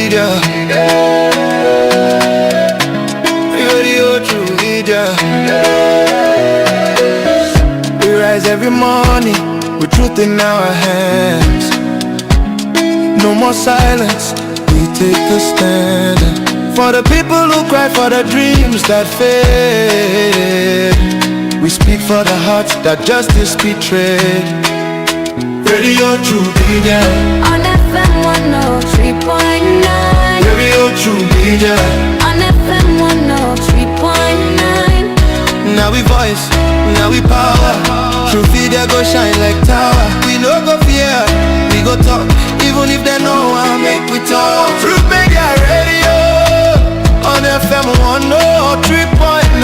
media. Radio to media. We rise every morning with truth in our hands. No more silence, we take a stand. For the people who cry, for the dreams that fade. We speak for the hearts that justice betrayed. Radio True Media on FM 103.9. Radio True Media on FM 103.9. Now we voice, now we power. True Media go shine like tower. We no go fear, we go talk. Even if they know I make we talk. True Media Radio on FM 103.9.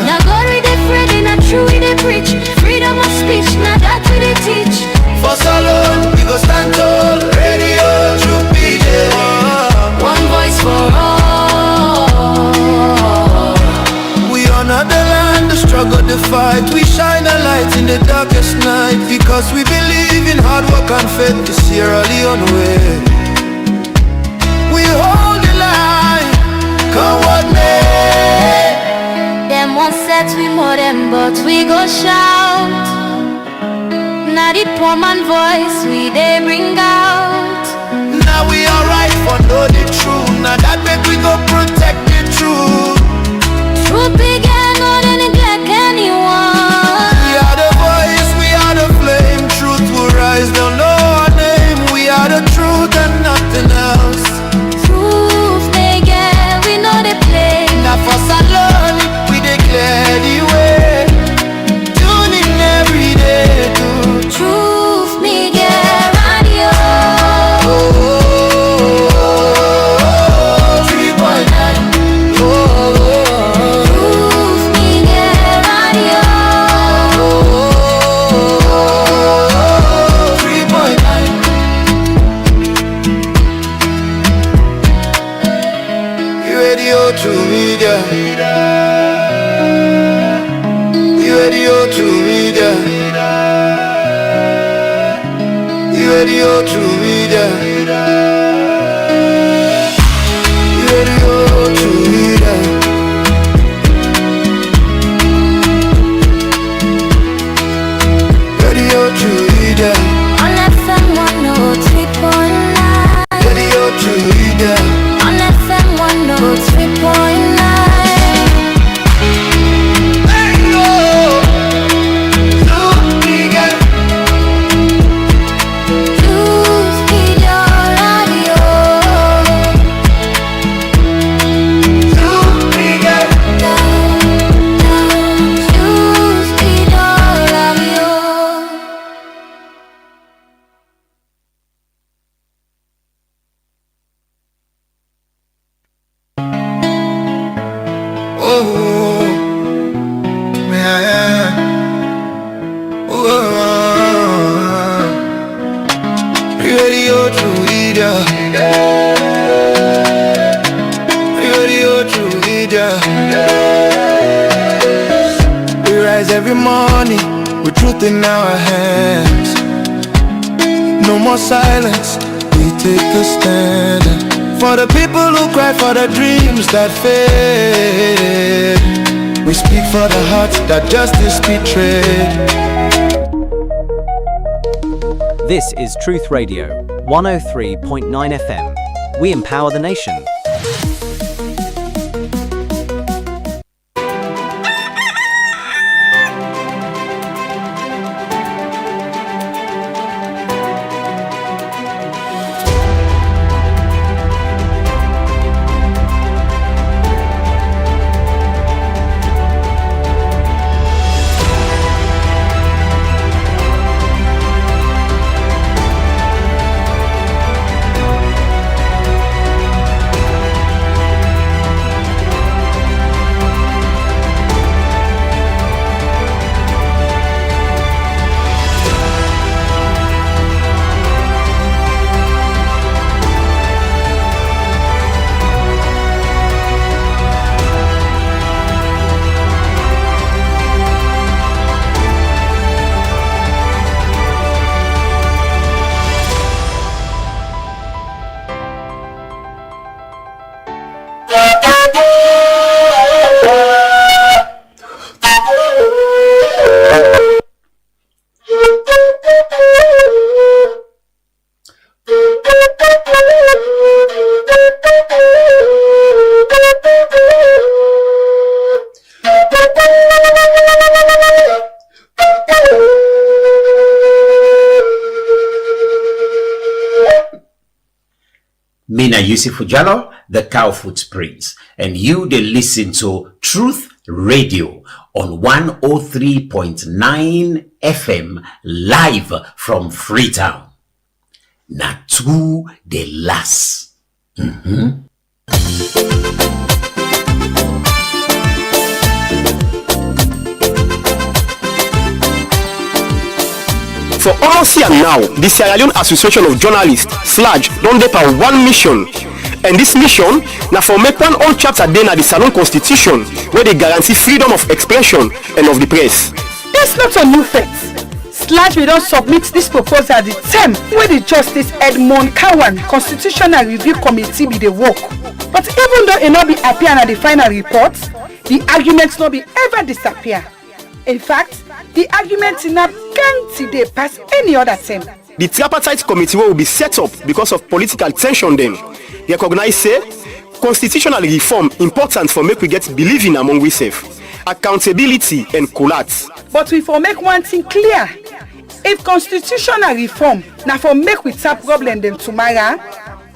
Now God we dey afraid, not true we dey preach. Freedom of speech, now that we dey teach. For so long, we go stand tall. Radio True Media, one voice for all. We honor the land, the struggle, the fight. We shine a light in the darkest night. Because we believe in hard work and faith to Sierra Leone way. We hold the line, come what may. Them one set we more them, but we go shout. Now the poor man voice we they bring out. Now we alright for know the truth. Now that make we go protect the truth. Truth began, no they neglect anyone. We are the voice, we are the flame. Truth will rise, they'll know our name. We are the truth and nothing else. Truth they get, we know they play. Now for Salon, we declare the way. Tune in every day to Truth me get radio. Truth me get radio. 3.9. Radio to media. Radio to media. Radio to media. Radio to media. Radio to media. On FM 103.9. Radio to media. On FM 103.9. Radio to media. Radio to media. We rise every morning with truth in our hands. No more silence, we take a stand. For the people who cry, for the dreams that fade. We speak for the hearts that justice betrayed. This is Truth Radio, 103.9 FM. We empower the nation. Mina Yusufu Jallo, the Cow Footprints, and you they listen to Truth Radio on 103.9 FM live from Freetown. Na to the last. For almost a year now, the Sierra Leone Association of Journalists (SLAJ) don dey for one mission, and this mission na for make one old chapter dey na the Salon Constitution where they guarantee freedom of expression and of the press. That's not a new fact. SLAJ will don submit this proposal the term wey the Justice Edmond Kawan Constitutional Review Committee be dey work. But even though it no be appear na the final report, the arguments no be ever disappear. In fact, the argument in a plenty dey pass any other term. The tripartite committee will be set up because of political tension then. They recognize say constitutional reform important for make we get believing among we self, accountability and collapse. But we for make one thing clear. If constitutional reform na for make we tap problem them tomorrow,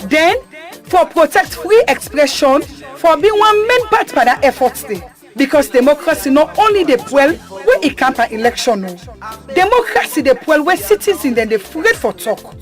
then for protect free expression for be one main part for that effort day. Because democracy not only the well where it camp an election, no. Democracy the well where citizens then they afraid for talk,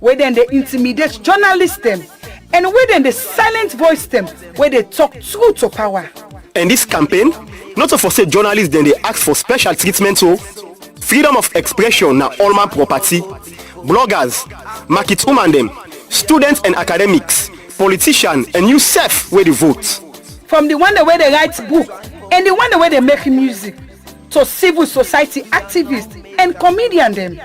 where then they intimidate journalists them, and where then they silent voice them, where they talk true to power. And this campaign, not to forsake journalists then they ask for special treatment so freedom of expression na all man property, bloggers, market woman them, students and academics, politicians and you self where they vote. From the one where they write book and the one where they make music, to civil society activists and comedian them.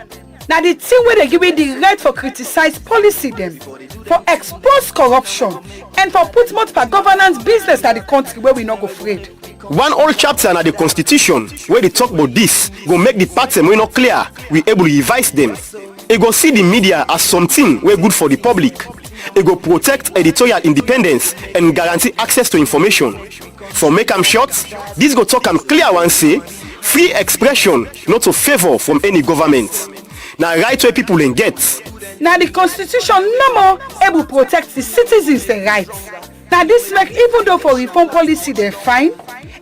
Now the thing where they give it the right for criticize policy them, for expose corruption and for put multiple governance business at the country where we not go afraid. One old chapter na the constitution where they talk about this go make the pattern we not clear, we able to revise them. It go see the media as something we good for the public. It go protect editorial independence and guarantee access to information. For make am short, this go talk am clear one say free expression not to favor from any government. Now right where people can get. Now the constitution no more able to protect the citizens' rights. Now this make even though for reform policy they fine,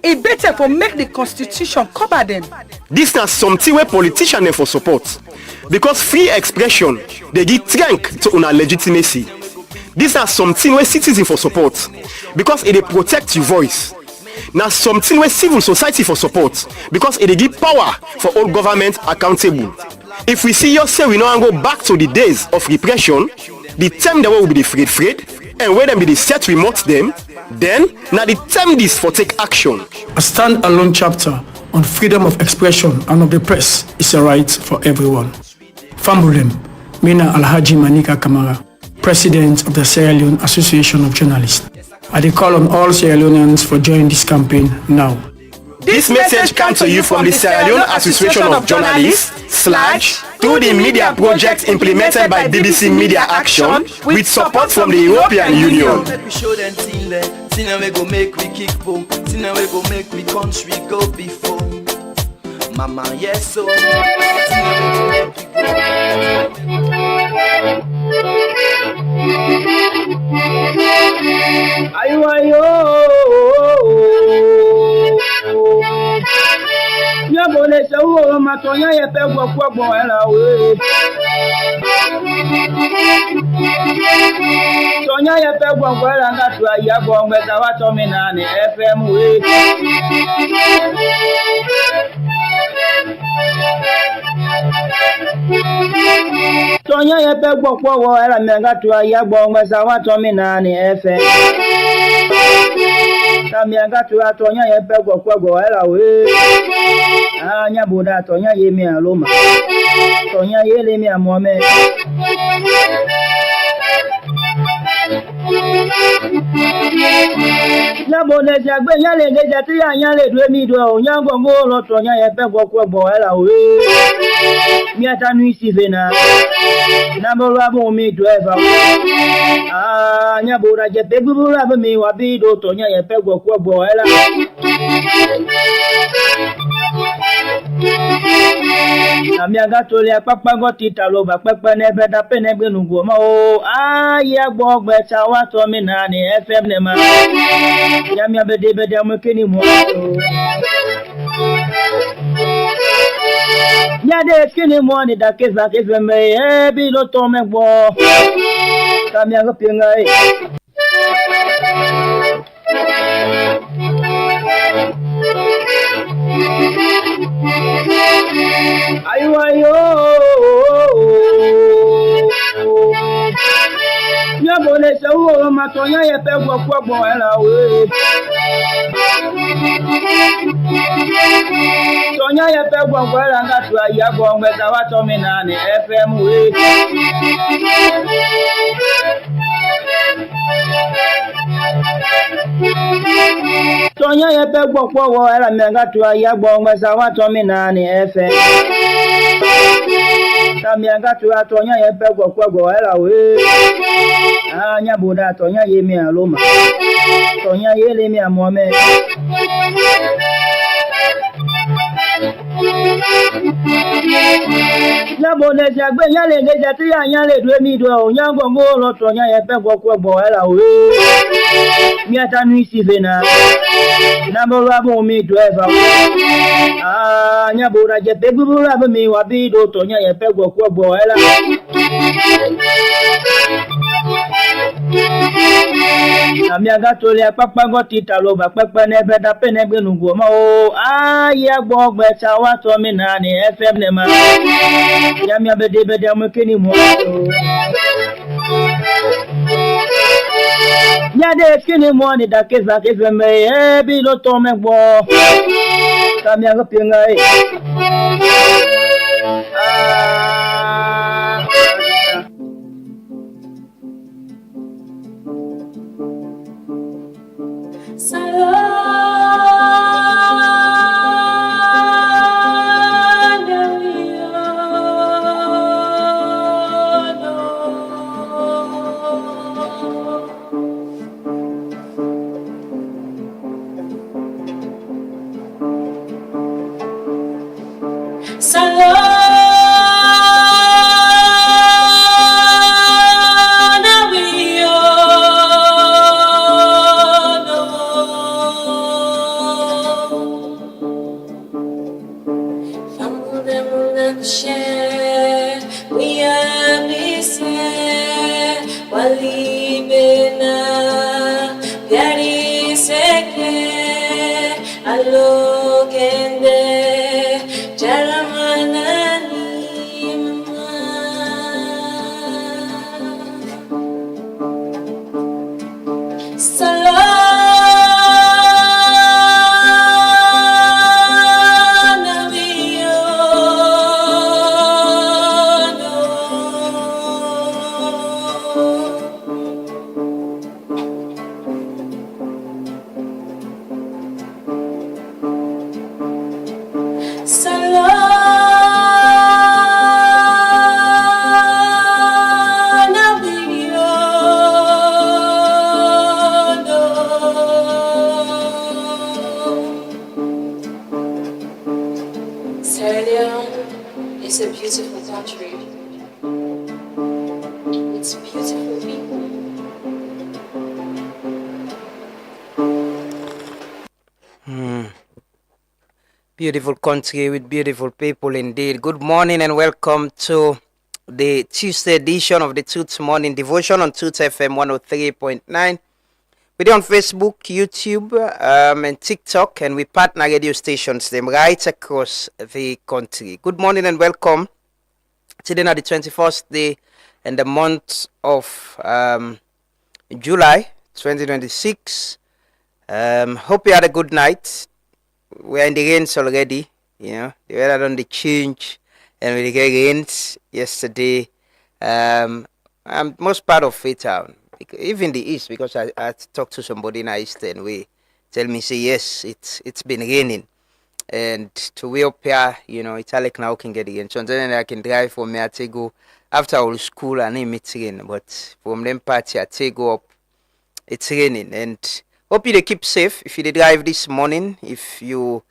it better for make the constitution cover them. This na something where politicians for support. Because free expression they give strength to una legitimacy. This na something where citizens for support. Because it they protect your voice. Now something where civil society for support. Because it they give power for all government accountable. If we see yourself we now go back to the days of repression, the time that will be the afraid, and when them be the set remote them, then now the time this for take action. A stand-alone chapter on freedom of expression and of the press is a right for everyone. Fambulem, Mina Alhaji Manika Kamara, President of the Sierra Leone Association of Journalists. I call on all Sierra Leoneans for joining this campaign now. This message comes to you from the Sierra Leone Association of Journalists, SLAJ, through the media project implemented by BBC Media Action with support from the European Union. We show them thing we go make we kick boom, we go make we country go before. Mama, yes, so Yabole sawo matonya ye pe gbogbon era we. Tonya ye pe gbogbon era ngatu ayabo ngeta wa to mi na ni FM we. Tonya ye pe gbogbon wo era me ngatu ayabo ngeta wa to mi na ni FM. Tamianga tu atonya ye pe gbogbon era we. Anya boda tonya ye mi aloma. Tonya ye le mi amome. La boda jagbe nya le deja ti anya le dwe mi do onya gongo lo tonya ye pe gbogbon era we. Mi atanu isi vena. Na bo ra bo mi do eva. Anya boda je pe gburu ra bo mi wa bi do tonya ye pe gbogbon era. Amiaga tole papa goti taloba papa nebe da penebe nugo ma o ya gbogbe chawa to mi na ni FM ne ma ya mi abede bede amukeni mo ya de kini mo ni da keza keza me bi lo to me gbo kamiaga pinga ayo ya bole sawo ma to yan ye pe gbo gbo era we to yan ye pe gbo era nga tu ya gbo ngbe ta wa to mi na ni FM we Tonya ye pe gbo wo era me nga tu ya gbo ngbe sa wa to mi na ni FM Tami nga tu tonya ye pe gbo era we anya buda tonya ye mi aloma tonya ye le mi amome Yabone jagbe yale geja ti yale dwe mi do onyango ngolo tonya ye pe gbo era we mi atanu isi vena na bolwa bo mi do eva anya bura je pe gbura bo mi wa bi do tonya ye pe gbo era Amiaga tole papa goti taloba papa nebe da penebe nugo ma o ya gbogbe chawa to mi na ni FM ne ma ya mi abede bede amukeni mo ya de kini mo ni da keza keza me bi lo to me gbo kamiaga pinga It's a beautiful country. It's beautiful people. Beautiful country with beautiful people indeed. Good morning and welcome to the Tuesday edition of the Toots Morning Devotion on Toots FM 103.9. We're on Facebook, YouTube, and TikTok, and we partner radio stations them right across the country. Good morning and welcome. Today is the 21st day in the month of July 2026. Hope you had a good night. We're in the rains already, the weather done the change, and we get rains yesterday. Most part of Freetown, even the east, because I talked to somebody in the eastern way, tell me say yes, it's been raining, and to way up here, it's like now can get again. So then I can drive from here to go after all school and it meets rain, but from them party I take go up, it's raining, and hope you keep safe if you drive this morning. If you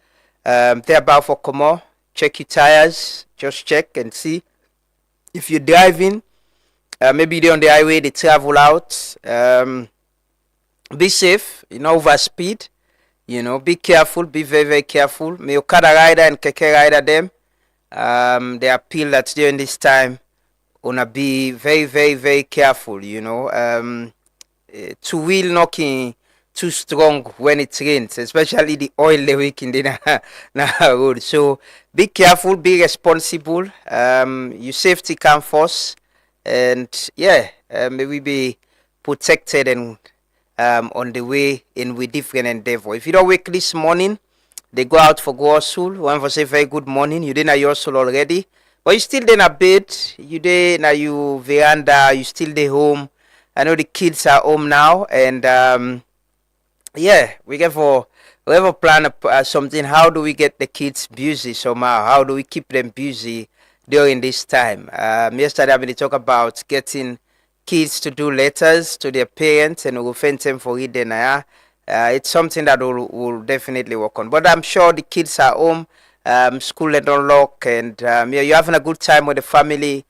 there about for Como, check your tires, just check and see. If you're driving, maybe they're on the highway, they travel out. Be safe, overspeed. Be careful, be very, very careful. May Okada rider and Keke rider them. They appeal that during this time, gonna be very, very, very careful. Two wheel knocking too strong when it rains, especially the oil they weak in the road. So be careful, be responsible. Your safety comes first, and may we be protected and on the way in with different endeavor. If you don't wake this morning, they go out for go hustle. One for say very good morning. You didn't your hustle already, but you still in a bed. You there now, you veranda. You still there home. I know the kids are home now, and we have a plan something. How do we get the kids busy somehow? How do we keep them busy during this time? Yesterday we talked about getting kids to do letters to their parents, and we'll send them for reading. It's something that we'll definitely work on. But I'm sure the kids are home, school at unlock, and you're having a good time with the family.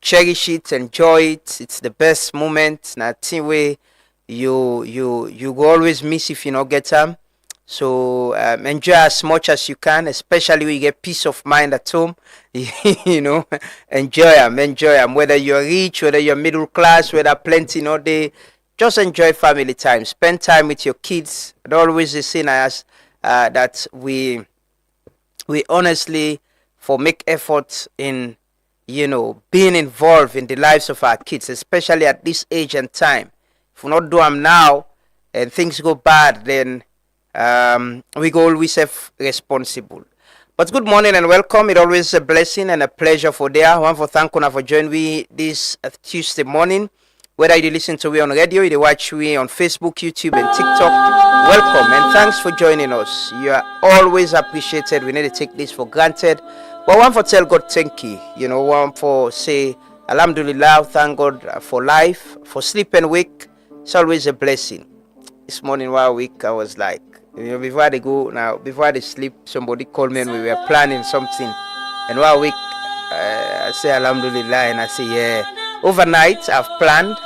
Cherish it, enjoy it. It's the best moment. Nothing way you go always miss if you not get them. So enjoy as much as you can, especially when you get peace of mind at home. Enjoy them. Whether you're rich, whether you're middle class, whether plenty, they just enjoy family time. Spend time with your kids. It always is seen as that we honestly for make efforts in being involved in the lives of our kids, especially at this age and time. If we not do them now and things go bad, then we go always have responsible. But good morning and welcome. It's always a blessing and a pleasure for there. One for thank you for joining me this Tuesday morning. Whether you listen to me on radio, you watch me on Facebook, YouTube, and TikTok, welcome and thanks for joining us. You are always appreciated. We need to take this for granted. But one for tell God thank you. One for say Alhamdulillah, thank God for life, for sleep and wake. It's always a blessing. This morning while week, I was like, before they sleep, somebody called me and we were planning something. And while week, I say Alhamdulillah, and I say, yeah. Overnight, I've planned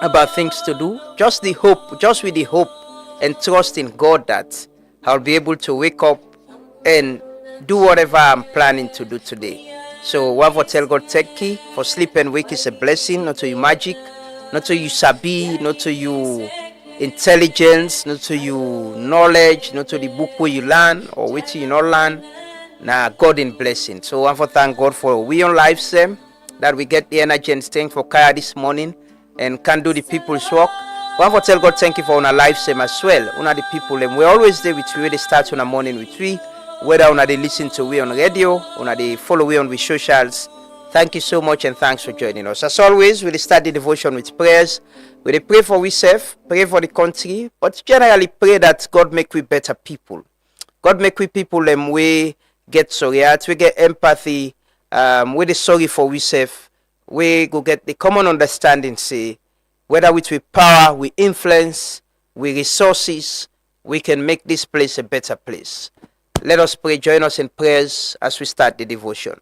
about things to do. Just with the hope and trust in God that I'll be able to wake up and do whatever I'm planning to do today. So, one for tell God thank you for sleep and wake is a blessing, not to you magic, not to you sabi, not to you intelligence, not to you knowledge, not to the book where you learn or which you not learn. Now, God in blessing. So, one for thank God for we on life, Sam, that we get the energy and strength for Kaya this morning and can do the people's work. One for tell God thank you for our life, Sam, as well. Una the people, and we're always there with you. They start on a morning with we. Whether una they listen to we on radio, una they follow we on the socials. Thank you so much and thanks for joining us. As always, we'll start the devotion with prayers. We'll pray for ourselves, pray for the country, but generally pray that God make we better people. God make we people we get sorry heart, we get empathy, we the sorry for ourselves, we go get the common understanding, say, whether with power, with influence, with resources, we can make this place a better place. Let us pray. Join us in prayers as we start the devotion.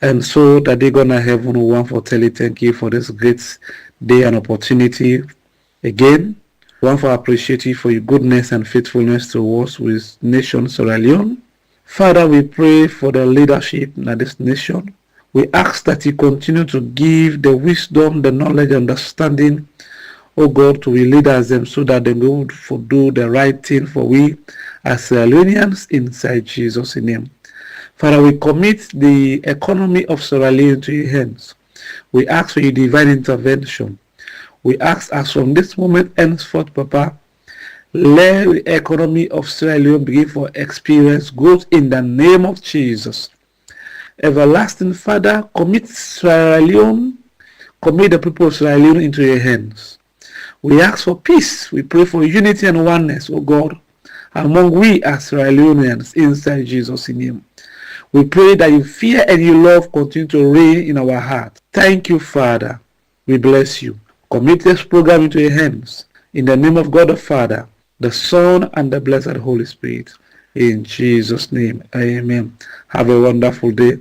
And so that they're gonna have one for tell you thank you for this great day and opportunity again. One for appreciate you for your goodness and faithfulness towards with nation Sierra Leone. Father, we pray for the leadership in this nation. We ask that you continue to give the wisdom, the knowledge, understanding, oh God, to the leaders them so that they will do the right thing for we as Sierra Leoneans inside Jesus' name. Father, we commit the economy of Sierra Leone to your hands. We ask for your divine intervention. We ask as from this moment henceforth, Papa, let the economy of Sierra Leone begin for experience growth in the name of Jesus. Everlasting Father, commit Sierra Leone, commit the people of Sierra Leone into your hands. We ask for peace. We pray for unity and oneness, oh God, among we as Sierra Leoneans inside Jesus' name. We pray that your fear and your love continue to reign in our hearts. Thank you, Father. We bless you. Commit this program into your hands. In the name of God the Father, the Son, and the Blessed Holy Spirit. In Jesus' name, amen. Have a wonderful day.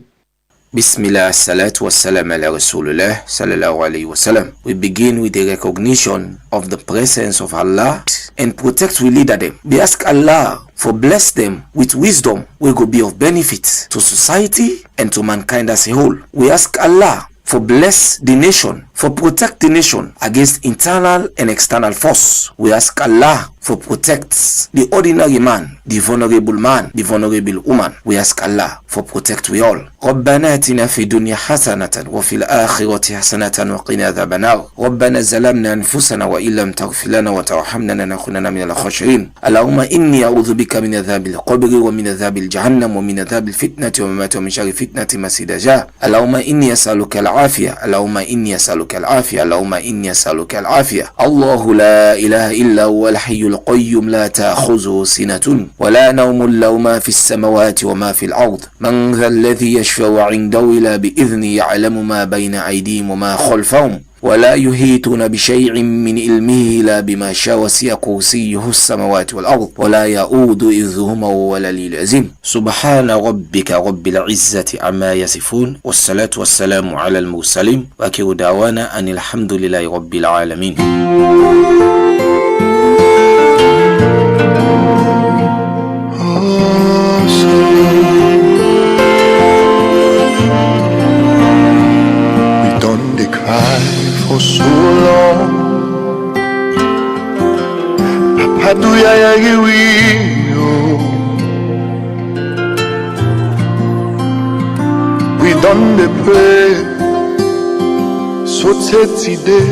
Bismillah, salatu wassalam ala Rasulullah sallallahu alayhi wasallam. We begin with the recognition of the presence of Allah and protect we leader them. We ask Allah for bless them with wisdom will go be of benefit to society and to mankind as a whole. We ask Allah for bless the nation, for protect the nation against internal and external force. We ask Allah for protect the ordinary man, the vulnerable woman. We ask Allah for protect we all. ربنا آتنا في الدنيا حسنة وفي الآخرة حسنة وقنا عذاب النار. ربنا ظلمنا أنفسنا وإن لم تغفر لنا وترحمنا لنكونن من الخاسرين. اللهم إني أعوذ بك من عذاب القبر ومن عذاب الجهنم ومن عذاب الفتنة وممات ومن شر فتنة المسيح الدجال. اللهم إني أسألك العافية. اللهم إني أسألك العافية. اللهم إني أسألك العافية. الله لا إله إلا هو الحي القيوم لا تأخذه سنة ولا نوم له ما في السماوات وما في الأرض. من ذا الذي يشفع عنده إلا بإذنه يعلم ما بين أيديهم وما خلفهم ولا يحيطون بشيء من علمه إلا بما شاء وسع كرسيه السماوات والأرض ولا يؤود حفظهما وهو العلي العظيم. سبحان ربك رب العزة عما يصفون والصلاة والسلام على المرسلين وآخر دعوانا أن الحمد لله رب العالمين. For so long, Papa, do ya we done the pray, so today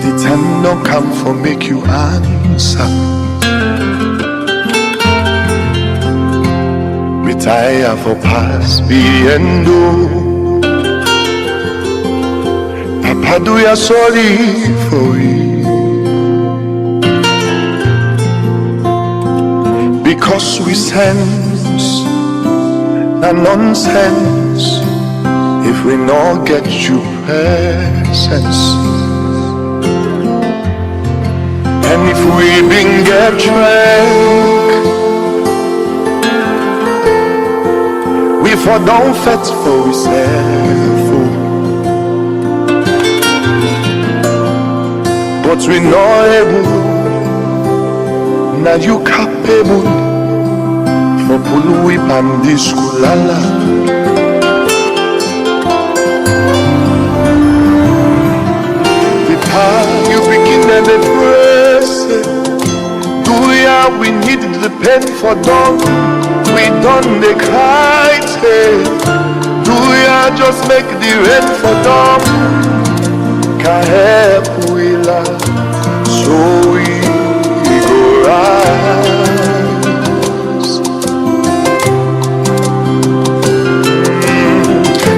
the time don't come for make you answer. Retire for past being do. Papa, do ya sorry for it? Because we sense the nonsense if we not get you presence. And if we been get drunk, we for don't fet for we self. But we not able, now you capable for pulu and this kulala. The time you begin and the press, do ya we need the pen for dog, we done the kite, do ya just make the rain for dog. Can't help we love, so we go rise.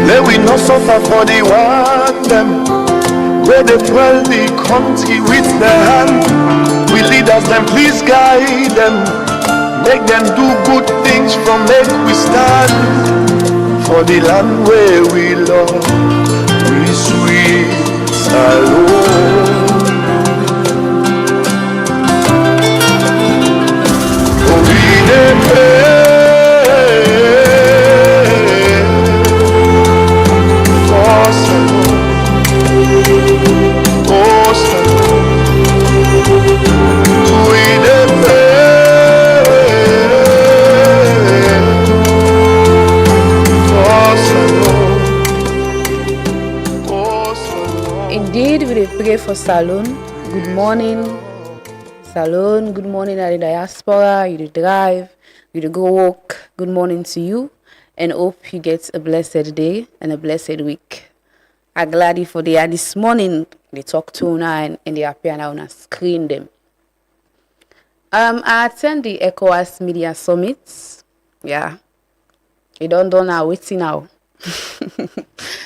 Let we not suffer for the one them, where they dwell the country with their hand. We leaders them, please guide them, make them do good things from make we stand. For the land where we love, we sweet. Alone. Oh, we Indeed, we pray for Salon. Good morning, Salon. Good morning, at the diaspora. You drive, you go walk. Good morning to you, and hope you get a blessed day and a blessed week. I'm glad for the this morning. They talk to una and they appear now on a screen them. I attend the ECOWAS Media Summit. Yeah, you don't know now. Waiting now.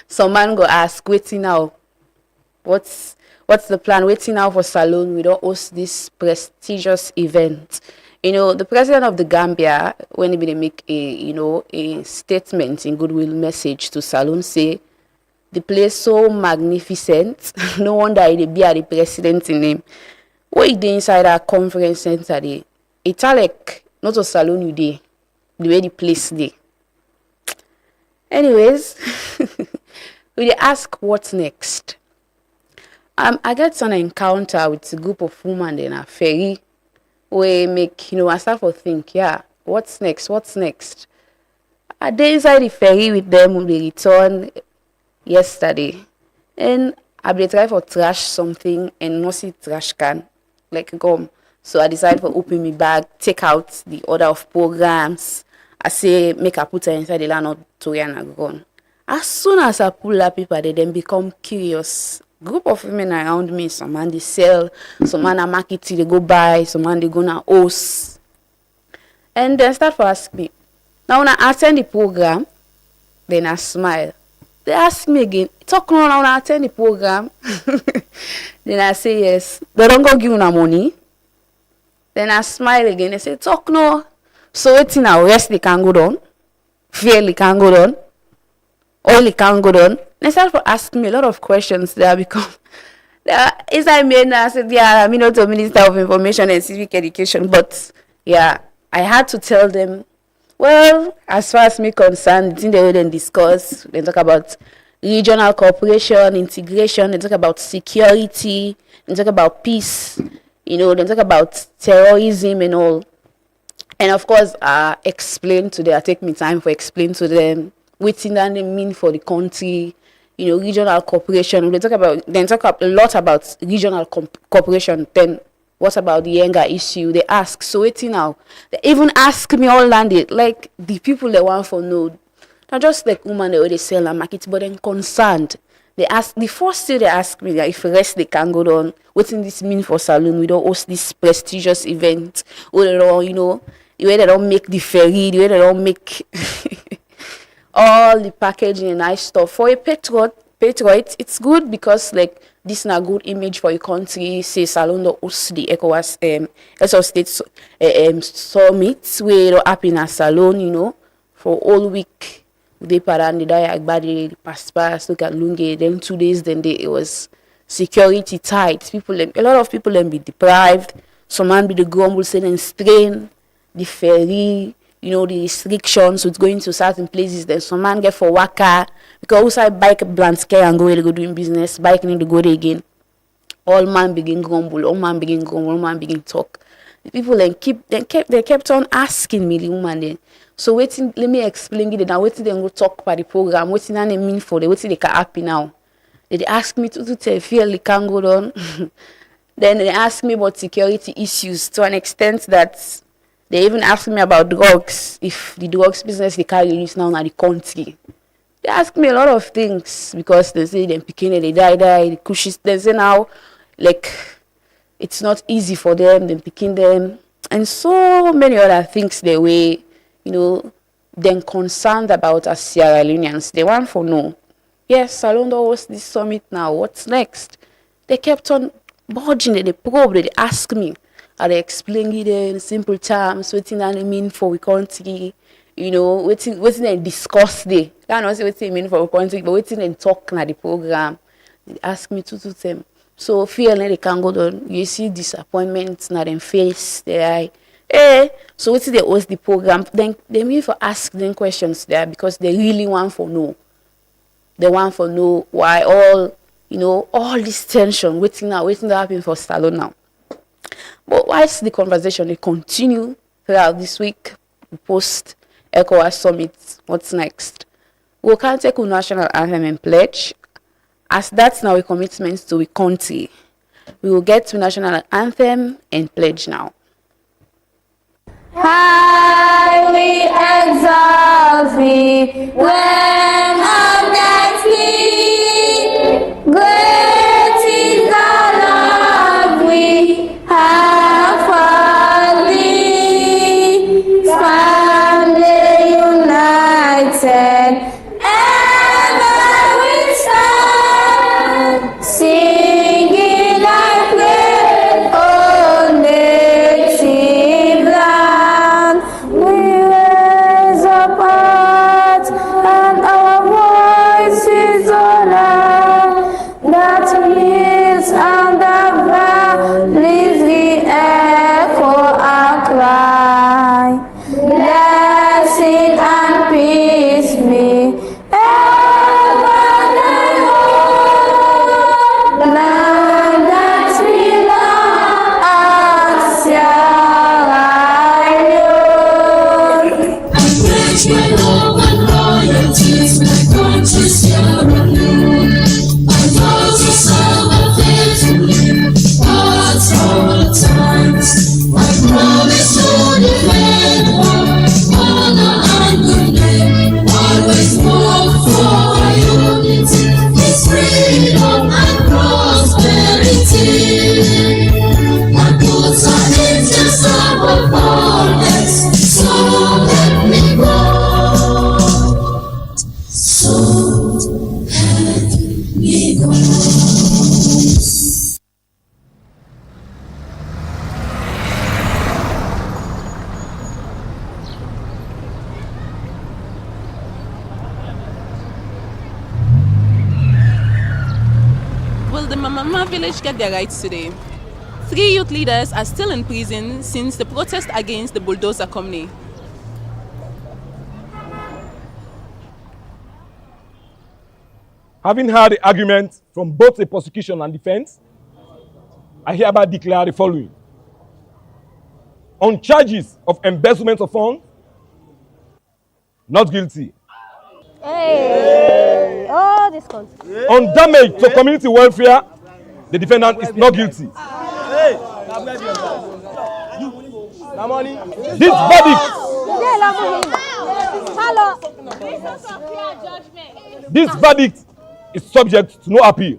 Some man go ask, waiting now. What's the plan? Waiting now for Salon. We don't host this prestigious event. You know, the president of the Gambia, when he make a statement in goodwill message to Salon, say the place so magnificent. No wonder he be the president in him. What he did inside our conference center, Italek not a saloon you dey, the way the place dey. Anyways, we dey ask what's next. I get an encounter with a group of women in a ferry wey make, I start to think, what's next? I dey inside the ferry with them when they return yesterday. And I be try for trash something and not see trash can, like gum. So I decided to open my bag, take out the order of programs. I say, make I put her inside the land of Torian and gone. As soon as I pull up people, they then become curious. Group of women around me, some man they sell, some man a market, they go buy, some man they go na host. And then start to ask me. Now when I attend the program, then I smile. They ask me again, talk now when I attend the program. Then I say yes. They don't go give you no money. Then I smile again. They say, talk no. So it's now rest they can go down. Fear they can go down. All they can go down. They start to ask me a lot of questions that become. As I made, I said, I'm not a Minister of Information and Civic Education. But I had to tell them, well, as far as me concerned, the thing they didn't discuss, they talk about regional cooperation, integration, they talk about security, they talk about peace, they talk about terrorism and all. And of course, I explain to them, I take my time for explain to them what that mean for the country, regional cooperation. They talk a lot about regional cooperation. Then what about the Yenga issue? They ask, so wait now. They even ask me all landed, like the people they want for know. Not just like women they already sell and market, but then concerned. They ask, the first thing they ask me, if rest they can go on, what in this mean for saloon? We don't host this prestigious event. Or they don't, the way they don't make the ferry, the way they don't make all the packaging and nice stuff. For a patriot, it's good because like this is a good image for your country. Say Salon do host the ECOWAS State summit where it happen at Salon, for all week. They paran the agbadi, the paspas, look at lunge. Then 2 days, it was security tight. A lot of people then be deprived. Some man be the grumble saying and strain, the ferry, the restrictions with going to certain places. Then some man get for waka because outside bike bland scare and go where they go doing business. Bike need to go there again. All man begin grumble. All man begin talk. The people then kept on asking me, the woman then. So let me explain it now. Waiting then go talk about the program. Waiting that mean for the waiting they can happen now. They ask me to tell feel they can go down. Then they ask me about security issues to an extent that they even ask me about drugs. If the drugs business they carry use now in the country. They ask me a lot of things because they say them picking they die, the cushions. They say now like it's not easy for them, picking them, and so many other things they way. Then concerned about as Sierra Leoneans. They want for no. Yes, Salondo host this summit now. What's next? They kept on budging, they probe, they ask me. They explain it in simple terms, what they mean for the country, what they discuss there. I don't say what they mean for the country, but what they talk in the program. They ask me to do them. So feel like they can go down. You see disappointment in their face, their eye. So what they host the program, then they mean for ask them questions there because they really want for know. They want for know why all this tension waiting to happen for Stallone now. But whilst the conversation they continue throughout this week, post-ECOWAS summit, what's next? We can take a national anthem and pledge. As that's now a commitment to a country, we will get to national anthem and pledge now. Highly exalt thee when abjectly great is the love we have for thee. Family united, ever we stand, singing our praise, oh native land. We raise up hearts and our voice. the Mamama village get their rights today? 3 youth leaders are still in prison since the protest against the bulldozer company. Having heard the argument from both the prosecution and defense, I hereby declare the following. On charges of embezzlement of funds, not guilty. Hey. Oh, this one. On damage to community welfare, the defendant is not guilty. This verdict is subject to no appeal.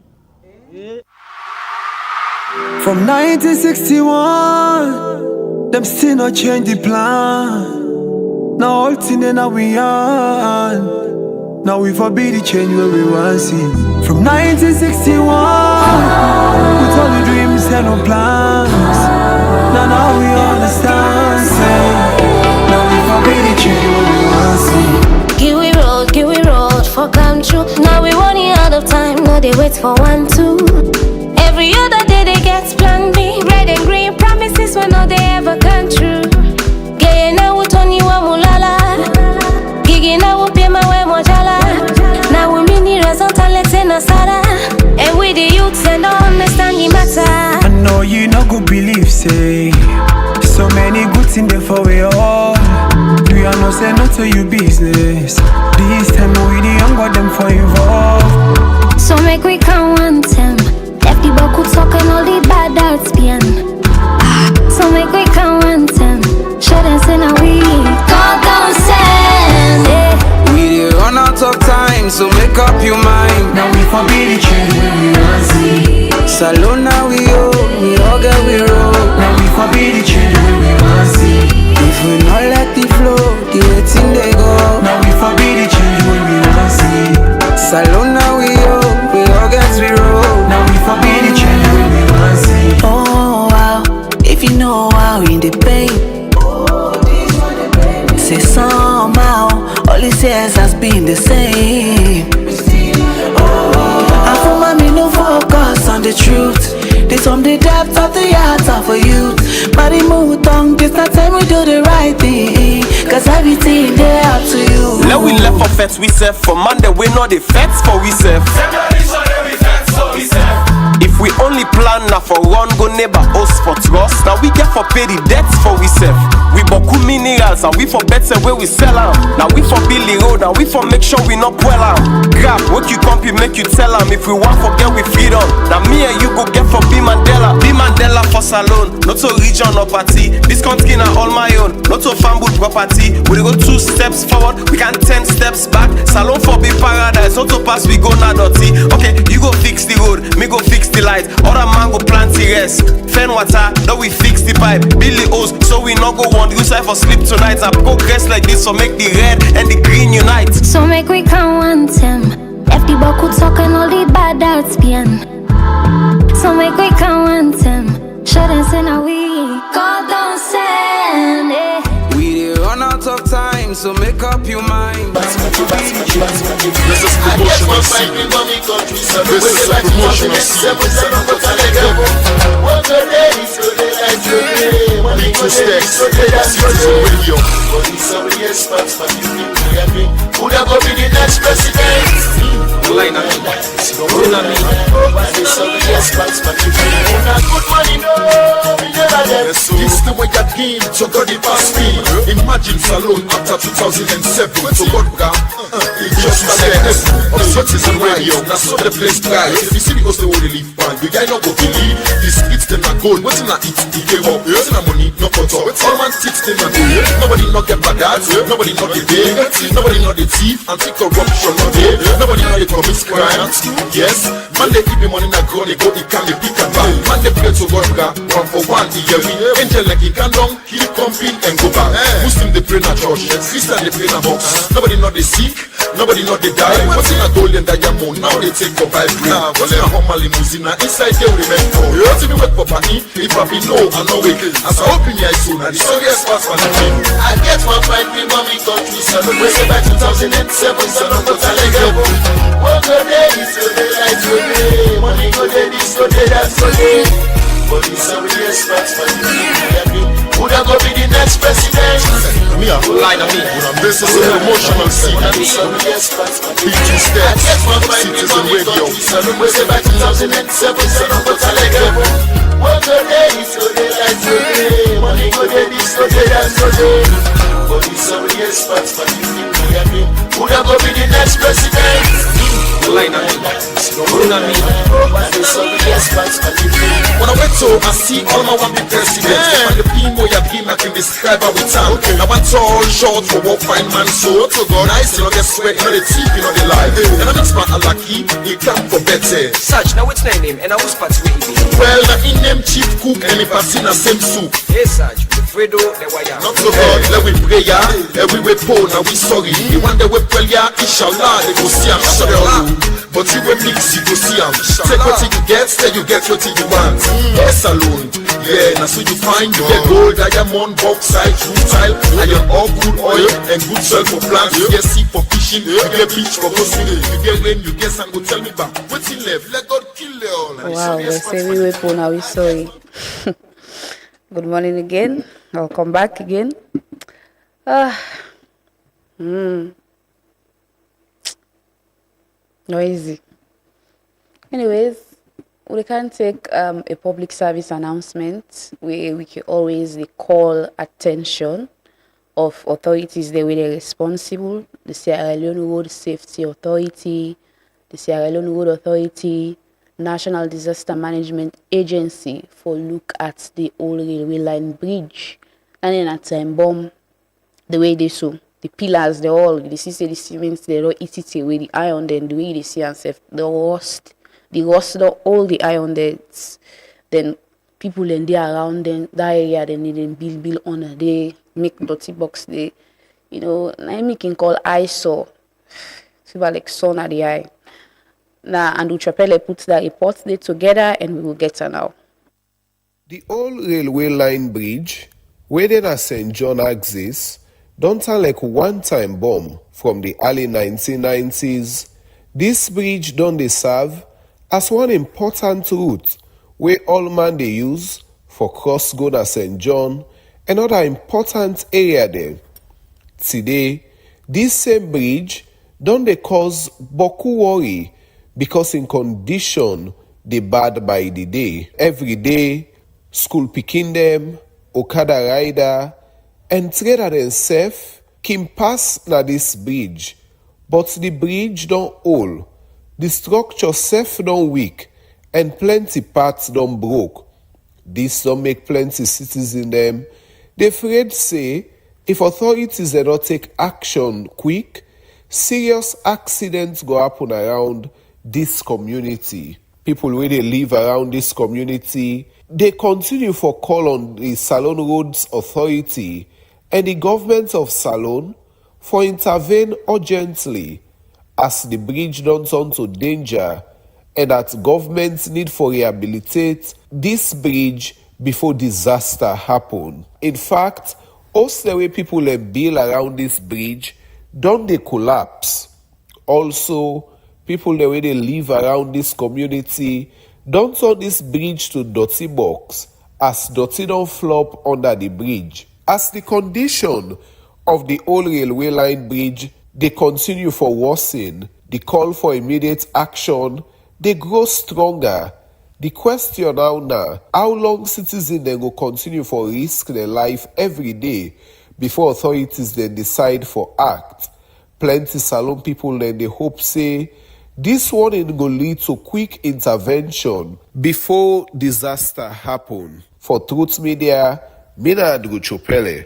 From 1961, them still not change the plan. Now all thing in we on. Now we forbid the change where we want see. From 1961, with all the dreams and no plans. Now we understand. Say, now we forbid the change where we want see. Give we road for come true. Now we running out of time. No they wait for 1, 2. Every other day they get plan B. Red and green promises when no they ever come true. Gay now we turn you a mulala. Gigi now we pay my way mojala. Now we mini result and let's in a sada. And we the youths and don't understand the matter. I know you no go believe say. So many good things there for we all. We are not say no to you business. This time we the younger them for involved. So make we count 1 time. Left the buck talk and all the bad arts behind. So make we count 1 time. Show them say now we God don't send it. We dey run out of time, so make up your mind. Now we forbid the change when we want see. Salon now we all get we roll. Now we forbid the change when we want see. If we not let it flow, the thing they go. Now we forbid the change when we want see. Salon now we all get we roll. Now we forbid the change when we want see. Oh wow, if you know how in the pain. Say somehow, all he says has been the same. And for mommy no focus on the truth. This from the depth of the heart of a youth. But the mood on this not time we do the right thing. Cause everything they up to you. Let we left for fets we serve. For Monday we know the fets for we serve. If we only plan now for one go neighbor host for trust. Now we get for pay the debts for we serve. We boku minerals and we for better where we sell them. Now we for build the road and we for make sure we not well am. Grab what you compy make you tell them. If we want forget we freedom. Now me and you go get for B Mandela. B Mandela for salon, not to region or party. This country na all my own, not to family property. We go 2 steps forward, we can 10 steps back. Salon for be paradise, not to pass we go na dirty. Okay, you go fix the road, me go fix the light. Other man go plant the rest. Fen water, now we fix the pipe. Build the hose, so we not go want use life for sleep tonight. I progress like this, so make the red and the green unite. So make we count 1 time. Left the buck talk and all the bad arts behind. So make we count 1 time. Show them say now we God don't send it. We dey run out of time, so make up your mind. This is promotional scene. This is a promotional scene. Beat to stacks, Citizen Radio. Who da go be the next president? Line up. This the way you came to go the past me. Imagine Salon after 2007. So God got it's just a level of Citizen Radio. That's so the place guys. If you see the host the whole relief band, you guys not go believe this hits them a gold. What's in a hit? He gave up. What's in a money? No cut off. All man hits them a do. Nobody not get bad at. Nobody not the day. Nobody not the thief. Anti-corruption not there. Nobody not the commits crimes. Yes, man they keep the money in a ground. They go it can be pick and buy. Man they pray to God got 1 for 1. He hear me. Angel like he can long. He come in and go back. Muslim they pray na church. Christian they pray na box. Nobody not the sick. Nobody not they die. What's in a golden diamond? Now they take for 5 grand. What's in a Hummer limousine? Inside they remember. You want to be wet for party? If I be no, I know it. As I open your eyes soon, and the story is fast for the king. I get one fight with mommy country. So we say by 2007, so no go tell you. One good day is so the light will be. Money go day this dance today. Police are really experts for you. Would I go be the next president? Me a line of me. This is a promotional scene. PG Steps, Citizen Radio. We say by 2007, so don't go to like what go day is go day like today. Money go day this go day that go day. Police are really experts for you. Would I go be the next president? Line of me. When I went to, I see all my one be president. And the people you have been, I can describe how we time. Now one tall, short, for one fine man, so to go nice, you know, get sweat, you know, the teeth, you know, the life. And I'm expert, I lucky, he come for better. Such, now what's name? And I was party with him. Well, in them chief cook, and if I see the same soup. Yes, Such, the Fredo, the wire. Not so God, let we pray, yeah. Every way, Paul, now we sorry. The one that we pray, yeah, inshallah, they go see, I'm sorry. But you will mix, you go see them. Take what you get, say you get what you want. Yes, alone. Yeah, now so you find you get gold, diamond, bauxite, rutile, iron ore, good oil, and good soil for plants. You get sea for fishing, you get beach for hosting, you get rain, you get sun. Go tell me back, what's in left? Let God kill it all. Wow, we say we wait for now. We sorry. Good morning again. I'll come back again. Noisy. Anyways, we can take a public service announcement where we can always call attention of authorities that were responsible, the Sierra Leone Road Safety Authority, the Sierra Leone Road Authority, National Disaster Management Agency for look at the old railway line bridge. And then at time bomb, the way they saw. The pillars, they all, the cement, they don't eat it away, the iron, then the way they see and stuff, the rust, all the iron there, then people in there around them, that area, they need them build on a day, make dirty box, they, you know, I can call eyesore, see like sun at the eye. Now, and Uchapele puts the report there together and we will get her now. The old railway line bridge, where then at St. John axis, don't sound like one-time bomb from the early 1990s. This bridge don't they serve as one important route where all man they use for cross go to St. John, another important area there. Today, this same bridge don't they cause boku worry because in condition they bad by the day. Every day, school picking them, Okada rider, and trader themselves can pass na this bridge, but the bridge don't hold. The structure self don't weak, and plenty parts don't broke. This don't make plenty citizens them. They afraid say if authorities do not take action quick, serious accidents go happen around this community. People where they live around this community, they continue for call on the Salon Roads Authority and the government of Salon for intervene urgently as the bridge don't turn to danger and that government need for rehabilitate this bridge before disaster happen. In fact, most the way people build around this bridge don't they collapse. Also, people the way they live around this community don't turn this bridge to dirty box as dirty don't flop under the bridge. As the condition of the old railway line bridge, they continue for worsening, the call for immediate action, they grow stronger. The question now, how long citizens then go continue for risk their life every day before authorities then decide for act? Plenty Salon people then they hope say, this one is going to lead to quick intervention before disaster happen. For Truth Media, Mina Andrew Chopele.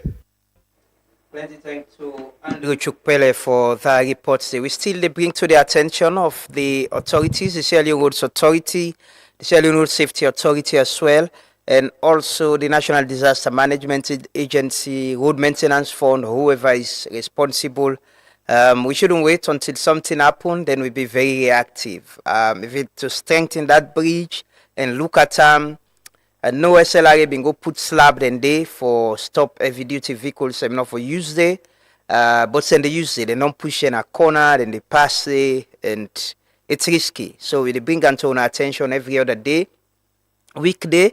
Plenty thanks to Andrew Chukpele for that report. We still bring to the attention of the authorities, the Sierra Leone Roads Authority, the Sierra Leone Road Safety Authority as well, and also the National Disaster Management Agency, Road Maintenance Fund, whoever is responsible. We shouldn't wait until something happens, then we'll be very reactive. If it to strengthen that bridge and look at no SLRA been go put slab then they for stop heavy duty vehicles not for use there. But when they use it, they don't push in a corner, then they pass it, and it's risky. So we bring unto our attention every other day. weekday,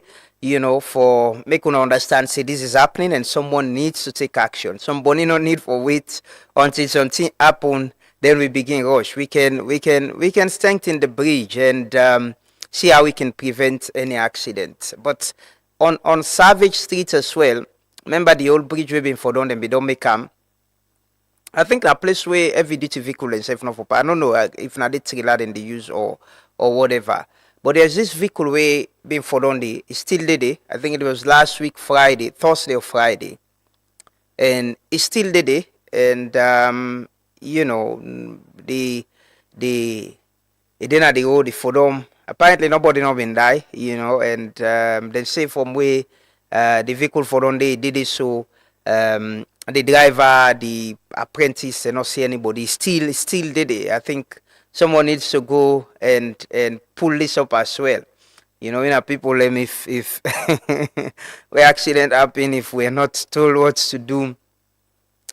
for make una understand say this is happening and someone needs to take action. Somebody no need for wait until something happen, then we begin rush. We can strengthen the bridge and see how we can prevent any accident. But on Savage Street as well, remember the old bridge we've been for done and we don't make them. I think a place where heavy duty vehicle and safe enough for I don't know if not the trailer in the use or whatever. But there's this vehicle way being for done it's still there. I think it was last week Thursday or Friday. And it's still there. And the then at the road for them. Apparently nobody not been die, and then say from where the vehicle for them they did it so the driver, the apprentice, and not see anybody. Still did it. I think someone needs to go and pull this up as well. People if where accident happen, if we're not told what to do.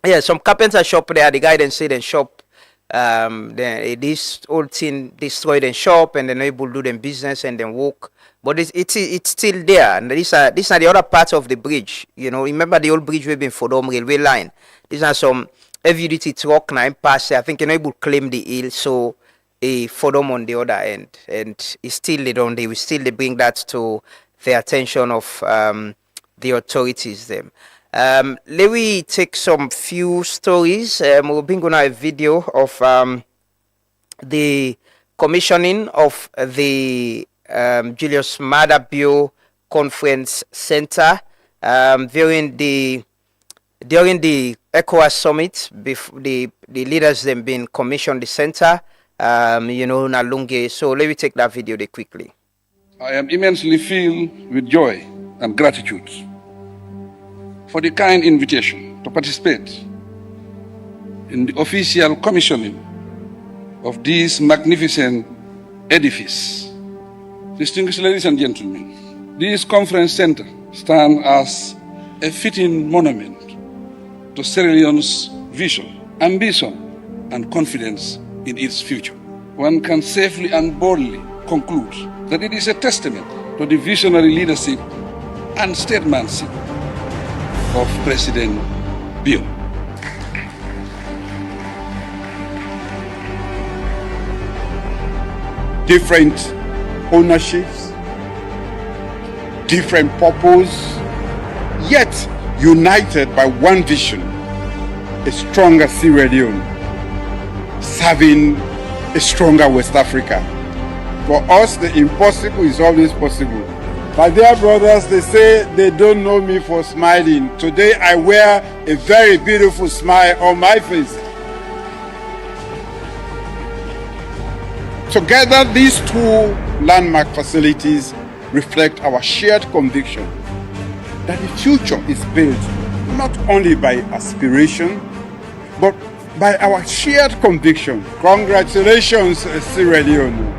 Yeah, some carpenter shop there. The guy then said in shop, then this old thing destroyed in shop, and then able to do them business and then walk. But it's still there, and these are the other parts of the bridge. Remember the old bridge we've been for the railway line. These are some heavy duty truck now pass. I think able to claim the hill, so for them on the other end, and it's still they will still bring that to the attention of the authorities. Them. Let me take some few stories. We'll bring on a video of the commissioning of the Julius Maada Bio Conference Center during the ECOWAS summit. The leaders then been commissioned the center, Nalunge. So let me take that video quickly. I am immensely filled with joy and gratitude for the kind invitation to participate in the official commissioning of this magnificent edifice. Distinguished ladies and gentlemen, this conference center stands as a fitting monument to Sierra Leone's vision, ambition, and confidence in its future. One can safely and boldly conclude that it is a testament to the visionary leadership and statesmanship of President Bio. Different ownerships, different purpose, yet united by one vision, a stronger Sierra Leone, serving a stronger West Africa. For us, the impossible is always possible. My dear brothers, they say they don't know me for smiling. Today I wear a very beautiful smile on my face. Together, these two landmark facilities reflect our shared conviction that the future is built not only by aspiration, but by our shared conviction. Congratulations, Sierra Leone.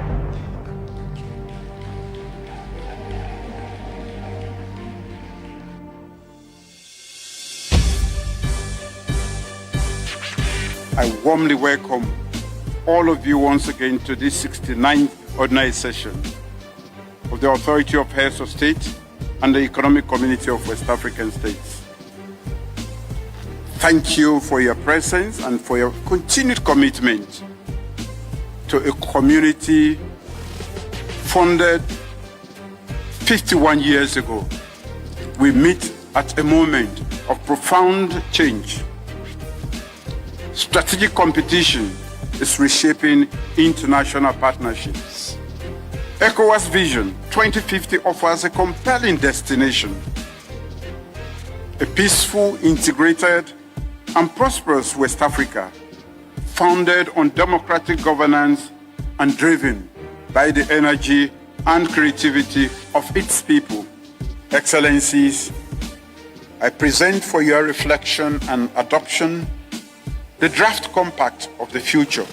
I warmly welcome all of you once again to this 69th ordinary session of the Authority of Heads of State and the Economic Community of West African States. Thank you for your presence and for your continued commitment to a community founded 51 years ago. We meet at a moment of profound change. Strategic competition is reshaping international partnerships. ECOWAS Vision 2050 offers a compelling destination, a peaceful, integrated, and prosperous West Africa, founded on democratic governance and driven by the energy and creativity of its people. Excellencies, I present for your reflection and adoption the draft compact of the future,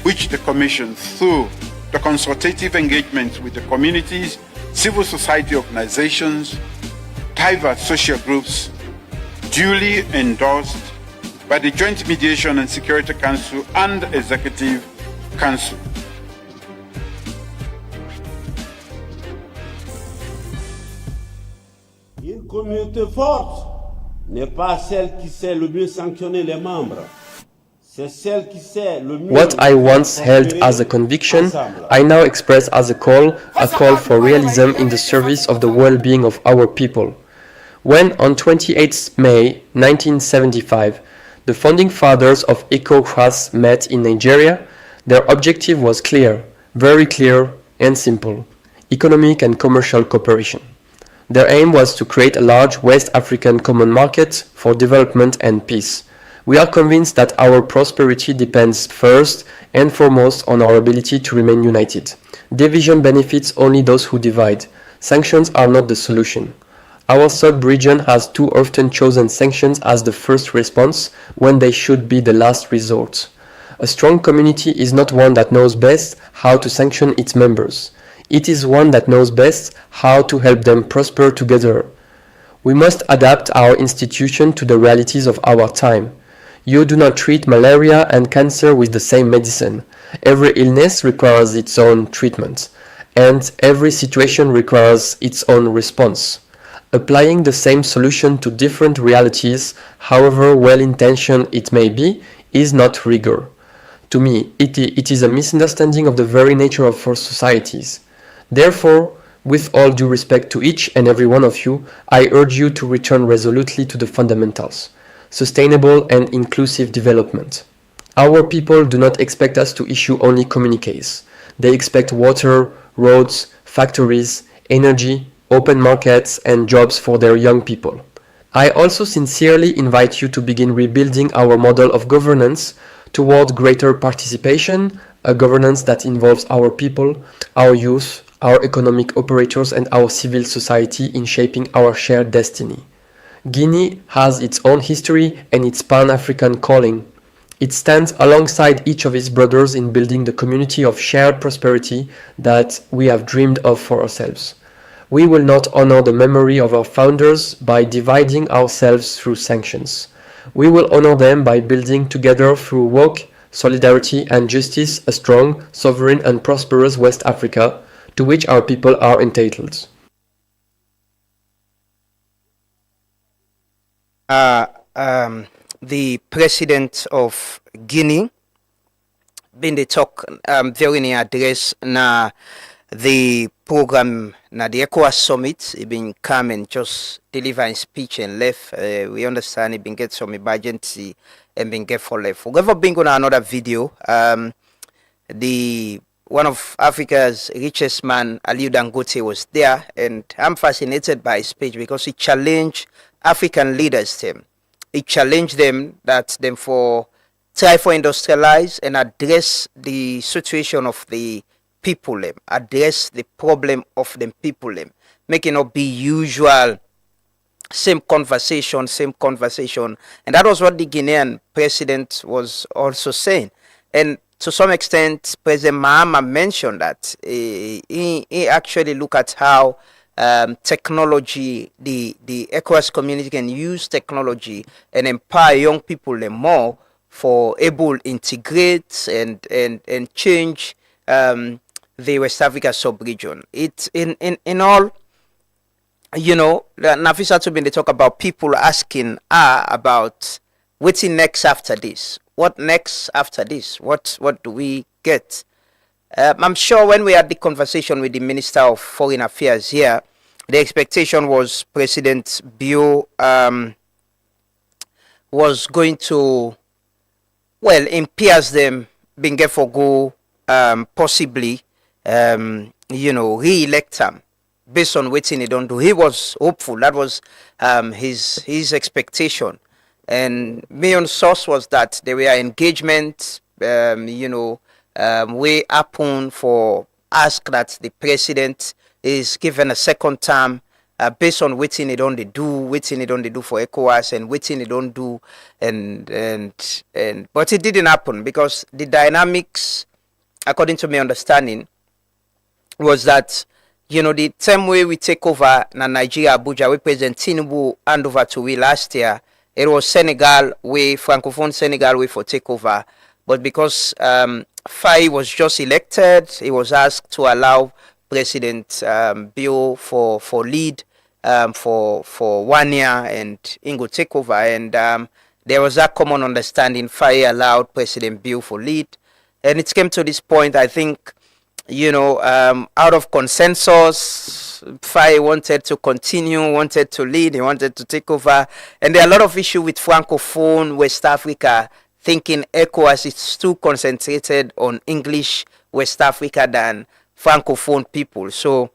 which the Commission, through the consultative engagement with the communities, civil society organizations, diverse social groups, duly endorsed by the Joint Mediation and Security Council and Executive Council. communauté forte n'est pas celle qui sait le mieux sanctionner les membres. C'est celle qui sait le mieux. What I once held as a conviction, I now express as a call for realism in the service of the well-being of our people. When on 28 May 1975, the founding fathers of ECOWAS met in Nigeria, their objective was clear, very clear and simple: economic and commercial cooperation. Their aim was to create a large West African common market for development and peace. We are convinced that our prosperity depends first and foremost on our ability to remain united. Division benefits only those who divide. Sanctions are not the solution. Our sub-region has too often chosen sanctions as the first response when they should be the last resort. A strong community is not one that knows best how to sanction its members. It is one that knows best how to help them prosper together. We must adapt our institution to the realities of our time. You do not treat malaria and cancer with the same medicine. Every illness requires its own treatment, and every situation requires its own response. Applying the same solution to different realities, however well-intentioned it may be, is not rigor. To me, it is a misunderstanding of the very nature of our societies. Therefore, with all due respect to each and every one of you, I urge you to return resolutely to the fundamentals: sustainable and inclusive development. Our people do not expect us to issue only communiques. They expect water, roads, factories, energy, open markets and jobs for their young people. I also sincerely invite you to begin rebuilding our model of governance toward greater participation, a governance that involves our people, our youth, our economic operators and our civil society in shaping our shared destiny. Guinea has its own history and its Pan-African calling. It stands alongside each of its brothers in building the community of shared prosperity that we have dreamed of for ourselves. We will not honor the memory of our founders by dividing ourselves through sanctions. We will honor them by building together through work, solidarity and justice a strong, sovereign and prosperous West Africa to which our people are entitled. The president of Guinea been the talk very near address na the program na the ECOWAS summit. He been come and just deliver a speech and left. We understand he been get some emergency and been get for left. We've been going on another video. The one of Africa's richest man, Aliou Dangote, was there, and I'm fascinated by his speech because he challenged African leaders. He challenged them that them for try for industrialize and address the situation of the people, address the problem of the people, make it not be usual same conversation, and that was what the Guinean president was also saying. And to some extent, President Mahama mentioned that he actually look at how technology, the ECOWAS community can use technology and empower young people more for able to integrate and change the West Africa sub-region. It's in all, you know, Nafisa to been they talk about people asking about what's next after this. What next after this? What do we get? I'm sure when we had the conversation with the Minister of Foreign Affairs here, the expectation was President Bio was going to, well, impairs them, being for go, possibly, you know, re-elect him based on what he don't do. He was hopeful. That was his expectation. And main source was that there were engagements, you know, way happen for ask that the president is given a second term based on what he don't do for ECOWAS and what he don't do, and but it didn't happen because the dynamics, according to my understanding, was that, you know, the same way we take over na Nigeria, Abuja, we President Tinubu hand over to we last year. It was Senegal way, Francophone Senegal way for takeover. But because Faye was just elected, he was asked to allow President Bio for lead for 1 year, and Ingo take over. And there was that common understanding. Faye allowed President Bill for lead, and it came to this point. I think, out of consensus, Faye wanted to continue, wanted to lead, he wanted to take over, and there are a lot of issues with Francophone West Africa, thinking ECOWAS is too concentrated on English West Africa than Francophone people. So,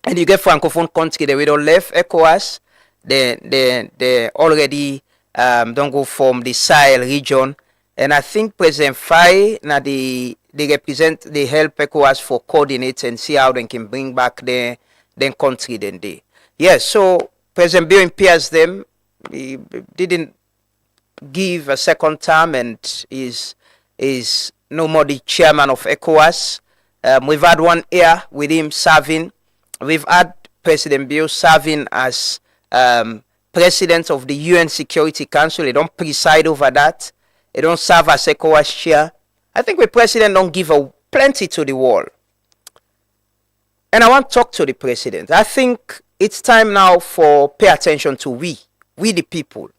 and you get Francophone country, they don't left ECOWAS, they already don't go from the Sahel region. And I think President Faye, now they help ECOWAS for coordinate and see how they can bring back their country then they. Yes, so President Bill impairs them. He didn't give a second term and is no more the chairman of ECOWAS. We've had 1 year with him serving. We've had President Bill serving as president of the UN Security Council. They don't preside over that. They don't serve as ECOWAS chair. I think the president don't give plenty to the world. And I want to talk to the president. I think it's time now for pay attention to we the people.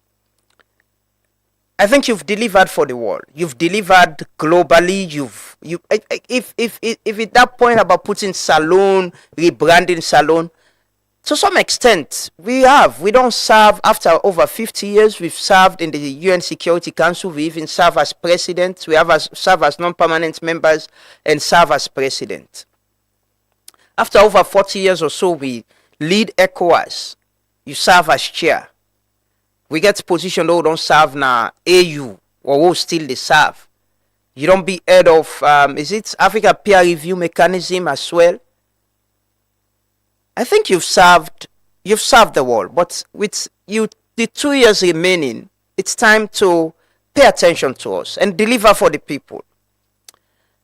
I think you've delivered for the world. You've delivered globally. If at that point about putting Salon, rebranding Salon, to some extent, we don't serve after over 50 years. We've served in the UN Security Council. We even serve as president. We have serve as non-permanent members and serve as president. After over 40 years or so, we lead ECOWAS. You serve as chair. We get position though don't serve na AU or who still they serve. You don't be head of is it Africa peer review mechanism as well? I think you've served the world, but with you the 2 years remaining, it's time to pay attention to us and deliver for the people.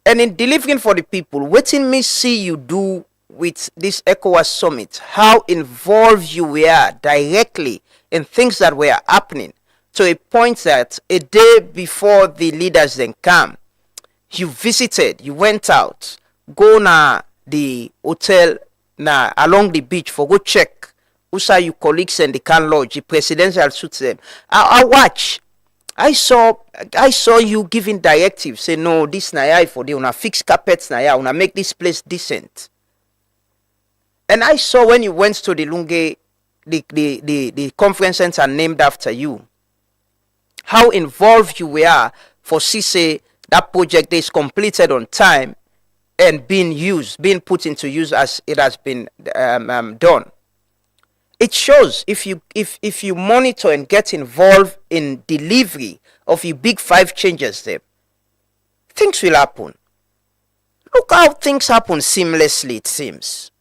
And in delivering for the people, waiting me see you do with this ECOWAS summit, how involved you were directly in things that were happening, to a point that a day before the leaders then come, you visited, you went out, go na the hotel na along the beach for go check who are your colleagues and the can lodge, the presidential suits them. I watch. I saw you giving directives, say no, this na for the una fix carpets na ya, una make this place decent. And I saw when you went to the Lunge, the conference center named after you, how involved you were for CISE, that project is completed on time and being put into use as it has been done. It shows if you monitor and get involved in delivery of your big 5 changes there, things will happen. Look how things happen seamlessly, it seems.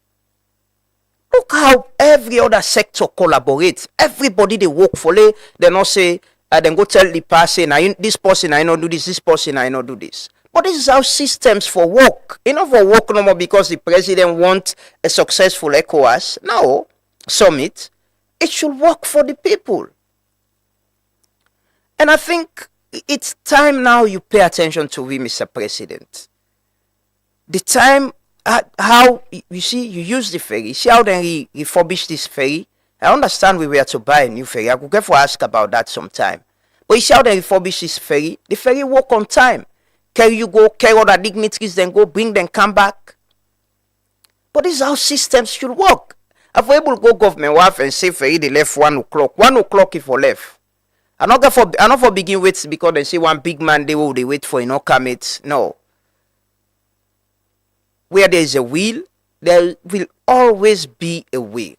Look how every other sector collaborates. Everybody they work for, they not say, then go tell the person, this person I not do this person I not do this. But this is how systems for work. Not for work no more because the president wants a successful ECOWAS. No, summit. It should work for the people. And I think it's time now you pay attention to we, Mr. President. The time, how, you see, you use the ferry. See how they refurbish this ferry? I understand we were to buy a new ferry. I could get for ask about that sometime. But you see how they refurbish this ferry? The ferry work on time. Carry you go, carry other dignitaries, then go, bring them, come back. But this is how systems should work. If we able to go government wife and say ferry they left 1 o'clock. 1 o'clock if we left. I'm not for begin wait because they say one big man they wait for no come it. No. Where there is a will, there will always be a way.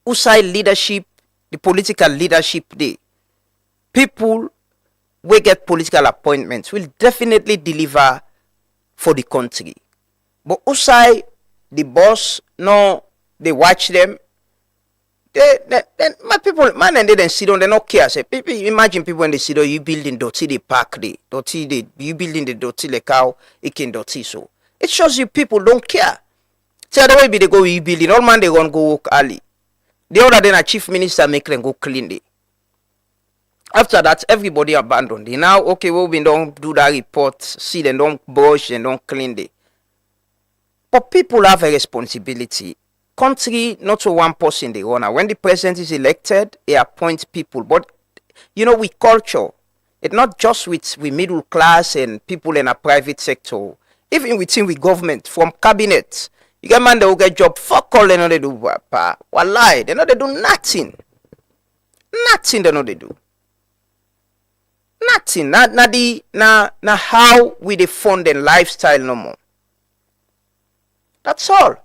Outside leadership, the political leadership day, people we get political appointments will definitely deliver for the country. But outside the boss, no, they watch them. My people, man, and they then sit down, they don't care. Say, people, imagine people when they sit down, you building dirty, they park the dirty, you building the dirty, like how it can dirty. So it shows you people don't care. So the way they go, you building, all man they gonna go work early. The other day, a chief minister make them go clean it. After that, everybody abandoned it. Now, okay, well, we don't do that report, see them don't brush and don't clean it. But people have a responsibility. country not to one person they run. When the president is elected, he appoints people. But with culture, it's not just with middle class and people in a private sector. Even within the government, from cabinet, you get man they will get job. Fuck all they know they do. Wallahi, they know they do nothing. Nothing they know they do. Nothing. Na how we dey fund and lifestyle no more. That's all.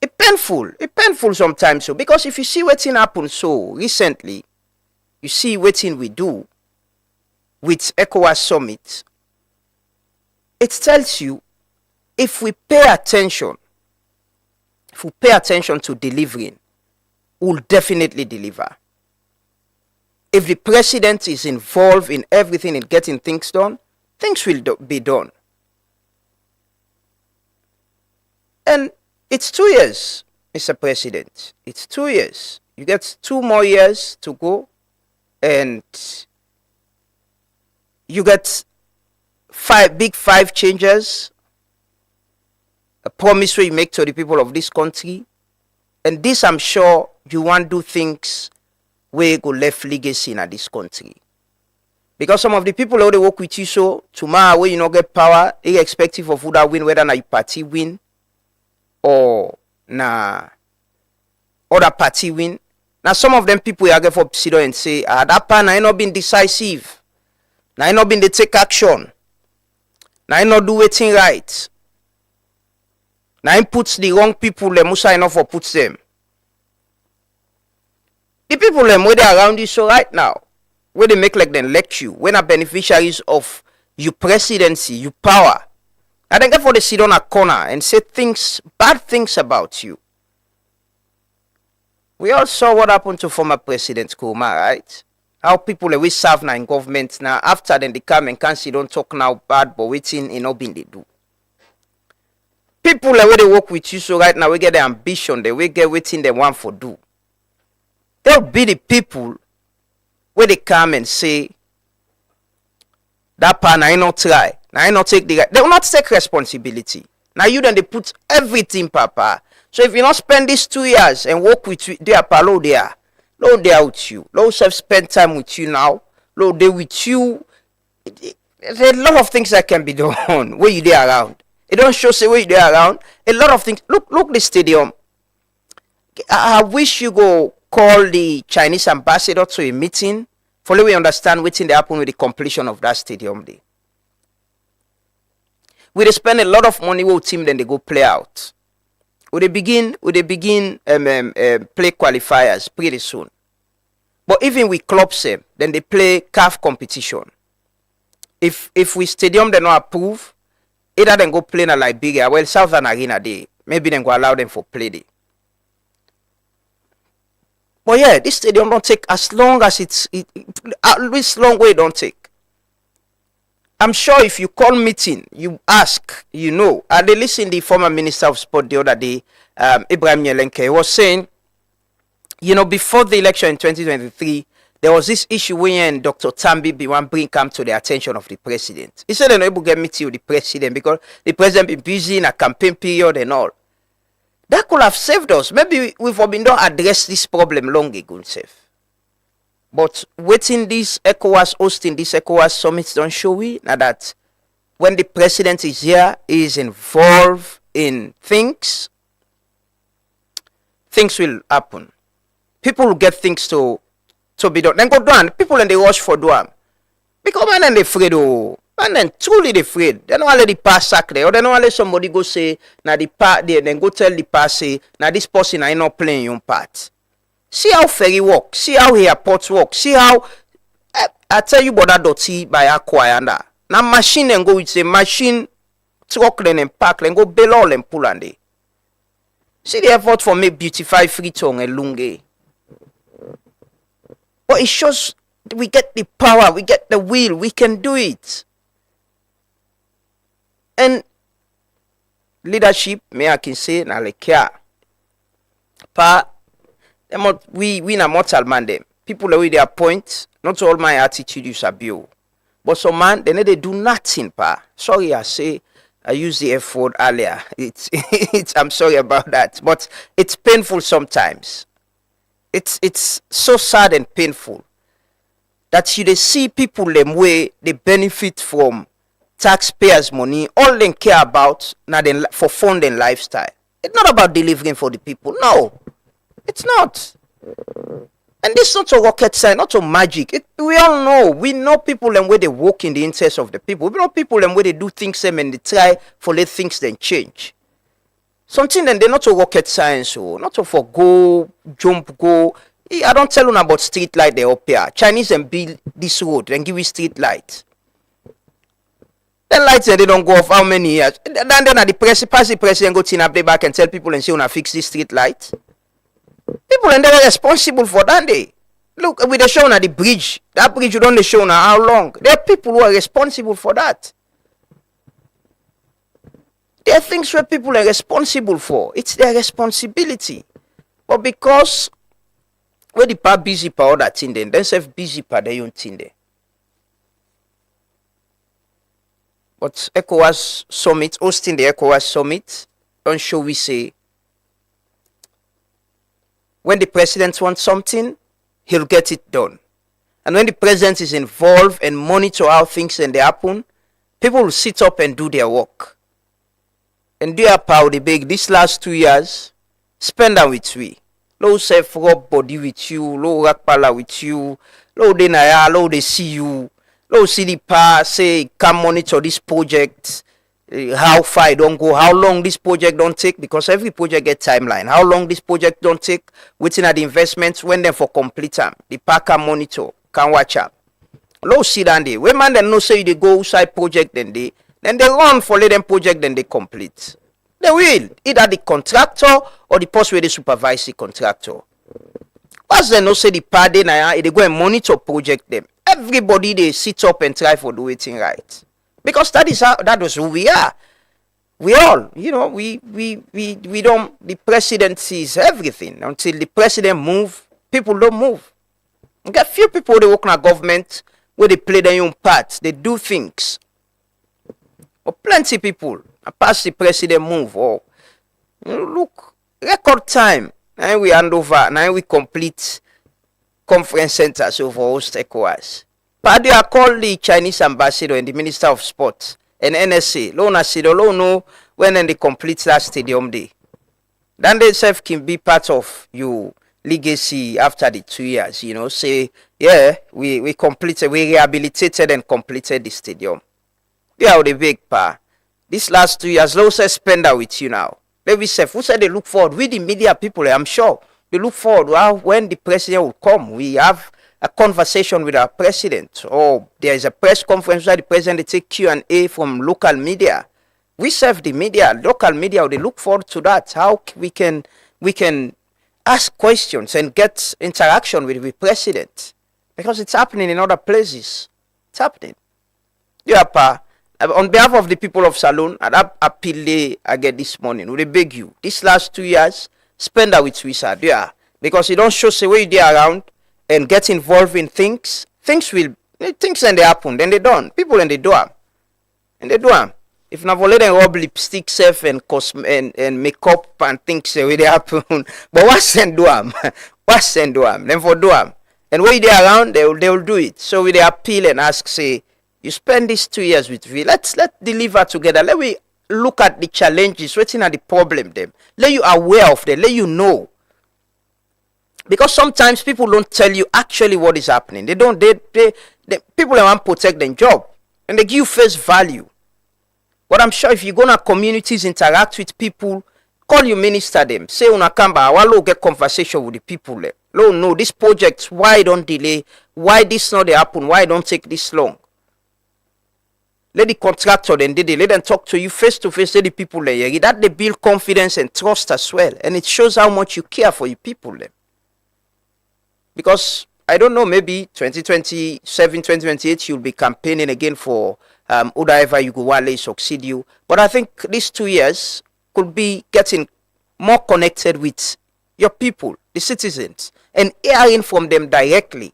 It's painful sometimes so, because if you see wetin happen so recently, you see wetin we do with ECOWAS summit, it tells you if we pay attention to delivering, we'll definitely deliver. If the president is involved in everything and getting things done, things will be done. And it's 2 years, Mr. President. It's 2 years. You get 2 more years to go, and you get 5 changes, a promise where you make to the people of this country. And this, I'm sure, you want to do things where go left legacy in this country. Because some of the people who they work with you, so tomorrow when you not get power, irrespective of who that win, whether na your party win or na other party win. Now some of them people are get for sit down and say, that pan I not been decisive. Now I not been they take action. Now I not do anything right. Now I puts the wrong people, the Musa enough for puts them. The people them where they around you so right now, where they make like them elect you, when are beneficiaries of your presidency, your power. And then therefore they sit on a corner and say bad things about you. We all saw what happened to former President Kuma, right? How people always serve now in government now. After then they come and can't see, don't talk now bad, but waiting in all they do. People where they work with you so right now, we get the ambition, they will get waiting they want for do. There'll be the people where they come and say, that part I not try, now I not take the right. They will not take responsibility. Now you then they put everything, Papa. So if you not spend these 2 years and work with you, they are palo there. Lord, they are with you. Lord, self spend time with you now. Lord, they with you. There's a lot of things that can be done where you there around. It don't show say where you there around. A lot of things. Look the stadium. I wish you go call the Chinese ambassador to a meeting for let we understand what thing happen with the completion of that stadium day. We spend a lot of money with team, then they go play out. Would they begin play qualifiers pretty soon. But even with clubs then they play CAF competition. If we stadium they not approve, either then go play in Liberia, well Southern Arena day, maybe then go allow them for play day. But yeah, this stadium don't take as long as at least long way don't take. I'm sure if you call meeting, you ask, I they listen to the former Minister of Sport the other day, Ibrahim Yelenke, was saying, before the election in 2023, there was this issue when Dr. Tambi Biwan come to the attention of the president. He said they're not able to get meeting with the president because the president been busy in a campaign period and all. That could have saved us. Maybe we've been don't address this problem long ago, safe. But waiting this ECOWAS, hosting this ECOWAS summit don't show we now that when the president is here, he is involved in things will happen. People will get things to be done. Then go down. People and they rush for doing. Because man and they afraid man then truly they afraid. They don't let the pass sack there. Or they don't let somebody go say, now the part there, then go tell the pass say, now this person I not playing your part. See how ferry work. See how airports work. See how I tell you about that dirty by acquire that. Now machine and go with a machine truck and pack and go bail all and pull and they. See the effort for me beautify Freetown and Lunge. But it shows we get the power, we get the will, we can do it. And leadership, me I can say, na like care. We na mortal man them. People the way they appoint, not all my attitude is abuse. But some man, they do nothing, pa. Sorry I say, I used the F word earlier. It's I'm sorry about that, but it's painful sometimes. It's so sad and painful that you they see people them way they benefit from taxpayers' money. All they care about now then for fund and lifestyle. It's not about delivering for the people. No, it's not. And this is not a rocket science, not a magic. We all know. We know people and where they work in the interest of the people. We know people and where they do things and they try for let things then change. Something then they're not a rocket science, not a for go, jump, go. I don't tell you about street light they up here. Chinese and build this road and give you street light. Then lights they don't go off how many years? Then the president go chin up the back and tell people and say wanna fix this street light. People and they were responsible for that day. Look, with the show now the bridge. That bridge you don't show now how long. There are people who are responsible for that. There are things where people are responsible for. It's their responsibility. But because when the part busy for all that thing then self busy for their own thing there. But ECOWAS summit, hosting the ECOWAS summit, don't show we say when the president wants something, he'll get it done. And when the president is involved and monitor how things and they happen, people will sit up and do their work. And do your power the big these last 2 years, spend them with we. Low self rub body with you, low rock pala with you, low de naya, low they see you, low see the pa say come monitor this project, how far it don't go, how long this project don't take, because every project get timeline. How long this project don't take, waiting at the investments, when them for complete time. The pa can monitor, can watch up. Low see down there. When man then no say they go outside project then they run for let them project then they complete. They will. Either the contractor or the post where they supervise the contractor. Once they no say the party now, they go and monitor project them. Everybody they sit up and try for do it right. Because that was who we are. We all, we don't, the president sees everything. Until the president move, people don't move. You got few people they work in a government where they play their own part. They do things. But plenty people, past the president move, look, record time. Now we hand over, now we complete conference centers over host ECOWAS. Paddy I call the Chinese ambassador and the Minister of Sport and NSA. Lona Sido, no when they complete that stadium day. Then they self can be part of your legacy after the 2 years, say, yeah, we completed, we rehabilitated and completed the stadium. Yeah, the big pa. This last 2 years, low say spend that with you now. Let me say, who said they look forward? We the media people, I'm sure, they look forward. Well, when the president will come, we have a conversation with our president. Or there is a press conference where the president they take Q&A from local media. We serve the media, local media, they look forward to that. How we can ask questions and get interaction with the president. Because it's happening in other places. It's happening. Yeah, pa. On behalf of the people of Salone, that appeal I get this morning, we beg you, these last 2 years, spend that with Swissa, yeah. Because you don't show say where you around and get involved in things and they happen, then they done. People and they do them. And they do them. If not let them rub lipstick self and makeup and things where they happen. But what's then do them? What's then do them? Then for do them. And where they around, they will do it. So we they appeal and ask, say, you spend these 2 years with me. Let's deliver together. Let we look at the challenges, waiting at the problem them. Let you aware of them. Let you know. Because sometimes people don't tell you actually what is happening. They people want to protect their job. And they give you face value. But I'm sure if you go to communities, interact with people, call your minister them. Say una kamba, I want to get conversation with the people there. No, this project, why don't delay? Why this not happen? Why don't take this long? Let the contractor then let them talk to you face to face. Let the people there. That they build confidence and trust as well. And it shows how much you care for your people there. Because I don't know, maybe 2027, 2028, you'll be campaigning again for whoever you go while succeed you. But I think these 2 years could be getting more connected with your people, the citizens, and hearing from them directly.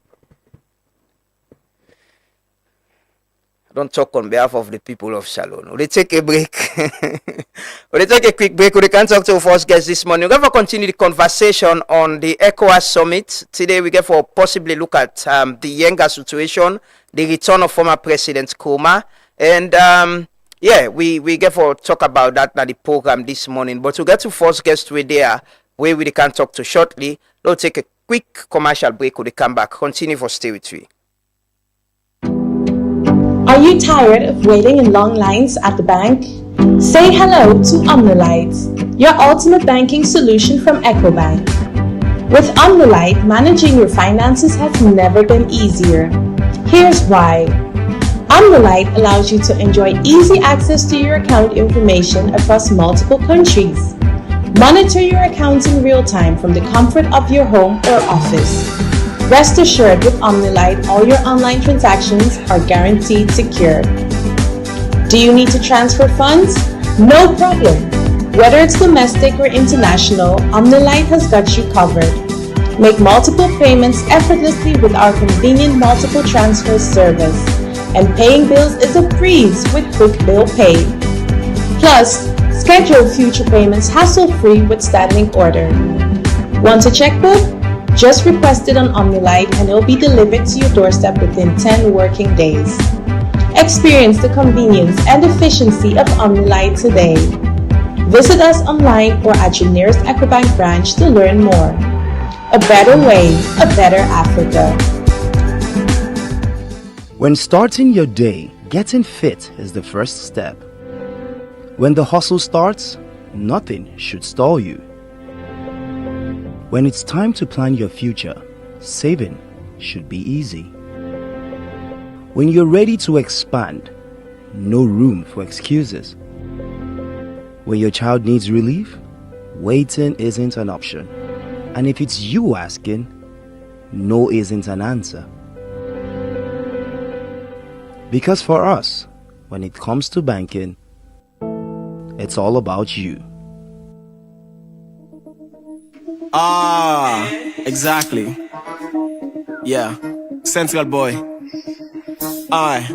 don't talk on behalf of the people of Salone. We'll take a break. We'll take a quick break. We can talk to our first guest this morning. We're going to continue the conversation on the ECOWAS summit. Today we get for possibly look at the Yenga situation, the return of former President Kuma, and we get for talk about that at the program this morning. But to get to first guest we're there, where we can talk to shortly, we'll take a quick commercial break. We'll come back. Continue for Stay With Me. Are you tired of waiting in long lines at the bank? Say hello to Omnolite, your ultimate banking solution from EcoBank. With Omnolite, managing your finances has never been easier. Here's why. Omnolite allows you to enjoy easy access to your account information across multiple countries. Monitor your accounts in real time from the comfort of your home or office. Rest assured, with Omnolite, all your online transactions are guaranteed secure. Do you need to transfer funds? No problem. Whether it's domestic or international, Omnolite has got you covered. Make multiple payments effortlessly with our convenient multiple transfer service. And paying bills is a breeze with Quick Bill Pay. Plus, schedule future payments hassle-free with standing order. Want a checkbook? Just request it on Omnolite and it will be delivered to your doorstep within 10 working days. Experience the convenience and efficiency of Omnolite today. Visit us online or at your nearest EcoBank branch to learn more. A better way, a better Africa. When starting your day, getting fit is the first step. When the hustle starts, nothing should stall you. When it's time to plan your future, saving should be easy. When you're ready to expand, no room for excuses. When your child needs relief, waiting isn't an option. And if it's you asking, no isn't an answer. Because for us, when it comes to banking, it's all about you. Ah, exactly. Yeah, Central boy. Aye.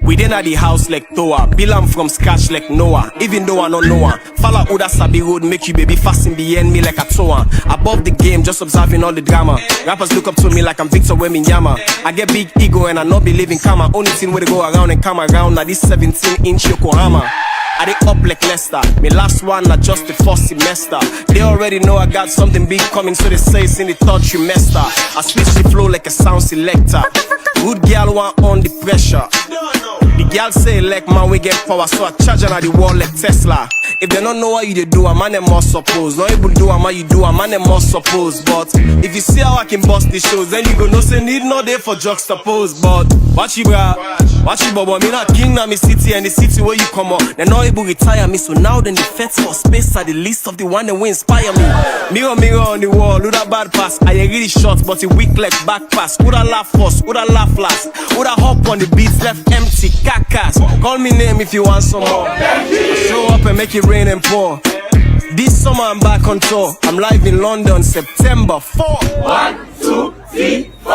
We didn't at the house like Toa. Bilam from scratch like Noah. Even though I don't know her. Fala Uda Sabi road make you baby fasting behind me like a Toa. Above the game, just observing all the drama. Rappers look up to me like I'm Victor Weminyama. I get big ego and I not believe in karma. Only thing where they go around and come around. Now this 17-inch Yokohama. I dey up like Leicester. Me last one, not just the first semester. They already know I got something big coming, so they say it's in the third trimester. I switch the flow like a sound selector. Good girl want on the pressure. The girl say like man we get power, so I charge on the wall like Tesla. If they don't know what you do, a man them must suppose. Not able to do a man you do, a man them must suppose. But if you see how I can bust the shows, then you go no say need no day for juxtapose. But watch you bra, watch you baba. Me not king na me city and the city where you come up. They not able to retire me, so now then the feds for space are the least of the one that will inspire me. Mirror, mirror on the wall, who that bad pass? I ain't really short, but a weak like back pass. Who that laugh first? Who that laugh last? Who that hop on the beats left empty? Kakas. Call me name if you want some more. Show up and make it rain and pour. This summer I'm back on tour. I'm live in London, September 4. 1, 2, 3, 4.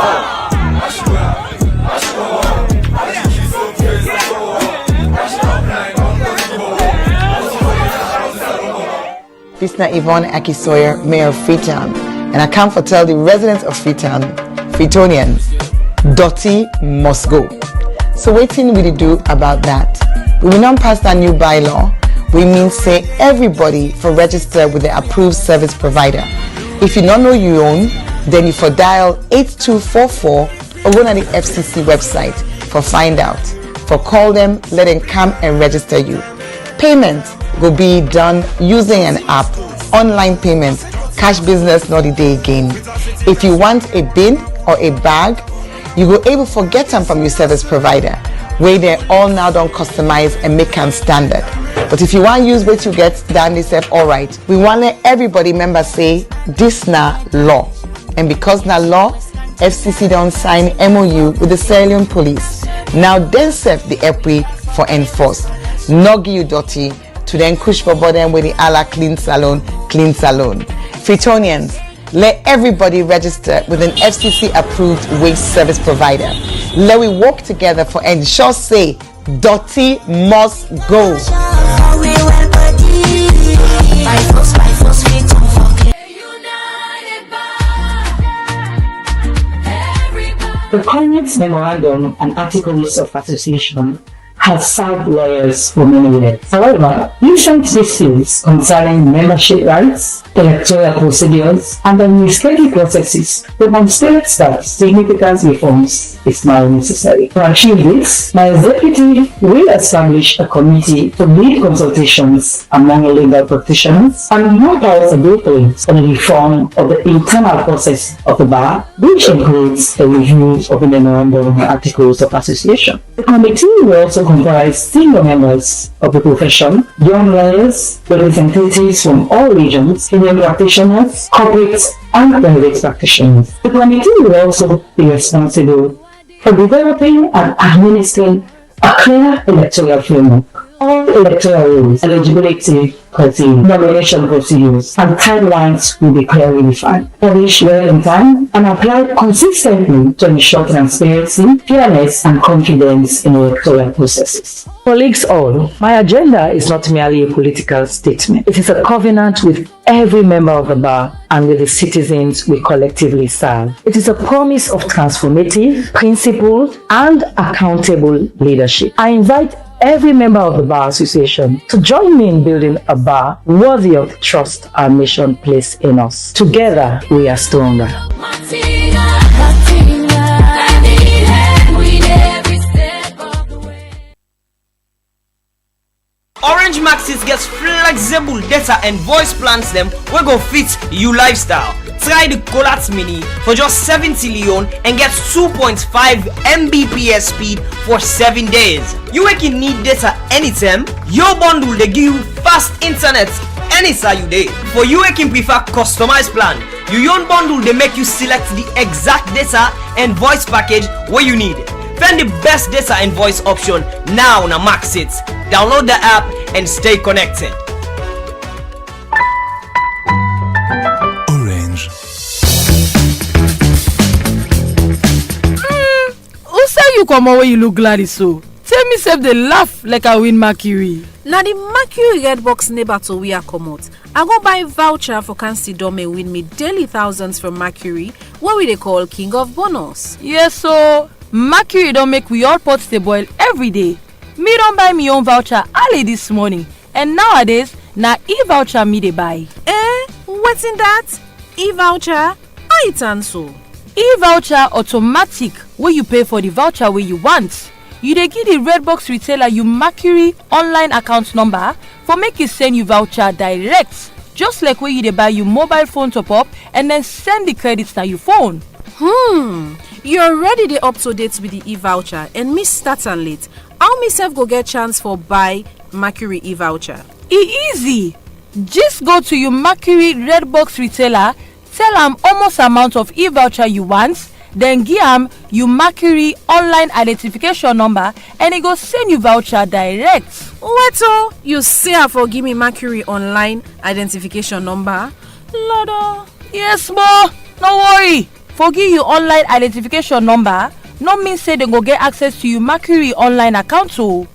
This is Yvonne Akisoyer, Mayor of Freetown, and I come to tell the residents of Freetown, Freetonians, dirty must go. So waiting we do about that. We will not pass that new bylaw. We mean say everybody for register with the approved service provider. If you don't know you own, then you for dial 8244 or go to the FCC website for find out. For call them, let them come and register you. Payment will be done using an app, online payment, cash business not the day again. If you want a bin or a bag, you go able to get them from your service provider, where they all now don't customize and make them standard. But if you want to use what you get done, they said, all right, we want let everybody member say, this na law. And because na law, FCC don't sign MOU with the Sierra Leone police. Now then serve the EPI for enforce. Not give you dirty to then push for them with the ala clean salon. Freetonians, Let everybody register with an FCC-approved waste service provider. Let we work together for ensure say dirty must go. The current memorandum and articles of association has served lawyers for many years. However, recent issues concerning membership rights, electoral procedures, and administrative processes demonstrate that significant reforms is now necessary. To achieve this, my executive will establish a committee to lead consultations among legal practitioners and work out a blueprint on the reform of the internal process of the bar, which includes a review of the memorandum and articles of association. The committee will also comprise senior members of the profession, young lawyers, representatives from all regions, senior practitioners, corporate and private practitioners. The committee will also be responsible for developing and administering a clear electoral framework. All electoral rules, eligibility criteria, nomination procedures, and timelines will be clearly defined, published well in time, and applied consistently to ensure transparency, fairness, and confidence in electoral processes. Colleagues all, my agenda is not merely a political statement. It is a covenant with every member of the bar and with the citizens we collectively serve. It is a promise of transformative, principled, and accountable leadership. I invite every member of the Bar Association to join me in building a bar worthy of the trust our nation placed in us. Together, we are stronger. Orange Maxis gets flexible data and voice plans them we go fit you lifestyle. Try the Colat Mini for just 70 Leon and get 2.5 Mbps speed for 7 days. You can need data anytime. Your bundle they give you fast internet anytime you day. For you can prefer customized plan. Your own bundle they make you select the exact data and voice package where you need. Find the best data and voice option now on Maxit. Download the app and stay connected. Orange. Who say you come away you look glad so? Tell me sef dey laugh like I win Mercury. Na the Mercury red box neighbor to we are comot. I go buy voucher for Cancy Dome win me daily thousands from Mercury, what we they call King of Bonus. Yes so Mercury don't make we all pots dey boil every day. Me don't buy me own voucher early this morning and nowadays na e-voucher me dey buy. What's in that? E-voucher? How it so? E-voucher automatic where you pay for the voucher where you want. You dey give the red box retailer you Mercury online account number for make it send you voucher direct. Just like where you dey buy your mobile phone top up and then send the credits to your phone. You already dey up to date with the e-voucher and me start and late. How me self go get chance for buy Mercury e-voucher? Easy. Just go to your Mercury red box retailer, tell them almost amount of e-voucher you want, then give them your Mercury online identification number and it go send you voucher direct. Wait you say I for give me Mercury online identification number? Lord. Yes ma, no worry. Forgive you online identification number no mean say they go get access to your Mercury online account too.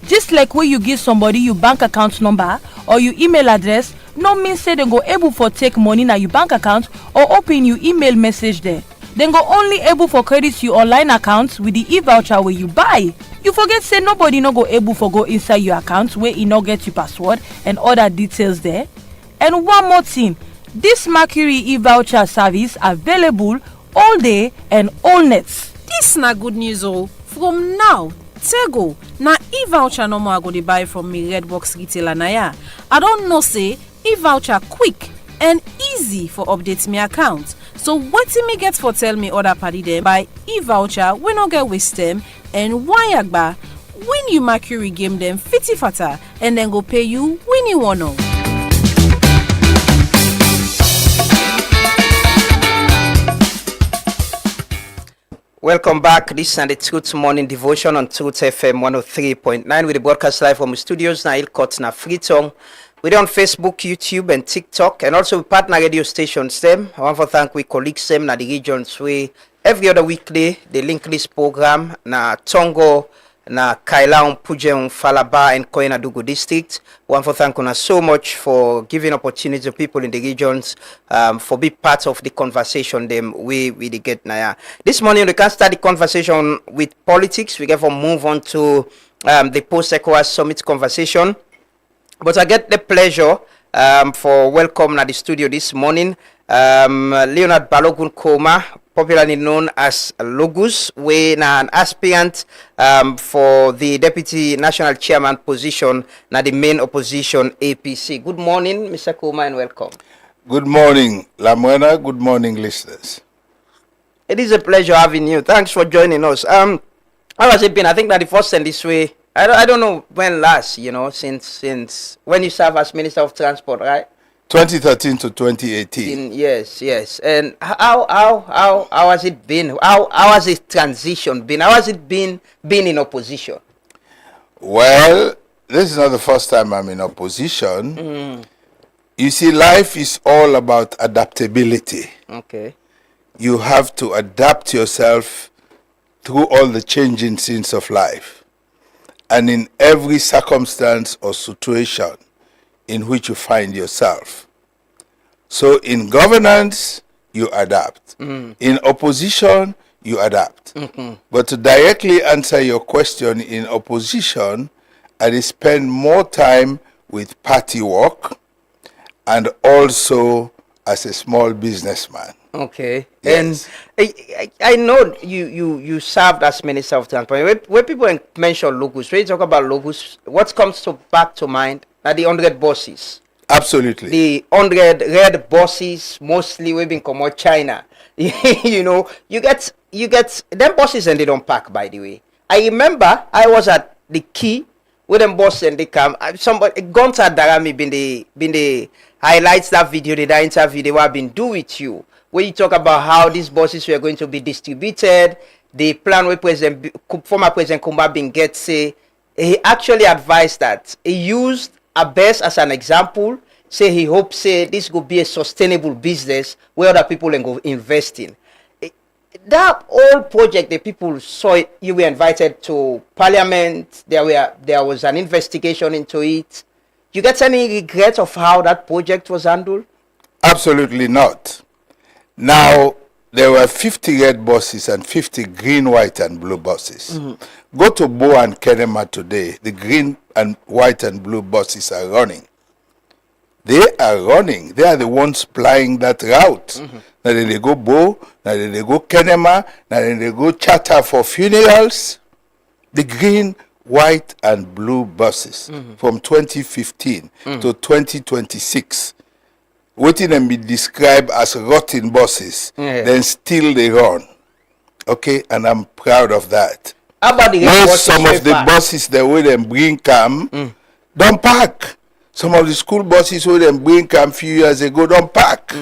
Just like when you give somebody your bank account number or your email address, no mean say they go able for take money na your bank account or open your email message there. Then go only able for credit your online account with the e-voucher where you buy. You forget say nobody no go able for go inside your account where you no get your password and other details there. And one more thing, this Mercury e-voucher service available all day and all nights. This na good news From now, Tego, na e-voucher no more I go dey buy from me red box retailer na ya. I don't know say e-voucher quick and easy for update me account. So wetin me get for tell me other party dem buy e-voucher we no get waste them and why when you Mercury game them fitty fatter and then go pay you when you wanna. Welcome back. This is the Truth Morning Devotion on Truth FM 103.9 with the broadcast live from the studios na Ilkot na Freetown We're on Facebook, YouTube, and TikTok, and also with partner radio stations. Them, I want to thank we colleagues them na the regions we every other weekly the link list program na Tongo, na Kailaon, Pujen, Falaba, and Koinadugu district. I want to thank you so much for giving opportunity to people in the regions for be part of the conversation them we get now. This morning we can start the conversation with politics. We get to move on to the Post-ECOWAS summit conversation. But I get the pleasure for welcome at the studio this morning, Leonard Balogun Koma, popularly known as Logus, we an aspirant for the Deputy National Chairman position na the main opposition APC. Good morning, Mr. Koma, and welcome. Good morning, Lamuena. Good morning, listeners. It is a pleasure having you. Thanks for joining us. How has it been? I think that the first time this way, I don't know when last, since when you serve as Minister of Transport, right? 2013 to 2018. Yes. And how has it been? How has this transition been? How has it been in opposition? Well, this is not the first time I'm in opposition. You see, life is all about adaptability. Okay. You have to adapt yourself through all the changing scenes of life. And in every circumstance or situation in which you find yourself. So in governance, you adapt. In opposition, you adapt. But to directly answer your question, in opposition, I spend more time with party work and also as a small businessman. Okay. Yes. And I know you served as Minister of Transport. When people mention logos, when you talk about logos, what comes back to mind are the 100 buses. Absolutely. The 100 red buses, mostly we've been come out China. You get them buses and they don't pack, by the way. I remember I was at the quay with them buses and they come. Somebody Gonta Darami been the highlights that video, the interview they were been do with you. Where you talk about how these buses were going to be distributed, the plan where former President Kumba Bin Gets say he actually advised that he used a bus as an example. Say he hopes this could be a sustainable business where other people can go invest in. That whole project, the people saw it. You were invited to Parliament. There was an investigation into it. You get any regret of how that project was handled? Absolutely not. Now, there were 50 red buses and 50 green, white, and blue buses. Go to Bo and Kenema today. The green and white and blue buses are running. They are running. They are the ones plying that route. Now they go Bo, now they go Kenema, now they go charter for funerals. The green, white, and blue buses from 2015 to 2026. Waiting and be described as rotten buses, then still they run. Okay, and I'm proud of that. How about the some of the buses that will them bring come, don't pack. Some of the school buses will them bring come few years ago don't pack.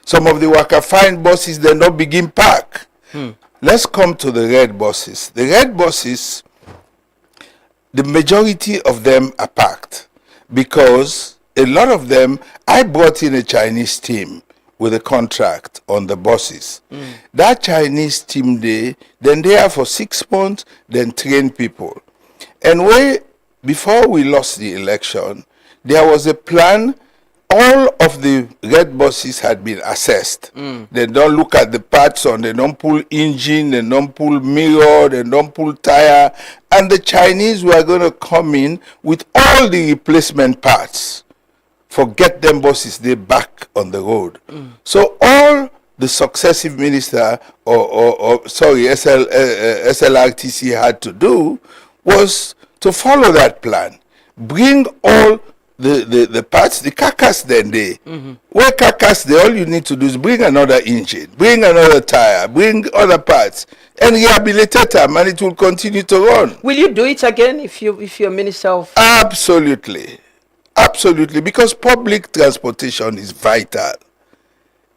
Some of the Waka Fine buses they not begin pack. Let's come to the red buses. The red buses, the majority of them are packed because a lot of them, I brought in a Chinese team with a contract on the buses. That Chinese team, they are for 6 months, then train people. And before we lost the election, there was a plan. All of the red buses had been assessed. They don't look at the parts on, they don't pull engine, they don't pull mirror, they don't pull tire. And the Chinese were going to come in with all the replacement parts. Forget them buses, they back on the road. So all the successive minister SLRTC had to do was to follow that plan. Bring all the parts, the carcass then where carcass all you need to do is bring another engine, bring another tire, bring other parts, and rehabilitate them, and it will continue to run. Will you do it again if you're minister of? Absolutely, because public transportation is vital.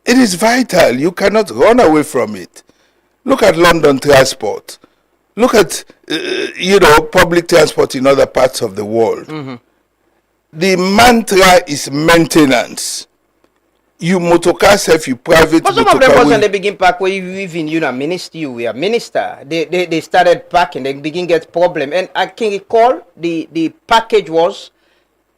It is vital. You cannot run away from it. Look at London transport. Look at, public transport in other parts of the world. the mantra is maintenance. You motorcar self, you private but some of them wasn't the begin pack where you even minister, you were minister. They started packing, they begin get problem. And I can recall the package was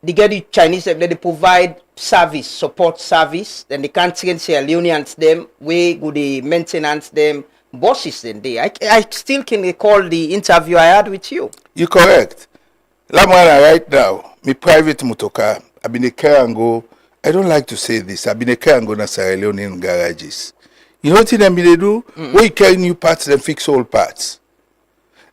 they get the Chinese, they provide service, support service, then they can't train Sierra Leoneans them, way good the maintenance them, bosses in there. I still can recall the interview I had with you. You correct. Lamwana right now, me private motorcar, I've been a car and go. I don't like to say this. I've been a car and go to Sierra Leonean garages. You know what they do? When you carry new parts, then fix old parts.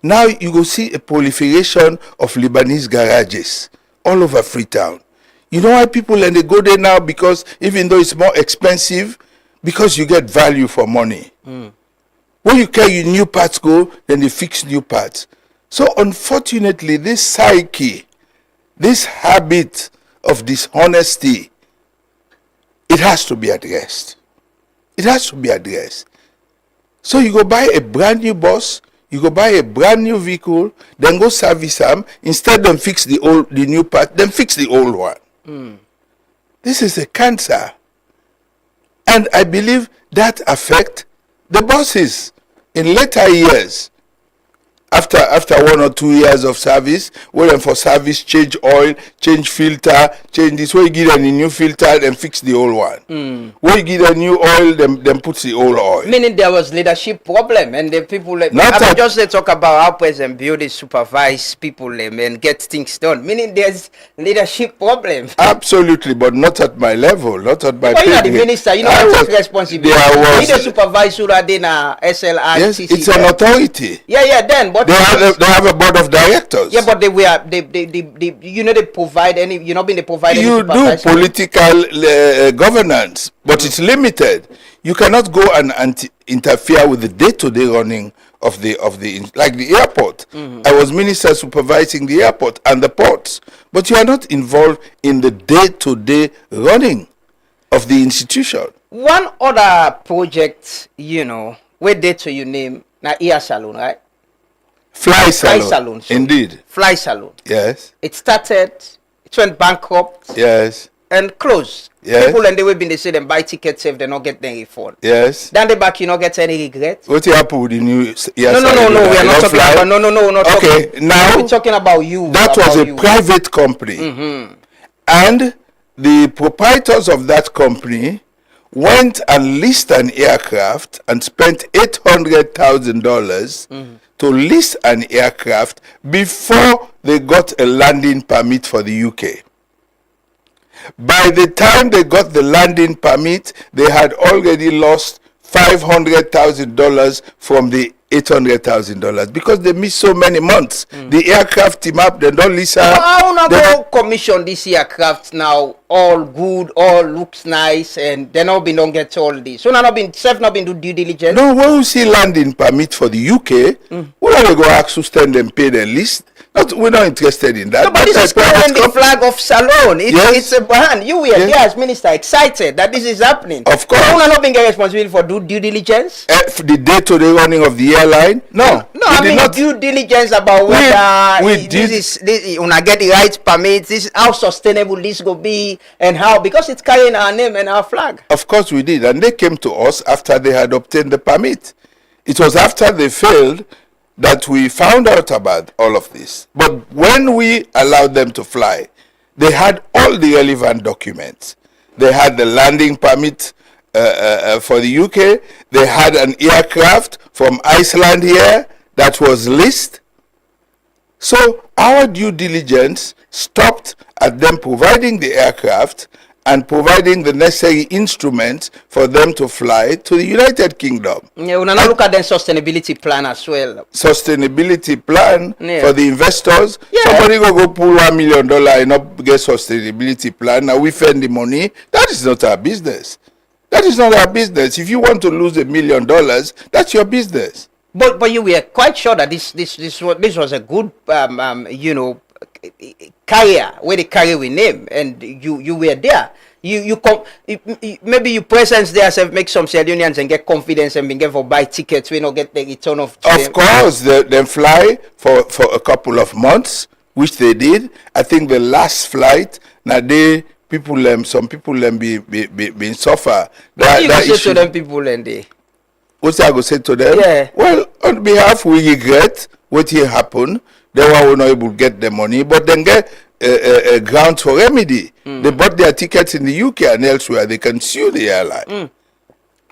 Now you go see a proliferation of Lebanese garages all over Freetown. You know why people and they go there now? Because even though it's more expensive, because you get value for money. When you carry new parts go, then they fix new parts. So unfortunately, this psyche, this habit of dishonesty, it has to be addressed. It has to be addressed. So you go buy a brand new bus, you go buy a brand new vehicle, then go service them. Instead of fix the new part, then fix the old one. This is a cancer. And I believe that affect the buses in later years. After 1 or 2 years of service, well, for service, change oil, change filter, change this. When you get a new filter, then fix the old one. When you get a new oil, then put the old oil. Meaning there was leadership problem, and the people just talk about how President Biode supervise people and get things done. Meaning there's leadership problem. Absolutely, but not at my level, not at my. But you are the minister, you know what responsibility. You the supervisor na SLR. Yes, it's an authority. Yeah, then. But they have a board of directors. Yeah, but they provide any. You know, being they provide. You do political governance, but it's limited. You cannot go and interfere with the day-to-day running of the like the airport. I was minister supervising the airport and the ports, but you are not involved in the day-to-day running of the institution. One other project, where date to your name, na ear salon, right? Fly salon. Indeed. Fly salon. Yes. It started, it went bankrupt. Yes. And closed. Yes. People and they will be they say them buy tickets if they not get their refund. Yes. Then they back, you not get any regret. What happened with the new No, we are not talking about not okay, talking. now we're talking about you. That was a private company. And the proprietors of that company went and leased an aircraft and spent $800,000 to lease an aircraft before they got a landing permit for the UK. By the time they got the landing permit, they had already lost $500,000 from the $800,000 because they missed so many months. The aircraft team up, they don't listen. How not go commission this aircraft now? All good, all looks nice, and they don't get all this. So now not been do due diligence. No, when we see landing permit for the UK, we're not go ask to stand and pay the list. We're not interested in that. No, but this is carrying the flag of Salon. It's a brand. You were there as minister, excited that this is happening. Of course. You are not being responsible for due diligence. The day-to-day running of the airline. No, I mean due diligence about whether this when I get the right permits, this how sustainable this will be and how, because it's carrying our name and our flag. Of course we did, and they came to us after they had obtained the permit. It was after they failed that we found out about all of this. But when we allowed them to fly, they had all the relevant documents. They had the landing permit for the UK. They had an aircraft from Iceland here that was leased. So our due diligence stopped at them providing the aircraft and providing the necessary instruments for them to fly to the United Kingdom. Yeah, we now look at the sustainability plan as well. Sustainability plan for the investors. Yeah. Somebody go pull $1 million and not get sustainability plan. Now we spend the money. That is not our business. That is not our business. If you want to lose $1 million, that's your business. But you were quite sure that this was a good carrier where the carrier we name, and you were there. Maybe your presence there make some Sierra Leoneans and get confidence and begin for buy tickets. We not get the return of. Of course, they fly for a couple of months which they did. I think the last flight, now some people been suffer. What do you say to them people and they? What I go say to them? Yeah. Well, on behalf, we regret what here happened. They were not able to get the money, but then get a ground for remedy. They bought their tickets in the UK and elsewhere. They can sue the airline.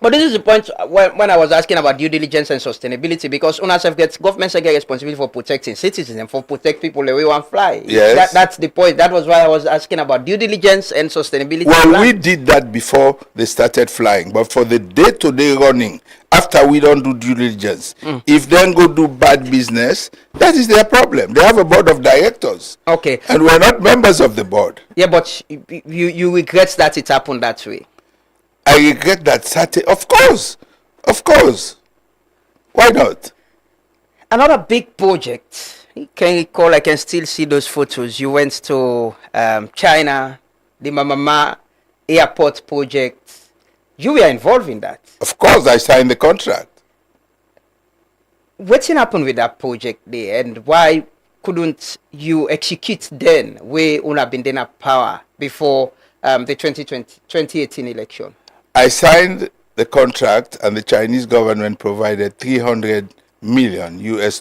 But this is the point when I was asking about due diligence and sustainability, because governments get responsibility for protecting citizens and for protect people the way one fly. Yes. That's the point. That was why I was asking about due diligence and sustainability. Well, we did that before they started flying, but for the day-to-day running, after we don't do due diligence, if then go do bad business, that is their problem. They have a board of directors. Okay. And we're not members of the board. Yeah, but you regret that it happened that way. I regret that. Of course. Why not? Another big project. Can you recall? I can still see those photos. You went to China, the Mamama airport project. You were involved in that. Of course, I signed the contract. What's happened with that project there, and why couldn't you execute then where una been in power before the 2018 election? I signed the contract and the Chinese government provided $300 million US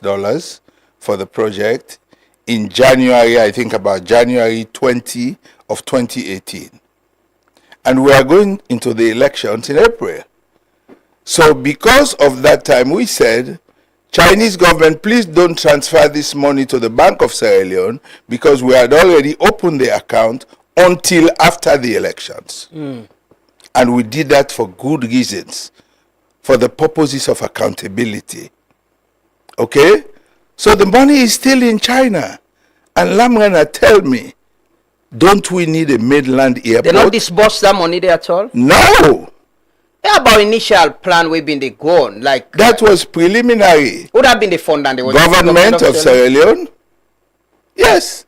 for the project in January, I think about January 20 of 2018. And we are going into the elections in April. So because of that time, we said, Chinese government, please don't transfer this money to the Bank of Sierra Leone because we had already opened the account until after the elections. And we did that for good reasons, for the purposes of accountability. Okay? So the money is still in China. And Lamrana tell me, don't we need a mainland airport? They not disburse that money there at all? No! Yeah, about initial plan we been they gone. Like that was preliminary. Would have been the fund and the government of Sierra Leone? Yes.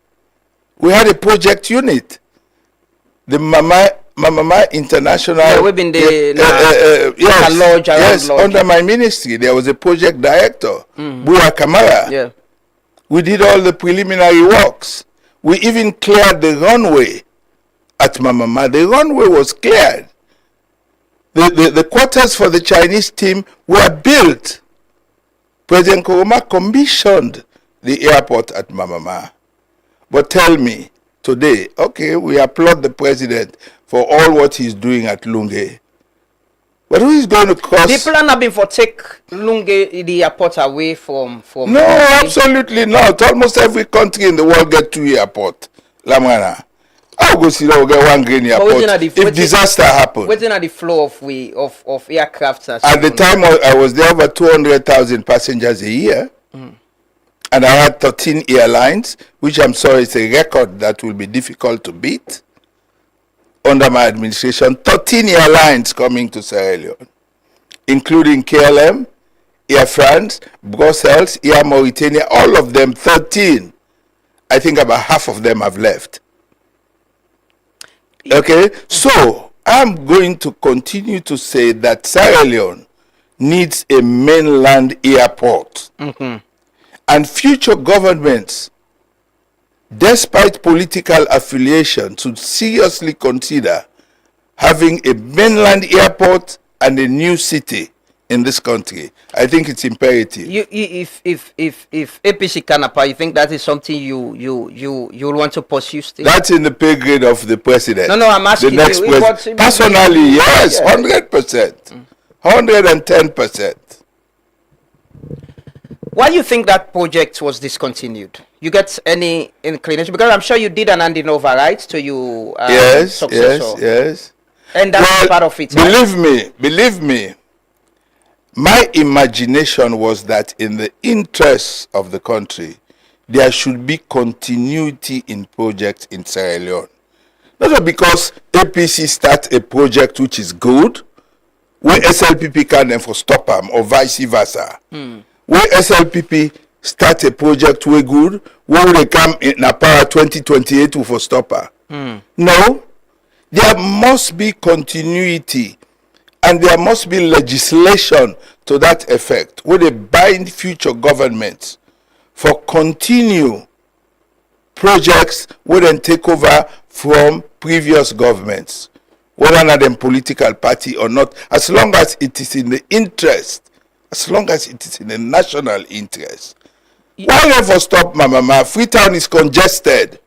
We had a project unit. The Mamama International. Yeah, we've been the yes, under my ministry there was a project director, Bua Kamara. Yeah. We did all the preliminary works. We even cleared the runway at Mamama. The runway was cleared. The quarters for the Chinese team were built. President Nkrumah commissioned the airport at Mamama. But tell me, today, okay, we applaud the president for all what he's doing at Lunge. But who is going to cross? The plan have been for take Lunge, the airport, away from No, absolutely not. Almost every country in the world get 2 airports. Lamana. I'll go see get 1 green airport if disaster happens. What's in the flow of aircraft? At the time I was there, over 200,000 passengers a year. And I had 13 airlines, which I'm sorry is a record that will be difficult to beat. Under my administration, 13 airlines coming to Sierra Leone, including KLM, Air France, Brussels, Air Mauritania, all of them 13. I think about half of them have left. Okay, so I'm going to continue to say that Sierra Leone needs a mainland airport. And future governments, despite political affiliation, should seriously consider having a mainland airport and a new city in this country. I think it's imperative. If APC Canapa, you think that is something you want to pursue still? That's in the pay grade of the president. No, I'm asking the next you. Personally, yes, 100%. 110%. Why do you think that project was discontinued? You get any inclination? Because I'm sure you did an handing over, right, to you successor. Yes. And that's part of it. Believe me, my imagination was that in the interests of the country, there should be continuity in projects in Sierra Leone. Not because APC start a project which is good, where SLPP can then for stop them, or vice versa. Where SLPP start a project way good, when they come in a power 2028 for stopper. No, there must be continuity and there must be legislation to that effect where they bind future governments for continue projects wey dem take over from previous governments, whether na dem political party or not, as long as it is in the interest, as long as it is in the national interest. Why never stop Mama? Freetown is congested.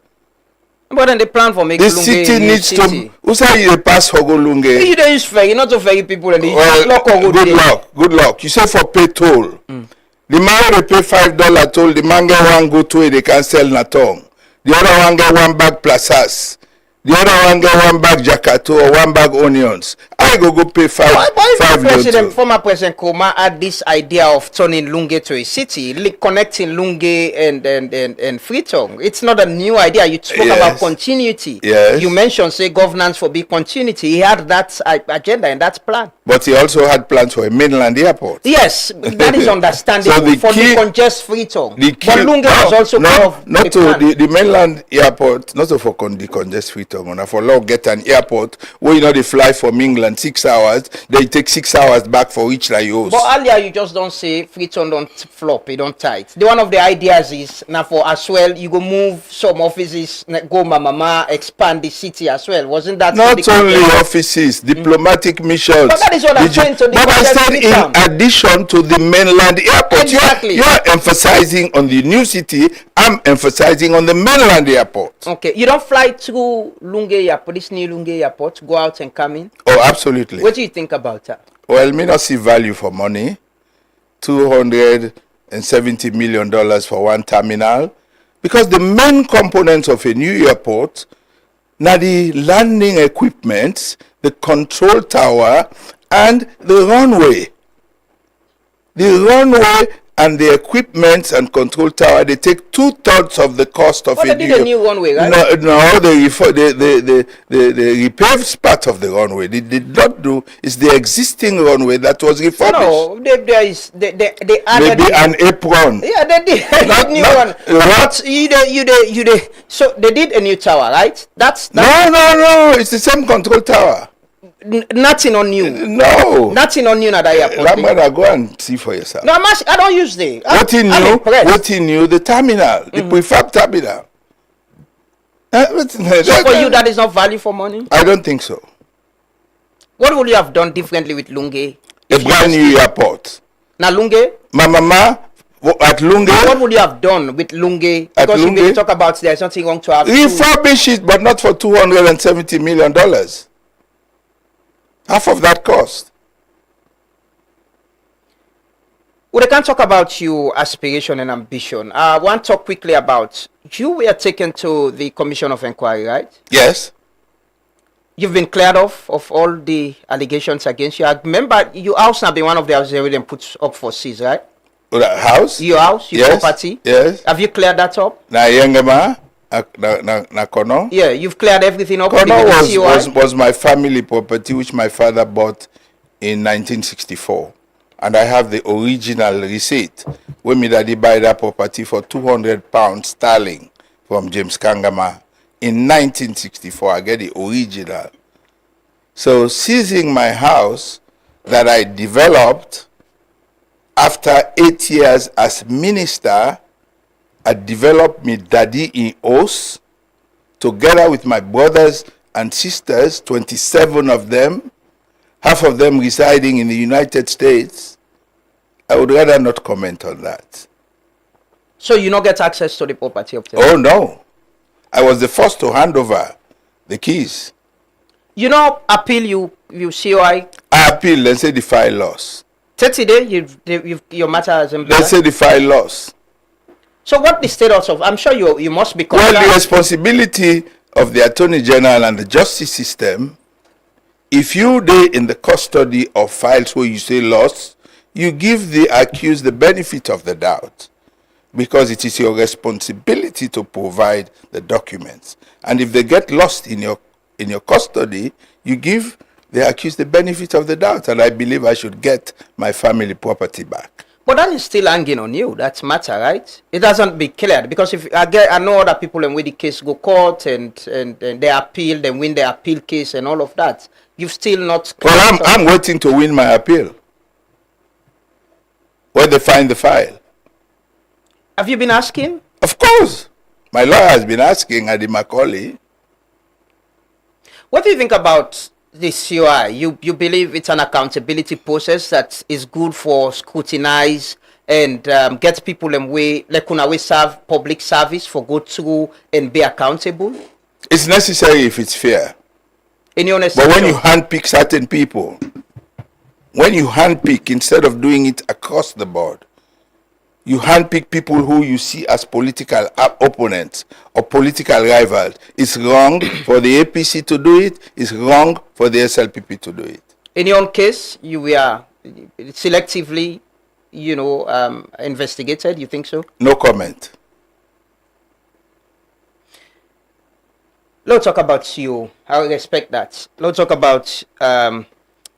But then they plan for making the city needs to. Who say you pass Hogolunge? You don't use ferry, not to ferry people. And Good luck. You say for pay toll. The man they pay $5 toll. The man get one go to it, they can sell na tongue. The other one get one bag plasas. The other one get one bag jakato or one bag onions. I go pay former President Koma had this idea of turning Lunge to a city, connecting Lunge and Freetown. It's not a new idea. You spoke about continuity. Yes. You mentioned, say, governance for big continuity. He had that agenda and that plan. But he also had plans for a mainland airport. Yes, that is understandable. So for the congest Freetown. But Lunge was also part of not to the mainland airport, not to for the congest Freetown. For long get an airport where they fly from England 6 hours, they take 6 hours back for each Lagos. But earlier you just don't say Freetown don't flop, it don't tight. The one of the ideas is now for as well you go move some offices, go Mama, expand the city as well. Wasn't that not only offices, diplomatic missions? But that is what I'm saying to the But I said in addition to the mainland airport. Exactly. You are emphasizing on the new city. I'm emphasizing on the mainland airport. Okay, you don't fly to Lunge Airport, this new Lunge Airport, go out and come in? Oh, absolutely. What do you think about that? Well, me not see value for money. $270 million for one terminal. Because the main components of a new airport, now the landing equipment, the control tower, and the runway. The runway and the equipment and control tower, they take 2/3 of the cost of a new runway, right? No, they repaved part of the runway. They did not do. It's the existing runway that was refurbished. No, there is they added maybe an apron. Yeah, they did a new one. But you so they did a new tower, right? That's no. It's the same control tower. Nothing on you. No. Nothing on you at the airport. Lamara, go and see for yourself. No, I don't use the. What he knew, the terminal, the prefab terminal. So for you, that is not value for money? I don't think so. What would you have done differently with Lunge? A brand new airport. Now Lunge? Mama, at Lunge? What would you have done with Lunge? Because you may talk about there's nothing wrong to have. Refurbish it, but not for $270 million. Half of that cost. Well, they can't talk about your aspiration and ambition. I want to talk quickly about you were taken to the Commission of Inquiry, right? Yes. You've been cleared of all the allegations against you. I remember your house has been one of the houses already put up for seize, right? House? Your house, your property. Yes. Have you cleared that up? Na Yenga na Kono. Yeah, you've cleared everything up. Kono was my family property, which my father bought in 1964. And I have the original receipt when my daddy buy that property for £200 sterling from James Kangama in 1964. I get the original. So seizing my house that I developed after 8 years as minister, I developed me daddy in Os together with my brothers and sisters, 27 of them, half of them residing in the United States. I would rather not comment on that. So you not get access to the property up there? Oh no. I was the first to hand over the keys. You know, appeal you COI? I appeal, let's say the file lost. 30 days, your matter has been. Let's say the file lost. So what the status of? I'm sure you must be. Well, the responsibility of the Attorney General and the justice system, if you dey in the custody of files where you say lost, you give the accused the benefit of the doubt, because it is your responsibility to provide the documents. And if they get lost in your custody, you give the accused the benefit of the doubt. And I believe I should get my family property back. But that is still hanging on you. That's matter, right? It doesn't be cleared, because if I know other people and where the case go court and they appeal, they win the appeal case and all of that. You've still not. Well, I'm waiting to win my appeal. Where they find the file. Have you been asking? Of course. My lawyer has been asking at the Macaulay. What do you think about the COI? You believe it's an accountability process that is good for scrutinize and get people in way, like when we serve public service for go through and be accountable? It's necessary if it's fair. In your But when you handpick certain people, when you handpick instead of doing it across the board, you handpick people who you see as political opponents or political rivals. It's wrong for the APC to do it. It's wrong for the SLPP to do it. In your own case, you were selectively, investigated. You think so? No comment. Let's talk about you. I respect that. Let's talk about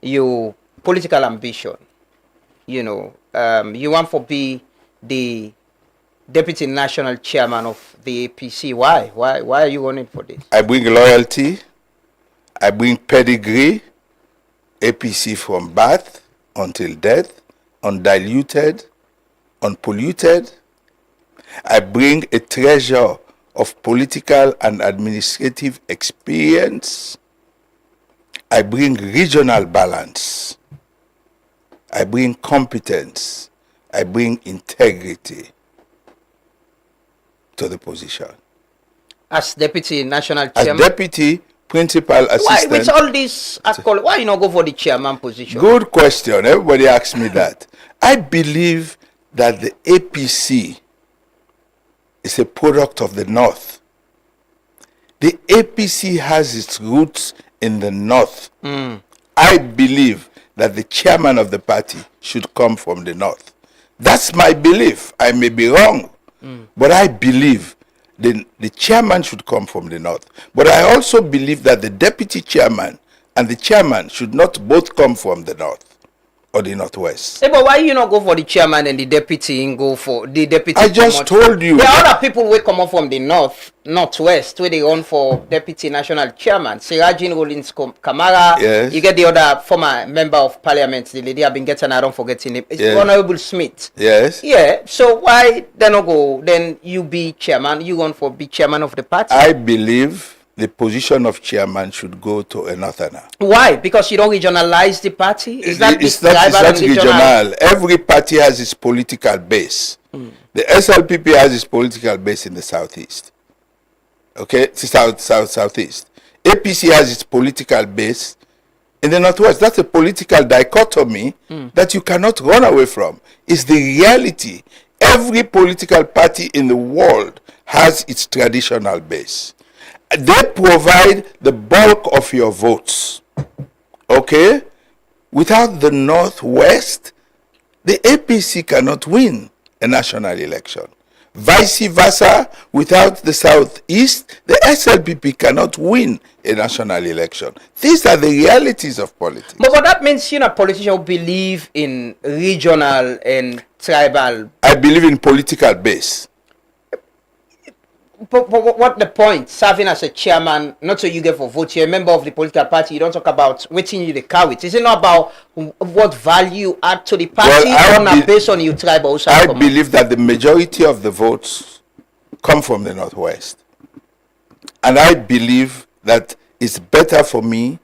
your political ambition. You want to be the deputy national chairman of the APC. Why? Why are you running for this? I bring loyalty. I bring pedigree. APC from birth until death, undiluted, unpolluted. I bring a treasure of political and administrative experience. I bring regional balance. I bring competence. I bring integrity to the position. As deputy national chairman? As deputy principal assistant. Why, with all this, why you not go for the chairman position? Good question. Everybody asks me that. I believe that the APC is a product of the North. The APC has its roots in the North. I believe that the chairman of the party should come from the North. That's my belief. I may be wrong, but I believe the chairman should come from the North. But I also believe that the deputy chairman and the chairman should not both come from the North or the Northwest. Hey, but why you not go for the chairman and the deputy and go for the deputy? I just told you. There are other people who come up from the Northwest, where they run for deputy national chairman. Sirajin Rollins Kamara. Yes. You get the other former member of parliament, the lady I've been getting, I don't forget him. It's Yes. Honorable Smith. Yes. Yeah. So why they not go? Then you be chairman. You run for be chairman of the party. I believe the position of chairman should go to a Northerner. Why? Because you don't regionalize the party? Is that It's not regional. Every party has its political base. The SLPP has its political base in the southeast. Okay, southeast. APC has its political base in the northwest. That's a political dichotomy that you cannot run away from. It's the reality. Every political party in the world has its traditional base. They provide the bulk of your votes. Okay? Without the Northwest, the APC cannot win a national election. Vice versa, without the Southeast, the SLPP cannot win a national election. These are the realities of politics. But that means politicians who believe in regional and tribal. I believe in political base. But what the point? Serving as a chairman, not so you get for vote. You're a member of the political party. You don't talk about waiting you the cow it. Is it not about what value add to the party or based on your tribe also? I believe that the majority of the votes come from the Northwest. And I believe that it's better for me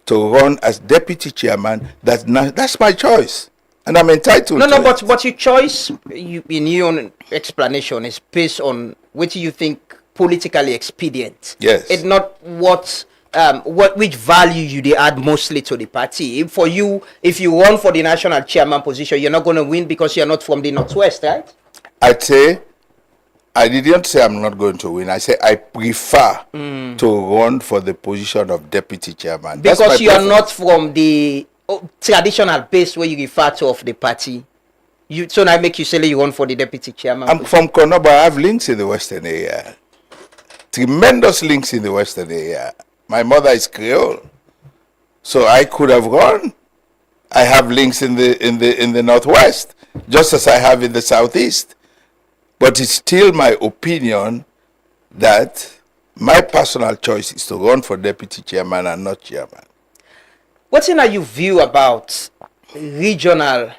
to run as deputy chairman. That's my choice. And I'm entitled to it. But your choice, in your own explanation, is based on what you think politically expedient. Yes. It's not which value you they add mostly to the party. For you, if you run for the national chairman position, you're not going to win because you're not from the Northwest, right? I didn't say I'm not going to win. I say I prefer to run for the position of deputy chairman. Because you are not from the traditional base where you refer to of the party. So now make you say you run for the deputy chairman. I'm from Konoba. I have links in the Western area. Tremendous links in the Western area. My mother is Creole. So I could have run. I have links in the Northwest, just as I have in the Southeast. But it's still my opinion that my personal choice is to run for deputy chairman and not chairman. What's in your view about regional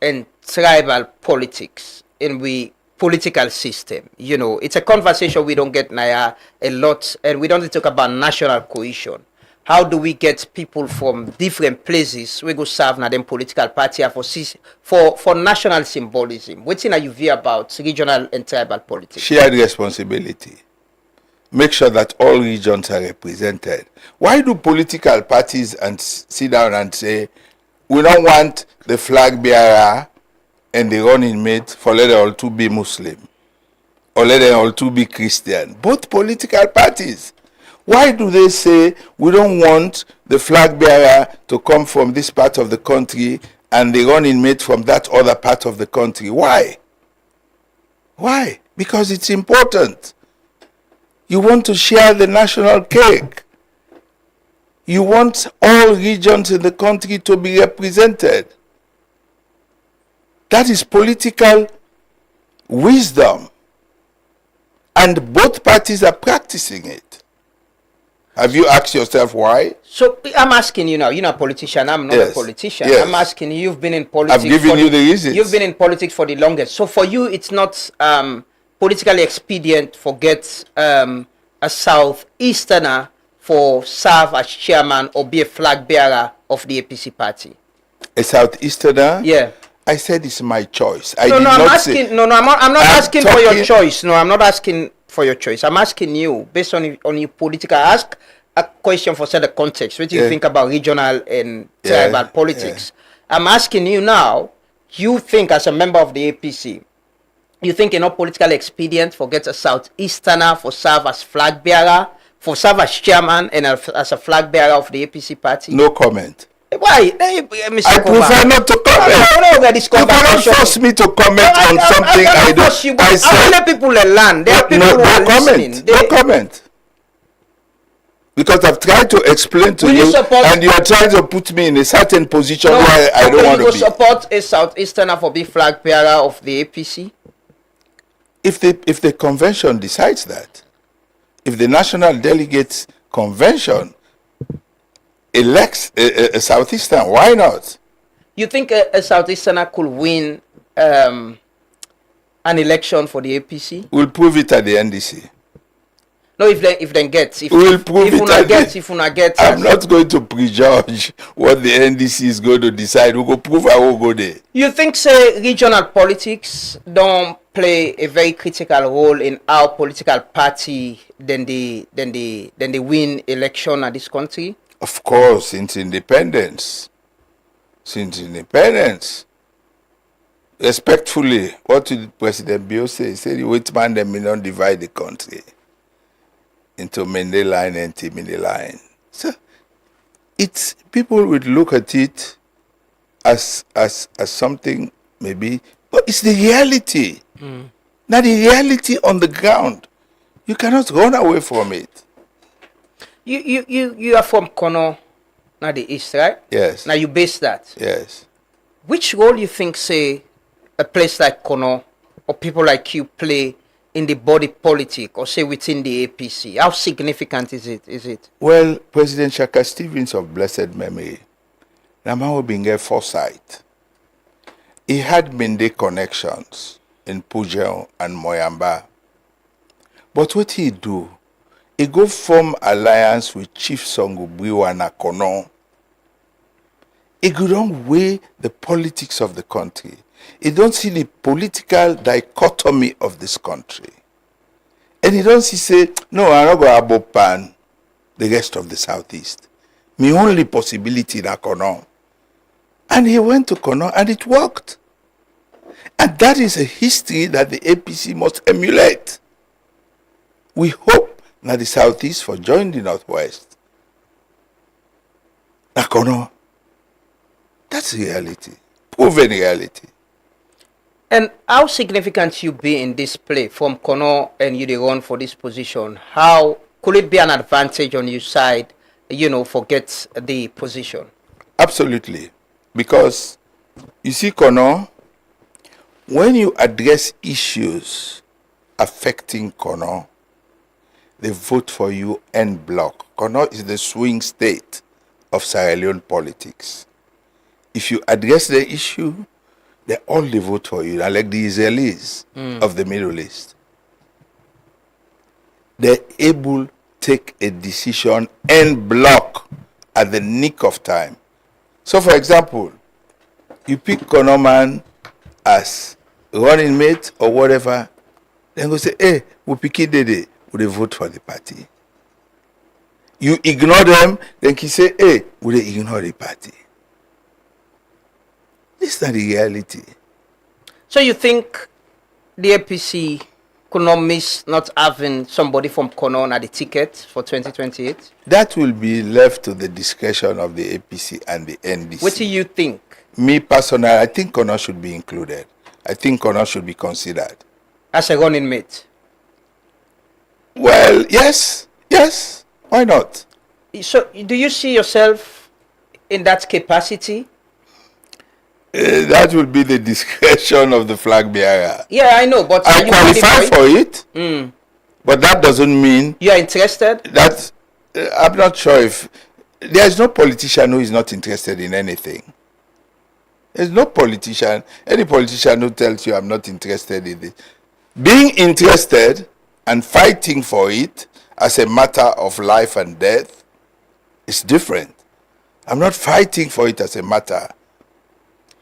and tribal politics? And we political system. You know, it's a conversation we don't get now a lot, and we don't talk about national cohesion. How do we get people from different places we go serve na them political party for national symbolism? What are you view about regional and tribal politics? Shared responsibility. Make sure that all regions are represented. Why do political parties and sit down and say, we don't want the flag bearer and the running mate for let them all to be Muslim or let them all to be Christian? Both political parties. Why do they say we don't want the flag bearer to come from this part of the country and the running mate from that other part of the country? Why? Why? Because it's important. You want to share the national cake. You want all regions in the country to be represented. That is political wisdom. And both parties are practicing it. Have you asked yourself why? So I'm asking you now. You're not a politician. I'm not a politician. Yes. I'm asking you. You've been in politics. I've given you the reasons. You've been in politics for the longest. So for you, it's not politically expedient for get a southeasterner for serve as chairman or be a flag bearer of the APC party. A southeasterner? Yeah. I said it's my choice. I'm not asking for your choice. No, I'm not asking for your choice. I'm asking you based on your political. Ask a question for the context. What do you think about regional and tribal politics? I'm asking you now. You think as a member of the APC, you think not political expedient for get a southeasterner for serve as flag bearer, for serve as chairman and as a flag bearer of the APC party? No comment. Why? Mr. I prefer not to comment. You cannot force me to comment on something I don't. I said, let people learn. There are people who are listening. No comment. Because I've tried to explain to you, and you are trying to put me in a certain position where I don't want to be. Will you support a southeasterner for being flag bearer of the APC? If the convention decides that, if the national delegates convention elects a southeastern, why not? You think a southeasterner could win an election for the APC? We'll prove it at the NDC. No, if they get, we'll prove it. If una get, I'm not going to prejudge what the NDC is going to decide. We'll go prove I will go there. You think, say, regional politics don't play a very critical role in our political party than they win election at this country? Of course, since independence. Respectfully, what did President Bio say? He said, "Which man them may not divide the country into Mende line and Timini line." So, it's people would look at it as something maybe, but it's the reality. Now the reality on the ground, you cannot run away from it. You are from Kono, now the East, right? Yes. Now you base that. Yes. Which role you think, say, a place like Kono or people like you play in the body politic or say within the APC? How significant is it? Well, President Shaka Stevens of blessed memory, Namaho Binge foresight. He had Mende connections in Pujao and Moyamba. But what he do? He go form alliance with Chief Songo Briwa na Kono. He go don't weigh the politics of the country. He don't see the political dichotomy of this country. And he don't say, no, I'm not going to ban the rest of the Southeast. My only possibility na Kono. And he went to Kono and it worked. And that is a history that the APC must emulate. We hope that the Southeast for join the Northwest. Nakono. That's reality. Proven reality. And how significant you be in this play from Kono and you run for this position? How could it be an advantage on your side, for get the position? Absolutely. Because you see, Kono, when you address issues affecting Kono, they vote for you en bloc. Kono is the swing state of Sierra Leone politics. If you address the issue, they all they vote for you. Like the Israelis of the Middle East. They're able to take a decision en bloc at the nick of time. So, for example, you pick Konoman as running mate or whatever, then go say, hey, we pick it today. Would they vote for the party? You ignore them, then he say, hey, would they ignore the party? This is not the reality. So you think the APC could not miss not having somebody from Konon at the ticket for 2028? That will be left to the discretion of the APC and the NDC. What do you think? Me personally, I think Konon should be included. I think Konon should be considered. As a running mate? Well, yes. Why not? So do you see yourself in that capacity? That will be the discretion of the flag bearer. Yeah, I know, but I qualify for it, but that doesn't mean you are interested. That I'm not sure if there is no politician who is not interested in anything. There's no politician, any politician who tells you I'm not interested in it. Being interested and fighting for it as a matter of life and death is different. I'm not fighting for it as a matter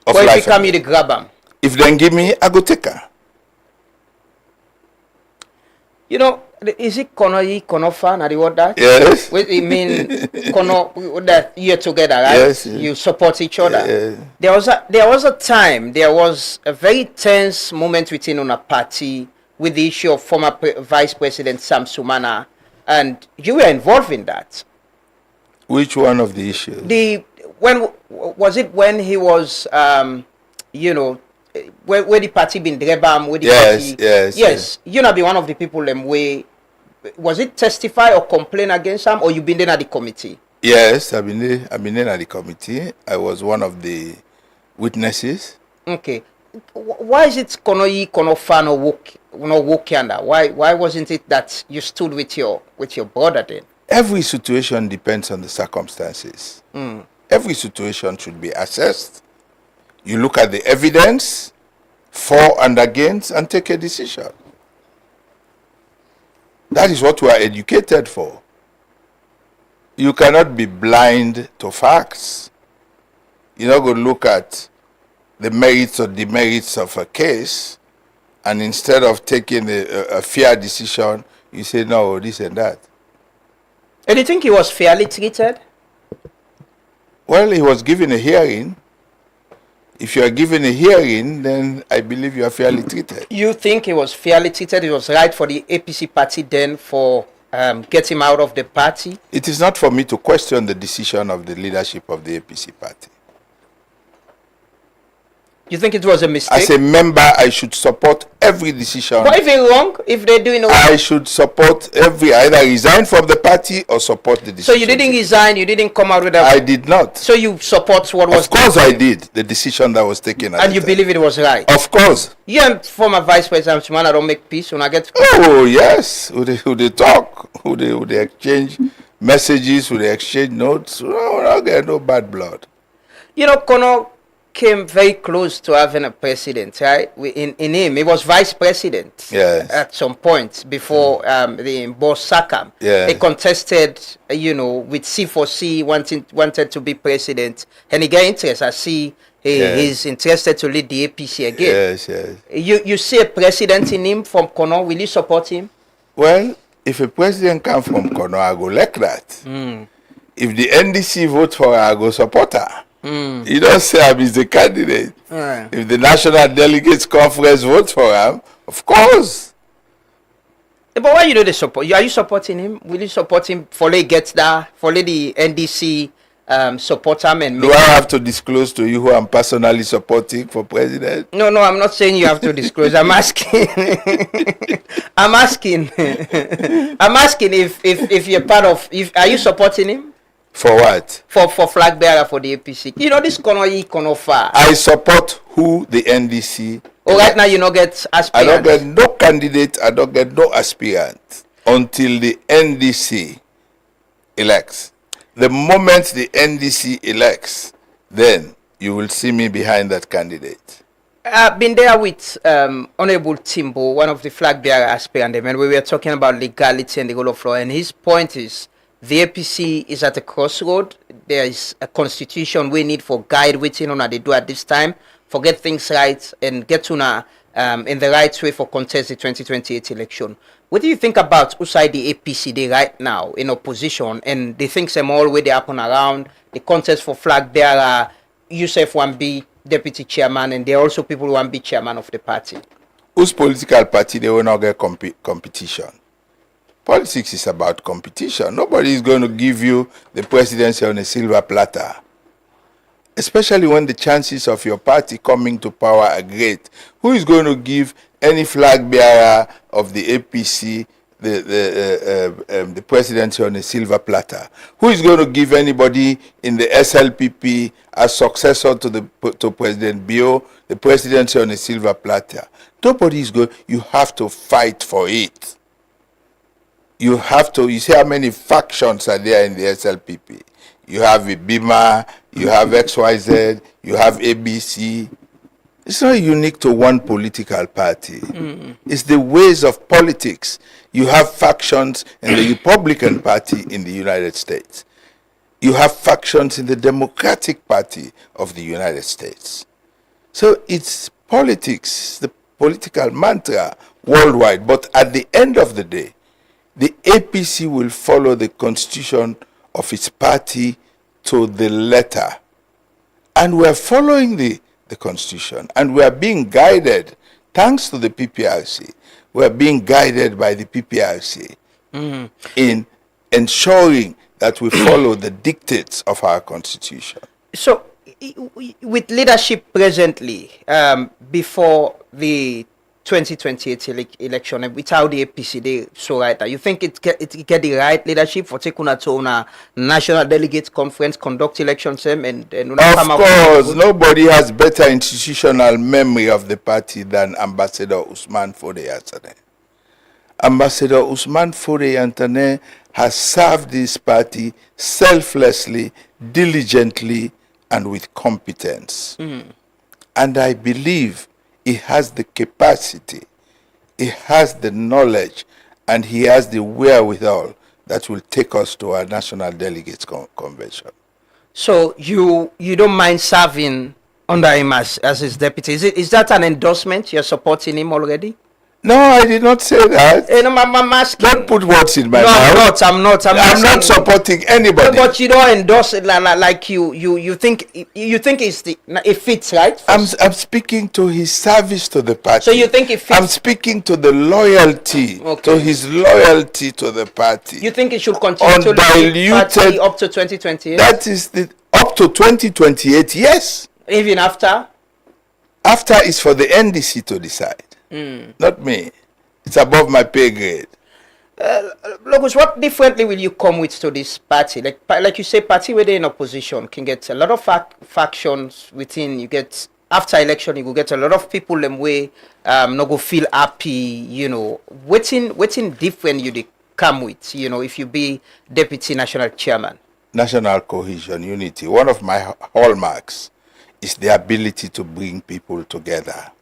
of but life. If you come, you grab them. If they give me, I go take her. You know, is it Kono fan or what that? Yes. Wait, I mean, Kono that you're together, right? Yes. You support each other. Yes. There was a time, there was a very tense moment within on a party with the issue of former Vice President Sam Sumana, and you were involved in that. Which one of the issues? When was it when he was, where the party been drebam, where the party, yes. You know, be one of the people them way. Was it testify or complain against him, or you been there at the committee? Yes, I've been there at the committee. I was one of the witnesses. Okay, why is it Kono fan or Wokianda? Why wasn't it that you stood with your brother then? Every situation depends on the circumstances. Every situation should be assessed. You look at the evidence, for and against, and take a decision. That is what we are educated for. You cannot be blind to facts. You're not going to look at the merits or demerits of a case, and instead of taking a fair decision, you say, no, this and that. And you think he was fairly treated? Well, he was given a hearing. If you are given a hearing, then I believe you are fairly treated. You think he was fairly treated? It was right for the APC party then for get him out of the party? It is not for me to question the decision of the leadership of the APC party. You think it was a mistake? As a member, I should support every decision. But if it's wrong, if they're doing I should support either resign from the party or support the decision. So you didn't resign, you didn't come out with I did not. So you support what was... Of course I did, the decision that was taken. And you believe it was right? Of course. You and former Vice President Sumana don't make peace when I get... Oh, yes. Who they talk, who they exchange messages, who they exchange notes. No bad blood. You know, Kono came very close to having a president, right? In him, he was vice president. Yes. At some point before the boss Sakam. Yeah. He contested, with C4C, wanted to be president, and he got interest. I see he's interested to lead the APC again. Yes. You see a president in him from Kono. Will you support him? Well, if a president comes from Kono, I go like that. If the NDC vote for her, I go support her. You don't say I'm the candidate. If the National Delegates Conference votes for him, of course. But why you do the support? Are you supporting him? Will you support him for the NDC support him? And do I have to disclose to you who I'm personally supporting for president? No, I'm not saying you have to disclose. I'm asking. I'm asking if you're part of. Are you supporting him? For what? For flag bearer for the APC. You know this Kono far. I support who the NDC. Oh, right now you don't get aspirant. I don't get no candidate. I don't get no aspirant until the NDC elects. The moment the NDC elects, then you will see me behind that candidate. I've been there with Honorable Timbo, one of the flag bearer aspirants, and we were talking about legality and the rule of law. And his point is the APC is at a crossroad. There is a constitution we need for guide waiting on they do at this time, for get things right and get to in the right way for contest the 2028 election. What do you think about outside the APC they right now in opposition and the things them all where they happen around the contest for flag bearer? Yusuf want be deputy chairman, and there are also people who want to be chairman of the party. Whose political party they will not get competition? Politics is about competition. Nobody is going to give you the presidency on a silver platter. Especially when the chances of your party coming to power are great. Who is going to give any flag bearer of the APC the presidency on a silver platter? Who is going to give anybody in the SLPP as successor to President Bio the presidency on a silver platter? Nobody is going. You have to fight for it. You have to. You see how many factions are there in the SLPP? You have Ibima, you have XYZ, you have ABC. It's not unique to one political party. It's the ways of politics. You have factions in the Republican Party in the United States. You have factions in the Democratic Party of the United States. So it's politics, the political mantra worldwide. But at the end of the day, the APC will follow the constitution of its party to the letter. And we're following the constitution, and we are being guided, thanks to the PPRC, we are being guided by the PPRC in ensuring that we follow the dictates of our constitution. So, with leadership presently, before the 2028 election, and without the APC, they so right now, you think it get the right leadership for taking to a national delegates conference, conduct elections, and of course, nobody has better institutional memory of the party than Ambassador Usman Fode Yantane. Ambassador Usman Fode Yantane has served this party selflessly, diligently, and with competence. And I believe he has the capacity, he has the knowledge, and he has the wherewithal that will take us to our national delegates convention. So you don't mind serving under him as his deputy? Is that an endorsement? You're supporting him already? No, I did not say that. I'm asking. Don't put words in my mouth. I'm not not supporting anybody. But you don't endorse it like you think it fits, right? I'm speaking to his service to the party. So you think it fits? I'm speaking to the loyalty, to his loyalty to the party. You think it should continue to lead the party up to 2028? That is up to 2028, yes. Even after? After is for the NDC to decide. Not me. It's above my pay grade. Logos, what differently will you come with to this party? Like you say, party where they're in opposition can get a lot of factions within. You get after election, you will get a lot of people them way not go feel happy. You know, waiting different you they come with. You know, if you be deputy national chairman. National cohesion, unity. One of my hallmarks is the ability to bring people together.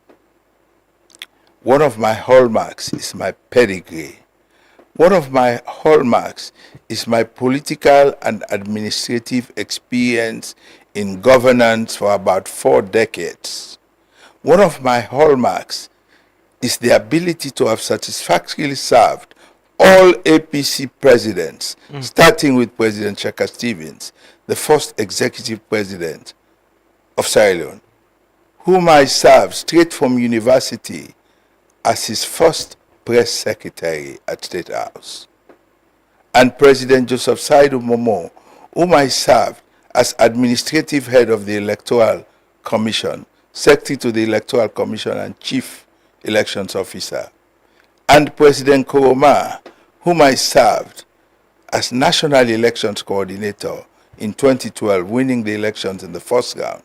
One of my hallmarks is my pedigree. One of my hallmarks is my political and administrative experience in governance for about 4 decades. One of my hallmarks is the ability to have satisfactorily served all APC presidents, starting with President Chaka Stevens, the first executive president of Sierra Leone, whom I served straight from university as his first press secretary at State House, and President Joseph Saidu Momo, whom I served as administrative head of the Electoral Commission, secretary to the Electoral Commission and chief elections officer, and President Koroma, whom I served as national elections coordinator in 2012, winning the elections in the first round,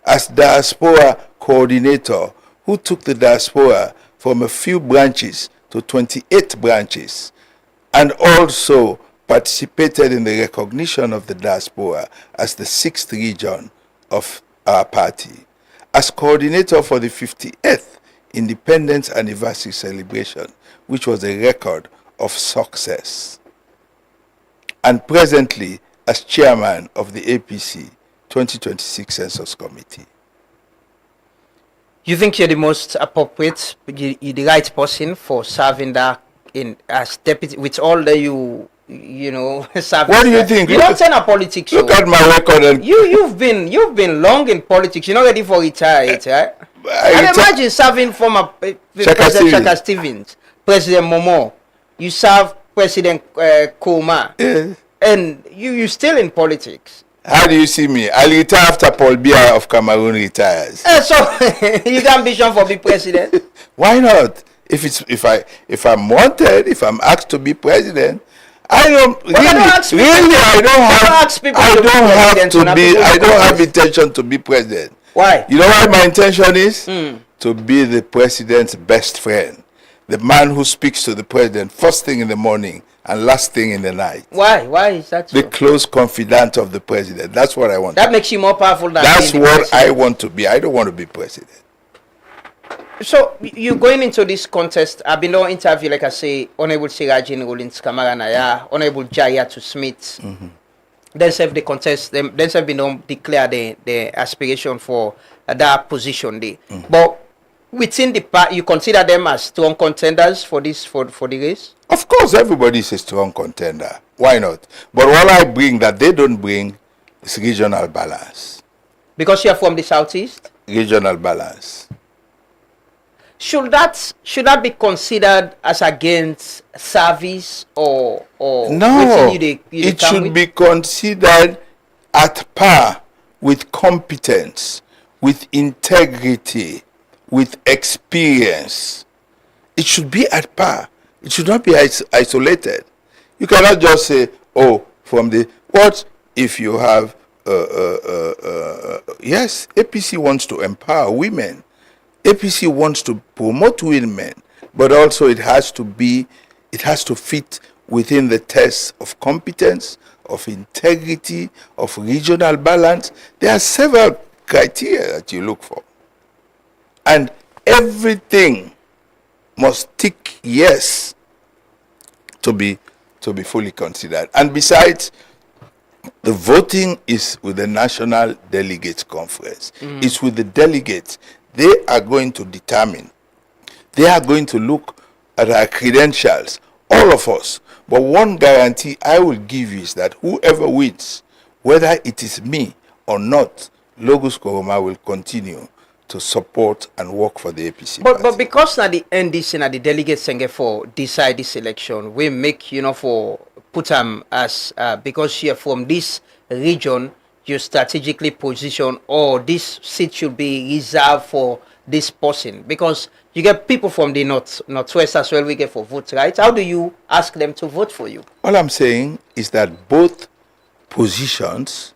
as diaspora coordinator, who took the diaspora from a few branches to 28 branches, and also participated in the recognition of the diaspora as the 6th region of our party, as coordinator for the 58th Independence Anniversary celebration, which was a record of success. And presently as chairman of the APC 2026 Census Committee. You think you're the most appropriate, you're the right person for serving that in as deputy with all that you know serving? What do you think? You don't turn a politics. Look at my record. And you've been long in politics. You're not ready for retirement, right? And imagine serving former President Shaka Stevens, President Momo. You serve President Kuma, and you still in politics. How do you see me? I'll retire after Paul Biya of Cameroon retires. So you got ambition for be president? Why not? If I'm wanted, if I'm asked to be president, I don't have intention to be president. Why? You know what my intention is? To be the president's best friend. The man who speaks to the president first thing in the morning and last thing in the night. Why? Why is that so? The close confidant of the president. That's what I want. That makes you more powerful than That's what I want to be. I don't want to be president. So you going into this contest, I've been on interview, like I say, Honorable Sirajin Rollins Kamara Naya, Honorable Jaya to Smith. Then serve the contest, then serve been declare the aspiration for that position there. But within the party, you consider them as strong contenders for this for the race? Of course, everybody is a strong contender. Why not? But what I bring that they don't bring is regional balance. Because you are from the southeast? Regional balance. Should that be considered as against service or no? It should be considered at par with competence, with integrity, with experience. It should be at par. It should not be isolated. You cannot just say, oh, from the what if you have yes, APC wants to empower women. APC wants to promote women, but also it has to fit within the test of competence, of integrity, of regional balance. There are several criteria that you look for. And everything must tick yes to be fully considered. And besides, the voting is with the National Delegates Conference. It's with the delegates. They are going to determine. They are going to look at our credentials, all of us. But one guarantee I will give you is that whoever wins, whether it is me or not, Logos Koroma will continue to support and work for the APC. But because now the NDC and the delegates senge for decide this election, we make for put them as because you're from this region, you strategically position this seat should be reserved for this person, because you get people from the northwest as well. We get for votes, right? How do you ask them to vote for you? All I'm saying is that both positions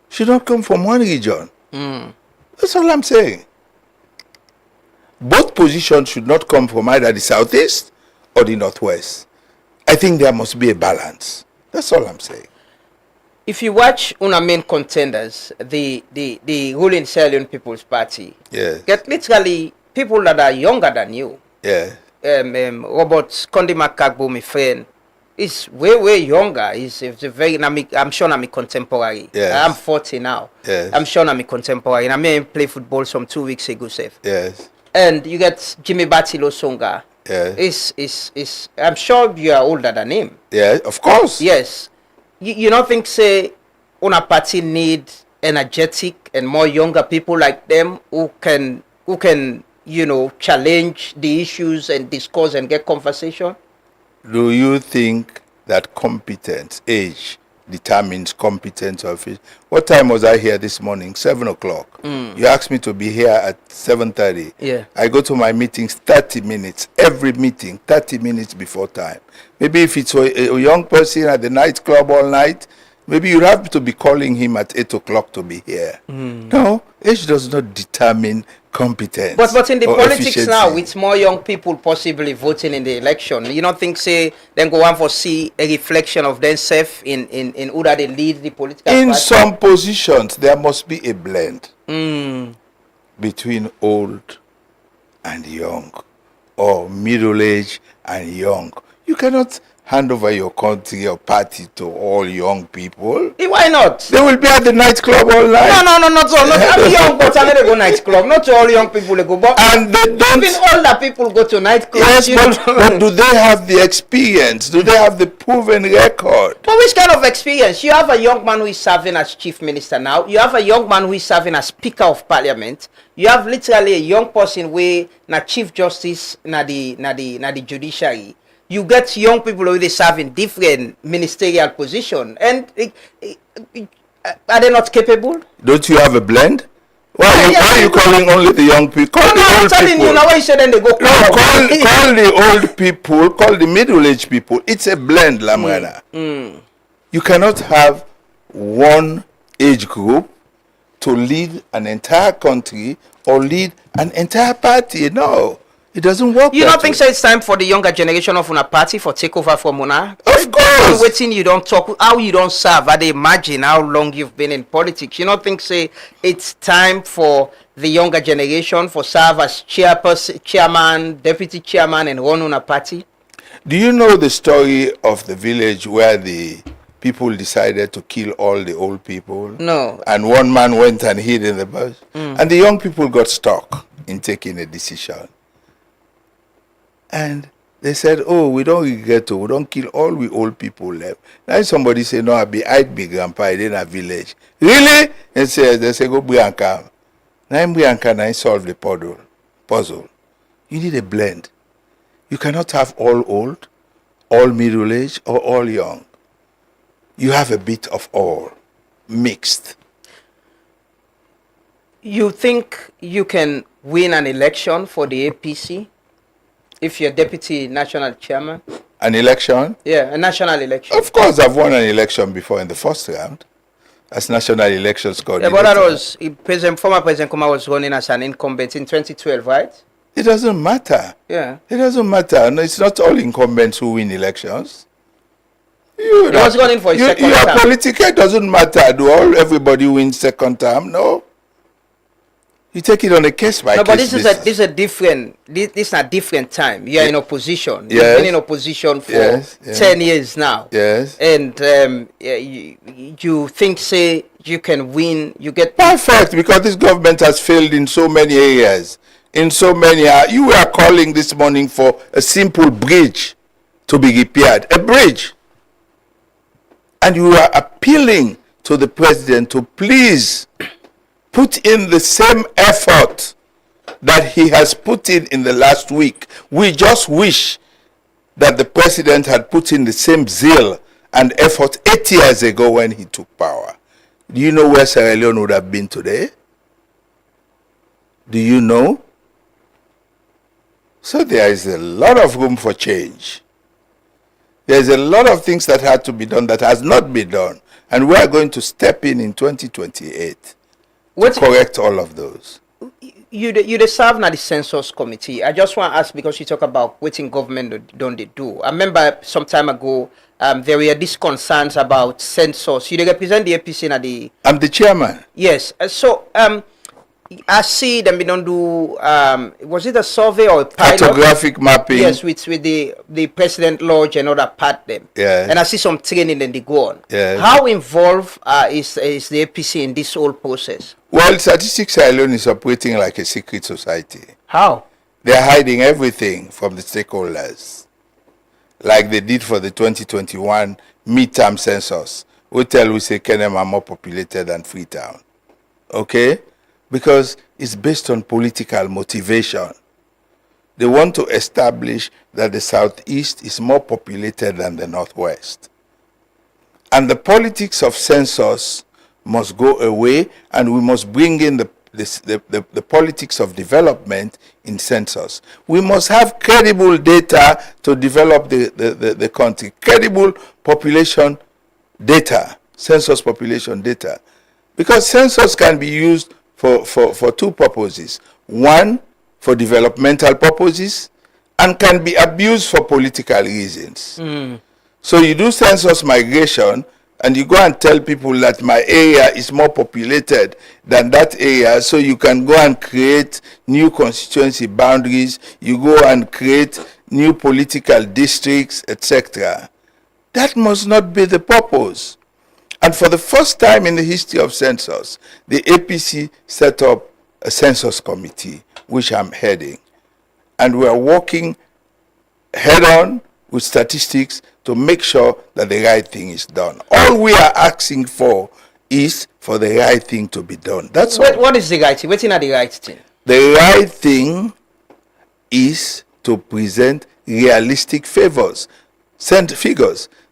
should not come from one region. That's all I'm saying. Both positions should not come from either the southeast or the northwest. I think there must be a balance. That's all I'm saying. If you watch una main contenders, the ruling Sierra Leone People's Party, get literally people that are younger than you. Robert Kondi Makagbo, my friend, is way younger. He's a very, I'm sure I'm a contemporary. I'm 40 now. I'm sure I'm a contemporary. And I may play football some 2 weeks ago, safe. And you get Jimmy Batilo Songa. I'm sure you are older than him. Yeah, of course. Yes. You don't think, say, una party need energetic and more younger people like them who can challenge the issues and discuss and get conversation? Do you think that competence, age, determines competence of it? What time was I here this morning? 7 o'clock. You asked me to be here at 7:30. I go to my meetings 30 minutes. Every meeting, 30 minutes before time. Maybe if it's a young person at the nightclub all night, maybe you have to be calling him at 8 o'clock to be here. No, age does not determine competence. But in the politics efficiency. now, with more young people possibly voting in the election, you don't think, say, then go on for see a reflection of themselves in who that they lead the political in party? some positions, there must be a blend. between old and young, or middle-aged and young. You cannot hand over your country or party to all young people. Why not? They will be at the nightclub all night. No, not all. I'm young, but I never go nightclub. Not all young people they go. But and they don't. Even older people go to nightclubs. Yes, but do they have the experience? Do they have the proven record? But which kind of experience? You have a young man who is serving as chief minister now. You have a young man who is serving as speaker of parliament. You have literally a young person where na chief justice na the judiciary. You get young people who they serve in different ministerial position, and are they not capable? Don't you have a blend? Why are you calling only the young people? Call the old people. You now why you say then they go call the old people, call the middle-aged people. It's a blend, Lamrana. You cannot have one age group to lead an entire country or lead an entire party. No. It doesn't work. You don't think so it's time for the younger generation of una party for takeover from una? Of course. Waiting you don't talk, how you don't serve, I imagine how long you've been in politics. You don't think say it's time for the younger generation for serve as chairperson, chairman, deputy chairman and run una party? Do you know the story of the village where the people decided to kill all the old people? No. And one man went and hid in the bush. And the young people got stuck in taking a decision. And they said, oh, we don't regret to, we don't kill all we old people left. Now somebody say, no, I'd be grandpa in a village. Really? They say, go Brianka. Now in Brianka, now solve the puzzle. You need a blend. You cannot have all old, all middle-aged, or all young. You have a bit of all, mixed. You think you can win an election for the APC? If you're deputy national chairman? An election? Yeah, a national election. Of course, I've won an election before in the first round as national elections coordinator. Yeah, but that was, former President Kuma was running as an incumbent in 2012, right? It doesn't matter. Yeah. It doesn't matter. No, it's not all incumbents who win elections. He was running for his second term. Your political, it doesn't matter. Do everybody win second term? No. You take it on a case by case. No, but this is a different. This is a different time. You are in opposition. Yes. You've been in opposition for 10 years now. Yes. And you think, say, you can win. You get perfect because this government has failed in so many areas. In so many, you were calling this morning for a simple bridge to be repaired. A bridge. And you are appealing to the president to please put in the same effort that he has put in the last week. We just wish that the president had put in the same zeal and effort 8 years ago when he took power. Do you know where Sierra Leone would have been today? Do you know? So there is a lot of room for change. There's a lot of things that had to be done that has not been done. And we are going to step in 2028 to correct all of those. You serve na the census committee. I just want to ask because you talk about what in government don't they do. I remember some time ago there were these concerns about census. You represent the APC na the. I'm the chairman. Yes. So I see them we don't do was it a survey or a pilot? Cartographic mapping. Yes, with the President Lodge and other part them. Yes. And I see some training and they go on. Yes. How involved is the APC in this whole process? Well, Statistics alone is operating like a secret society. How? They are hiding everything from the stakeholders. Like they did for the 2021 midterm census. We say Kenem are more populated than Freetown. Okay? Because it's based on political motivation. They want to establish that the Southeast is more populated than the Northwest. And the politics of census must go away, and we must bring in the politics of development in census. We must have credible data to develop the country. Credible population data, census population data. Because census can be used for two purposes. One, for developmental purposes, and can be abused for political reasons. So you do census migration, and you go and tell people that my area is more populated than that area, so you can go and create new constituency boundaries, you go and create new political districts, etc. That must not be the purpose. And for the first time in the history of census, the APC set up a census committee, which I'm heading. And we are working head-on with statistics to make sure that the right thing is done. All we are asking for is for the right thing to be done. That's all. What is the right thing? What's not the right thing? The right thing is to present realistic figures.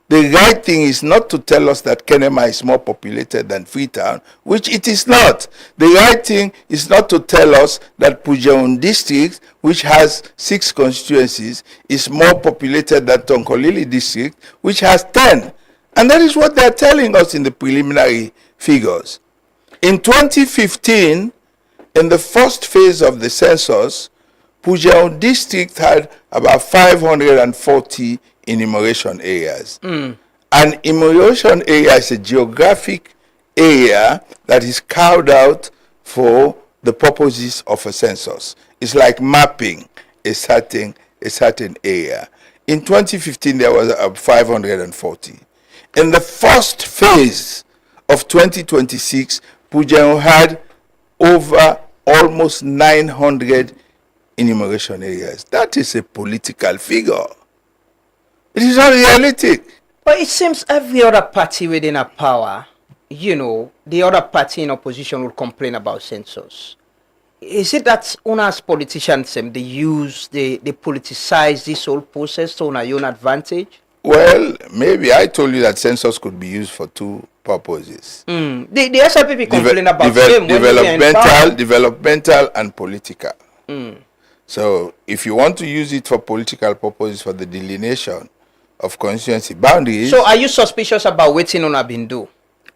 The right thing is not to tell us that Kenema is more populated than Freetown, which it is not. The right thing is not to tell us that Pujaun district, which has 6 constituencies, is more populated than Tonkolili district, which has 10. And that is what they are telling us in the preliminary figures. In 2015, in the first phase of the census, Pujaun district had about 540 enumeration areas. An enumeration area is a geographic area that is carved out for the purposes of a census. It's like mapping a certain area. In 2015, there was 540. In the first phase of 2026, Pujaun had over almost 900 enumeration areas. That is a political figure. It is not realistic. But it seems every other party within a power, the other party in opposition will complain about census. Is it that as politicians, they politicize this whole process to their own advantage? Well, maybe I told you that census could be used for 2 purposes. The SLPP complain about them developmental and political. So if you want to use it for political purposes, for the delineation of constituency boundaries. So are you suspicious about what una been do?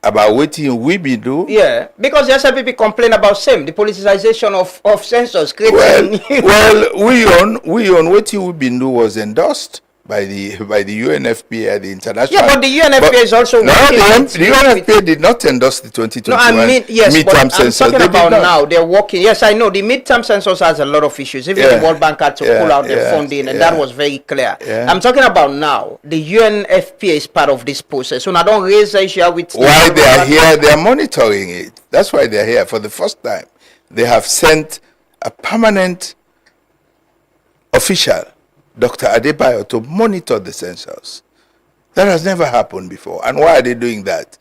About what we been do? Yeah, because the SLPP complain about the politicization of census. We on what we been do was endorsed by the UNFPA, the international. Yeah, but the UNFPA is also the UNFPA did not endorse the 2021 midterm census. I'm talking about now. They're working. Yes, I know the midterm census has a lot of issues. Even the World Bank had to pull out their funding, and that was very clear. I'm talking about now. The UNFPA is part of this process, so I don't raise the issue with. Why they are here? They are monitoring it. That's why they are here. For the first time, they have sent a permanent official, Dr. Adebayo, to monitor the census. That has never happened before. And why are they doing that?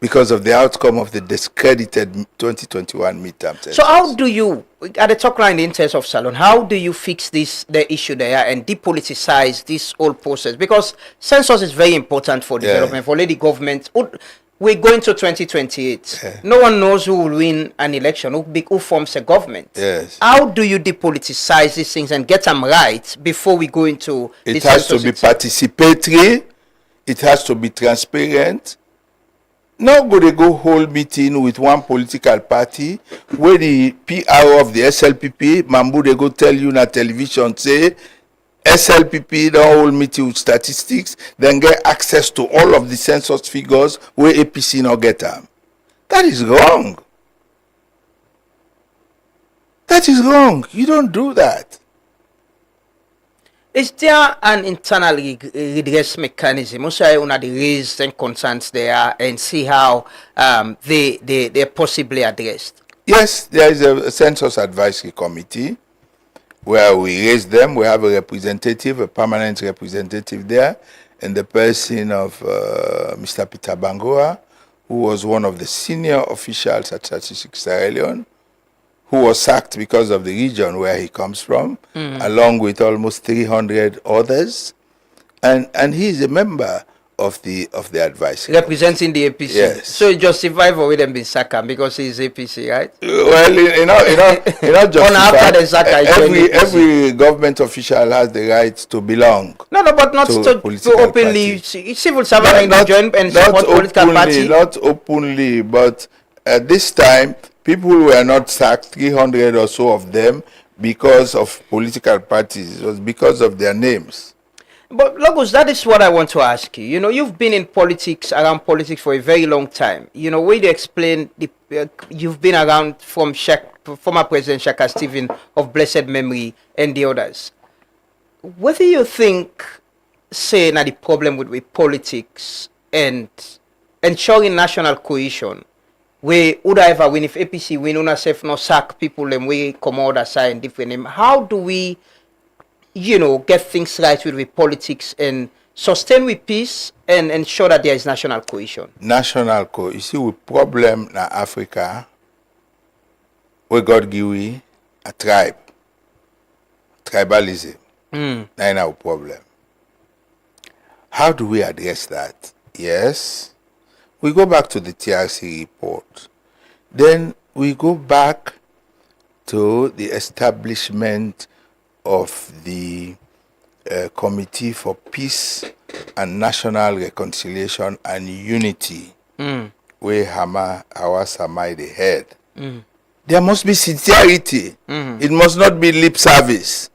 Because of the outcome of the discredited 2021 midterm census. So how do you, at the top line, the interest of Salon, how do you fix the issue there and depoliticize this whole process? Because census is very important for development, for the government. We're going to 2028. No one knows who will win an election, who forms a government. Yes. How do you depoliticize these things and get them right before we go into it? It has to be participatory. It has to be transparent. Not going to go hold meeting with one political party where the PR of the SLPP, Mambu, they go tell you on television, say, SLPP don't hold meeting with statistics, then get access to all of the census figures where APC not get them. That is wrong. That is wrong. You don't do that. Is there an internal redress mechanism? Also, I want to raise some concerns there and see how they're possibly addressed. Yes, there is a census advisory committee where we raise them. We have a representative, a permanent representative there, in the person of Mr. Peter Bangoa, who was one of the senior officials at Statistics Sierra Leone, who was sacked because of the region where he comes from, along with almost 300 others. And he is a member of the advisory. Representing the APC. Yes. So you justify for them being sacked because he's APC, right? Well, you know, justify. Every government official has the right to belong. No, but not to openly. Civil servants join and support political party. Not openly, but at this time, people were not sacked, 300 or so of them, because of political parties. It was because of their names. But Logos, that is what I want to ask you. You know, you've been in politics, around politics for a very long time. You know, way to explain you've been around from former President Shaka Stephen of blessed memory and the others. What do you think, say, now the problem with politics and ensuring national cohesion? We would ever win if APC win, una safe no sack people and we come out aside different name. How do we, you know, get things right with politics and sustain with peace and ensure that there is national cohesion? National cohesion. You see, with problem in Africa, we God give we a tribe, tribalism. That's our problem. How do we address that? Yes, we go back to the TRC report. Then we go back to the establishment of the Committee for Peace and National Reconciliation and Unity, where Hama Awasamai the head. There must be sincerity. It must not be lip service.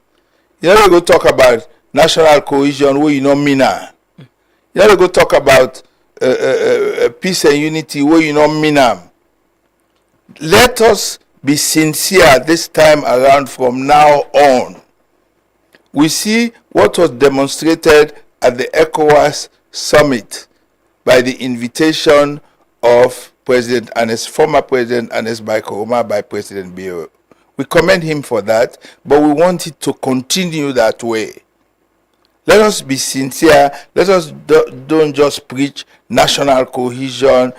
You never go talk about national cohesion where you know mina. You never go talk about peace and unity where you know mina. Let us be sincere this time around from now on. We see what was demonstrated at the ECOWAS summit by the invitation of President Anes, former President Anes Baikoroma by President Bio. We commend him for that, but we want it to continue that way. Let us be sincere. Let us don't just preach national cohesion,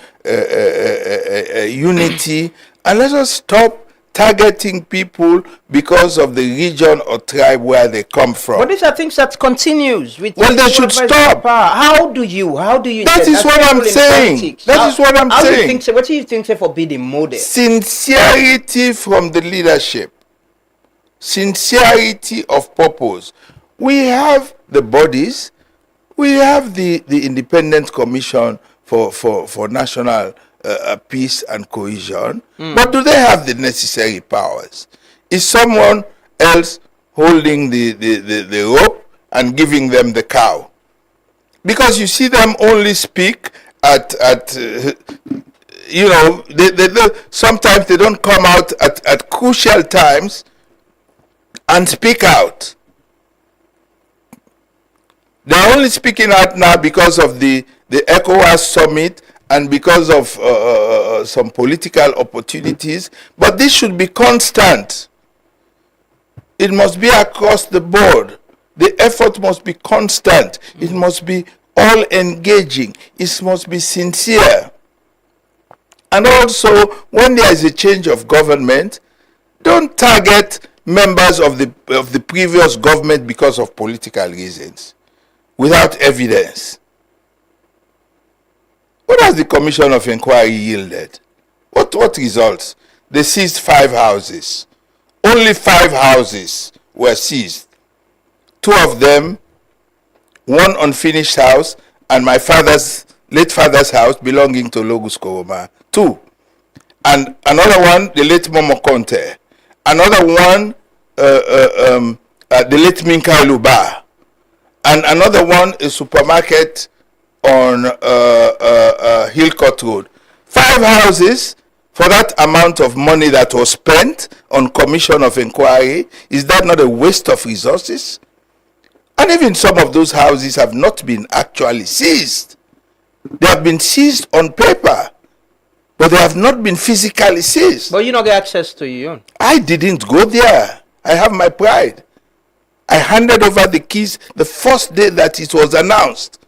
unity, and let us stop targeting people because of the region or tribe where they come from. But these are things that continues. With well, they should stop. How do you? That is what I'm saying. That is what I'm saying. What do you think for being the model? Sincerity from the leadership. Sincerity of purpose. We have the bodies. We have the Independent Commission for National Peace and Cohesion, but do they have the necessary powers? Is someone else holding the rope and giving them the cow? Because you see them only speak at you know, sometimes they don't come out at crucial times and speak out. They're only speaking out now because of the ECOWAS summit and because of some political opportunities, but this should be constant. It must be across the board. The effort must be constant. It must be all engaging. It must be sincere. And also, when there is a change of government, don't target members of the previous government because of political reasons, without evidence. What has the Commission of Inquiry yielded? What results? They seized 5 houses. Only 5 houses were seized. 2 of them, one unfinished house, and my late father's house belonging to Logus Koroma. 2. And another one, the late Momo Conte. Another one, the late Minka Luba. And another one, a supermarket on Hillcourt Road. 5 houses for that amount of money that was spent on Commission of Inquiry. Is that not a waste of resources? And even some of those houses have not been actually seized. They have been seized on paper, but they have not been physically seized. But you don't get access to your own. I didn't go there. I have my pride. I handed over the keys the first day that it was announced.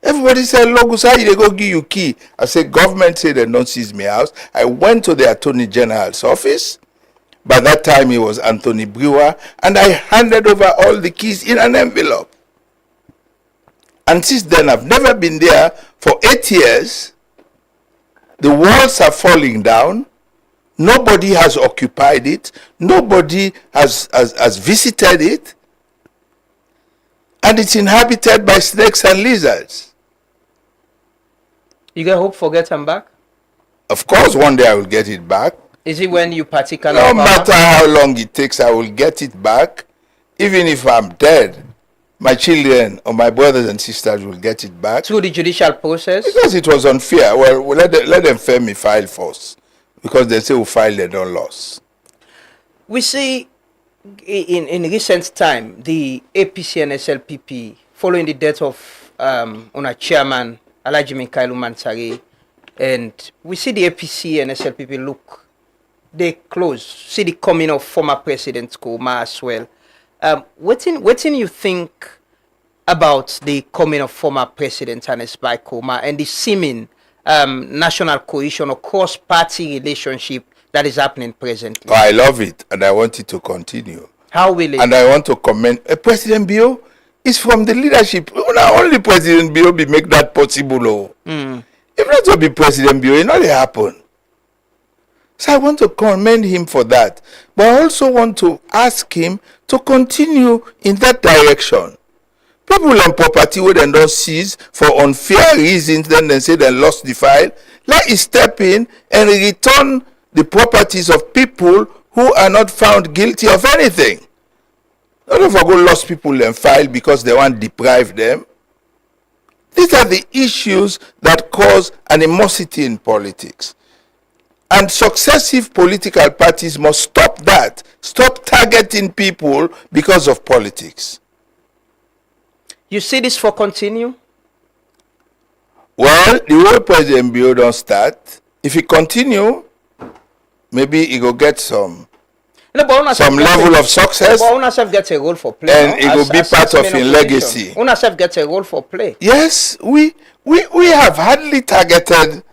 Everybody said, Logos, how they go give you key? I said, government said they don't seize my house. I went to the Attorney General's office. By that time, it was Anthony Brewer. And I handed over all the keys in an envelope. And since then, I've never been there for 8 years. The walls are falling down. Nobody has occupied it. Nobody has visited it. And it's inhabited by snakes and lizards. You get hope for getting back? Of course, one day I will get it back. Is it when you particularly... No matter how long it takes, I will get it back. Even if I'm dead, my children or my brothers and sisters will get it back. Through the judicial process? Because it was unfair. Well, let them fair me file first. Because they say we file, they don't lose. We see in recent time, the APC and SLPP, following the death of our chairman, Alhaji Minkailu Mansari, and we see the APC and SLPP look, they close, see the coming of former President Nkrumah as well. What you think about the coming of former President Ernest Bai Koroma and the seeming national cohesion or cross-party relationship that is happening presently? Oh, I love it, and I want it to continue. How will it? And I want to commend President Bio is from the leadership. Not only President Bio be make that possible. If not to be President Bio, it not happen. So I want to commend him for that. But I also want to ask him to continue in that direction. People and property where they don't seize for unfair reasons, then they say they lost the file. Let it step in and return the properties of people who are not found guilty of anything. Not if I go lost people and file because they want to deprive them. These are the issues that cause animosity in politics. And successive political parties must stop that. Stop targeting people because of politics. You see this for continue? Well, the way President Bio don't start, if he continue, maybe he go get some level of success. But UNASEF gets a role for play. And it will be part of his legacy. UNASEF gets a role for play. Yes, we have hardly targeted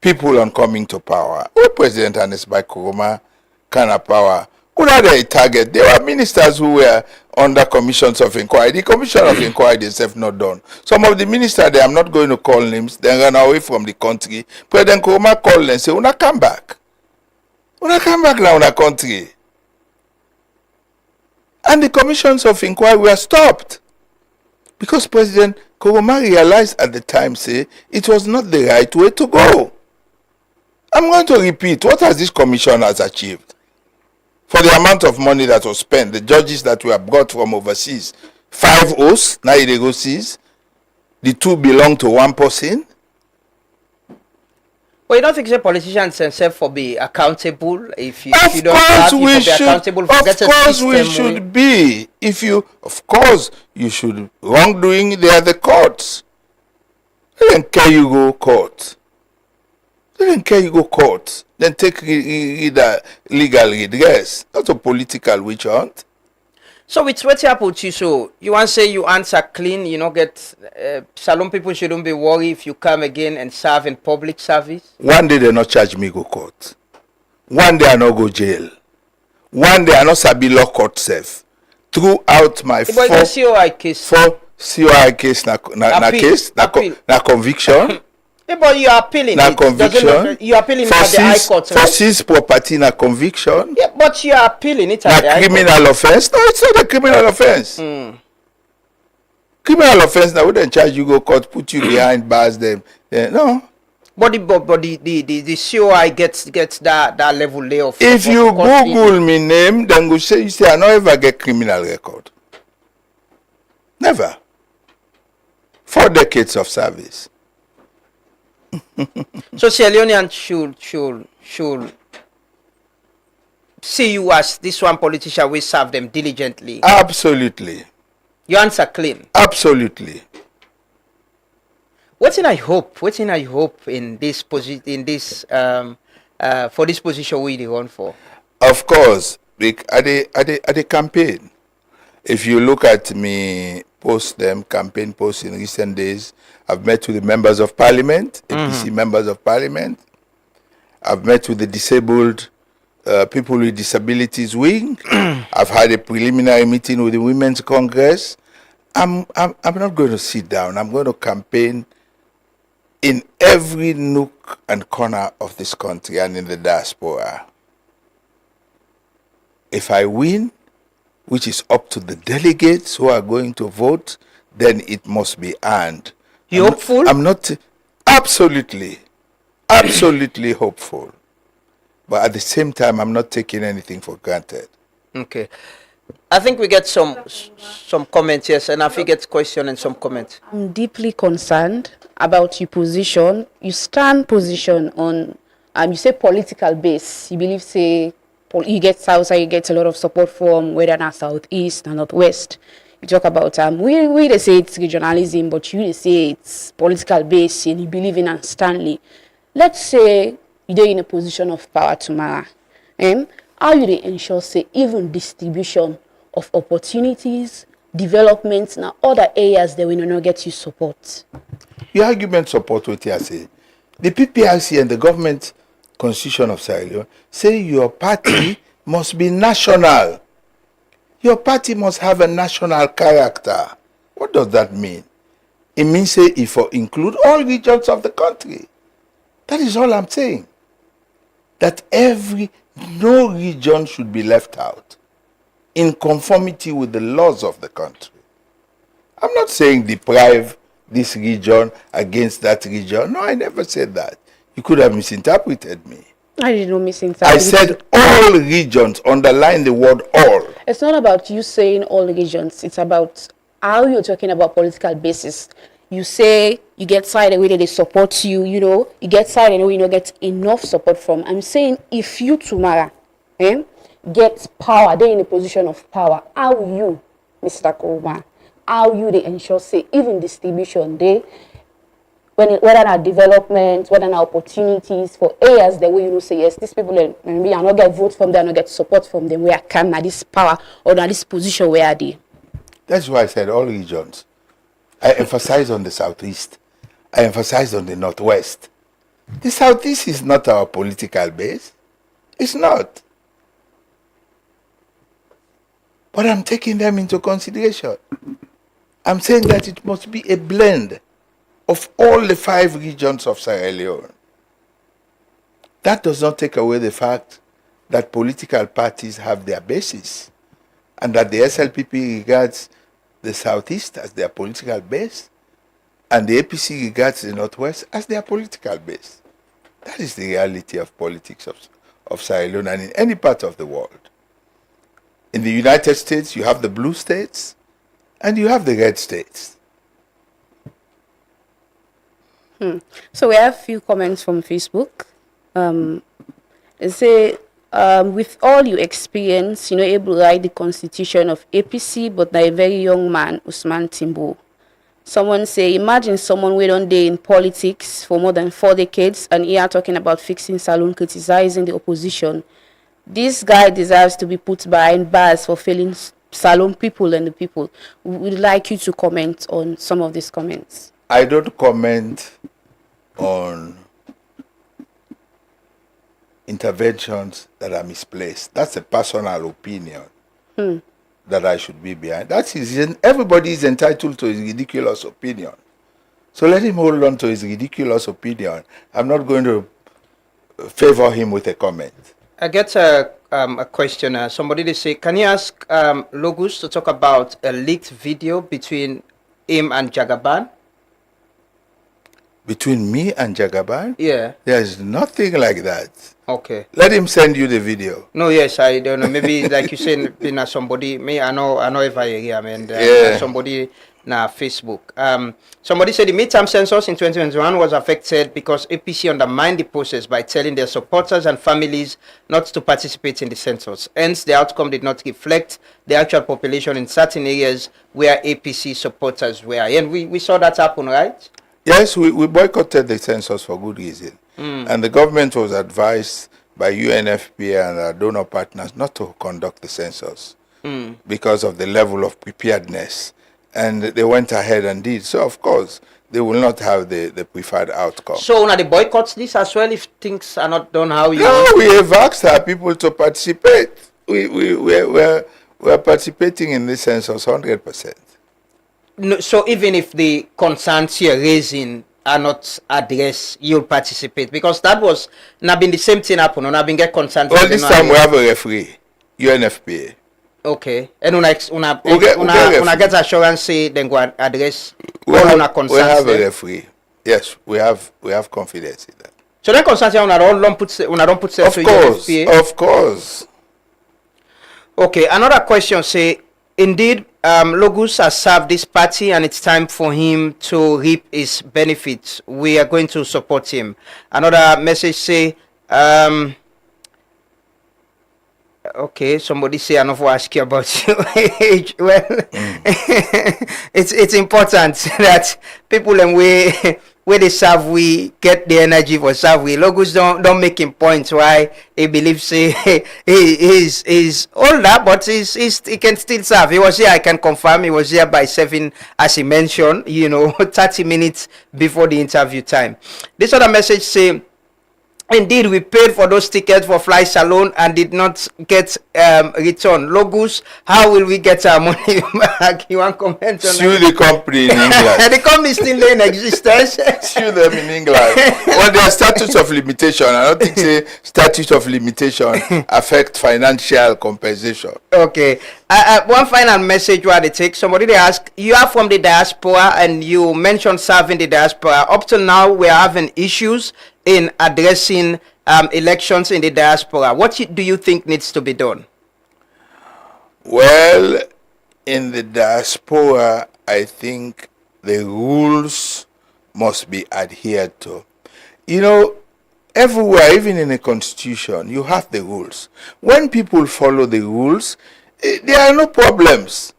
people on coming to power. When President Ernest Bai Koroma kind of power, who are they target? There were ministers who were under commissions of inquiry. The commission of inquiry themselves not done. Some of the ministers, I'm not going to call names, they ran away from the country. President Koroma called them and said, "Una come back. Una come back now in our country." And the commissions of inquiry were stopped. Because President Koroma realized at the time, say, it was not the right way to go. I'm going to repeat, what has this commission has achieved? For the amount of money that was spent, the judges that were brought from overseas, 5 oaths, now they go seas, the 2 belong to one person. Well, you don't think the politicians themselves for be accountable if you don't have to be accountable for that system? Of course we should be. Of course you should. Wrongdoing, they are the courts. They don't care you go court. They don't care you go court. Then take legal redress. Not a political witch hunt. So with what happened to you, so you want to say you answer clean, you know, get Salon people shouldn't be worried if you come again and serve in public service? One day they not charge me go court. One day I not go jail. One day I not sabi law court safe. Throughout my COI case. For COI case na conviction. Yeah, but you are appealing na it. Conviction. You are appealing it at the High Court, right? For seized property na conviction. Yeah, but you are appealing it at the High Court. Criminal offense? No, it's not a criminal offense. Criminal offense now, we don't charge you go court, put you behind bars them. Yeah, no. But the COI gets that level there of. If you Google me name, then you say I don't ever get criminal record. Never. 4 decades of service. So Sierra Leoneans should see you as this one politician will serve them diligently. Absolutely. Your answer clean. Absolutely. What I hope in this position for this position we run for? Of course, at the campaign. If you look at me campaign posts in recent days, I've met with the members of parliament, APC members of parliament. I've met with the disabled people with disabilities wing. I've had a preliminary meeting with the Women's Congress. I'm not going to sit down. I'm going to campaign in every nook and corner of this country and in the diaspora. If I win, which is up to the delegates who are going to vote, then it must be earned. You hopeful? I'm not absolutely hopeful. But at the same time, I'm not taking anything for granted. Okay. I think we get some comments, yes, and I think get question and some comments. I'm deeply concerned about your position. You stand position on, you say political base. You believe, say, you get south, you get a lot of support from whether not southeast or northwest. You talk about, we they say it's regionalism, but you they say it's political base and you believe in and Stanley. Let's say you're in a position of power tomorrow. How you they ensure, say, even distribution of opportunities, developments, and other areas that we will not get you support? Your argument support what you say. The PPRC and the government constitution of Sierra Leone say your party must be national. Your party must have a national character. What does that mean? It means say if you include all regions of the country. That is all I'm saying. That no region should be left out in conformity with the laws of the country. I'm not saying deprive this region against that region. No, I never said that. You could have misinterpreted me. I did not misinterpret. I said all regions, underline the word all. It's not about you saying all regions. It's about how you're talking about political basis. You say you get side away that they support you, you get side away you don't get enough support from. I'm saying if you tomorrow get power, they're in a position of power, how you, Mr. Koma, how you they ensure, say, even distribution, whether not development, whether not opportunities for areas that way say, yes, these people, maybe I not get vote from them, I not get support from them, where I can, at this power, or at this position where are they? That's why I said all regions. I emphasize on the southeast. I emphasize on the northwest. The southeast is not our political base. It's not. But I'm taking them into consideration. I'm saying that it must be a blend of all the 5 regions of Sierra Leone. That does not take away the fact that political parties have their basis and that the SLPP regards the southeast as their political base and the APC regards the northwest as their political base. That is the reality of politics of Sierra Leone and in any part of the world. In the United States, you have the blue states and you have the red states. So we have a few comments from Facebook. They say, with all your experience, able to write the constitution of APC, but by a very young man, Usman Timbo. Someone say, imagine someone who don't day in politics for more than 4 decades, and here talking about fixing saloon, criticizing the opposition. This guy deserves to be put behind bars for failing saloon people and the people. We would like you to comment on some of these comments. I don't comment on interventions that are misplaced. That's a personal opinion that I should be behind. Everybody is entitled to his ridiculous opinion. So let him hold on to his ridiculous opinion. I'm not going to favor him with a comment. I get a question. Somebody they say, can you ask Logus to talk about a leaked video between him and Jagaban? Between me and Jagaban? Yeah. There's nothing like that. Okay. Let him send you the video. No, yes, I don't know. Maybe like you said, been somebody. Me, I know if I hear. I mean, somebody na Facebook. Somebody said the midterm census in 2021 was affected because APC undermined the process by telling their supporters and families not to participate in the census. Hence, the outcome did not reflect the actual population in certain areas where APC supporters were. And we saw that happen, right? Yes, we boycotted the census for good reason. And the government was advised by UNFPA and our donor partners not to conduct the census because of the level of preparedness. And they went ahead and did. So, of course, they will not have the preferred outcome. So, now the boycotts this as well if things are not done how you No, we have asked our people to participate. We're participating in this census 100%. No, so even if the concerns you're raising are not addressed, you'll participate because that was not been the same thing happen. Not been get concerned. Well, this time we have a referee, UNFPA. Okay, and una get assurance say then go address all una concerns. We have a referee. Yes, we have confidence in that. So that concerns una don't put of course, UNFPA. Of course. Okay, another question say, indeed, Logus has served this party and it's time for him to reap his benefits. We are going to support him. Another message say, okay, somebody say enough will ask you about your age. Well, it's important that people and where they serve, we get the energy for serve. We Logos don't make him points why he believes he is older, but he can still serve. He was here, I can confirm, he was here by 7, as he mentioned, 30 minutes before the interview time. This other message say, indeed, we paid for those tickets for Fly Salon and did not get return. Logus, how will we get our money back? You want comment on Sue that? the company in England. The company is still in existence. Sue them in England. Well, their statutes of limitation. I don't think say statute of limitation affect financial compensation. Okay. One final message where they take. Somebody they ask, you are from the diaspora and you mentioned serving the diaspora. Up to now, we are having issues in addressing elections in the diaspora. What do you think needs to be done? Well, in the diaspora, I think the rules must be adhered to. Everywhere, even in a constitution, you have the rules. When people follow the rules, there are no problems.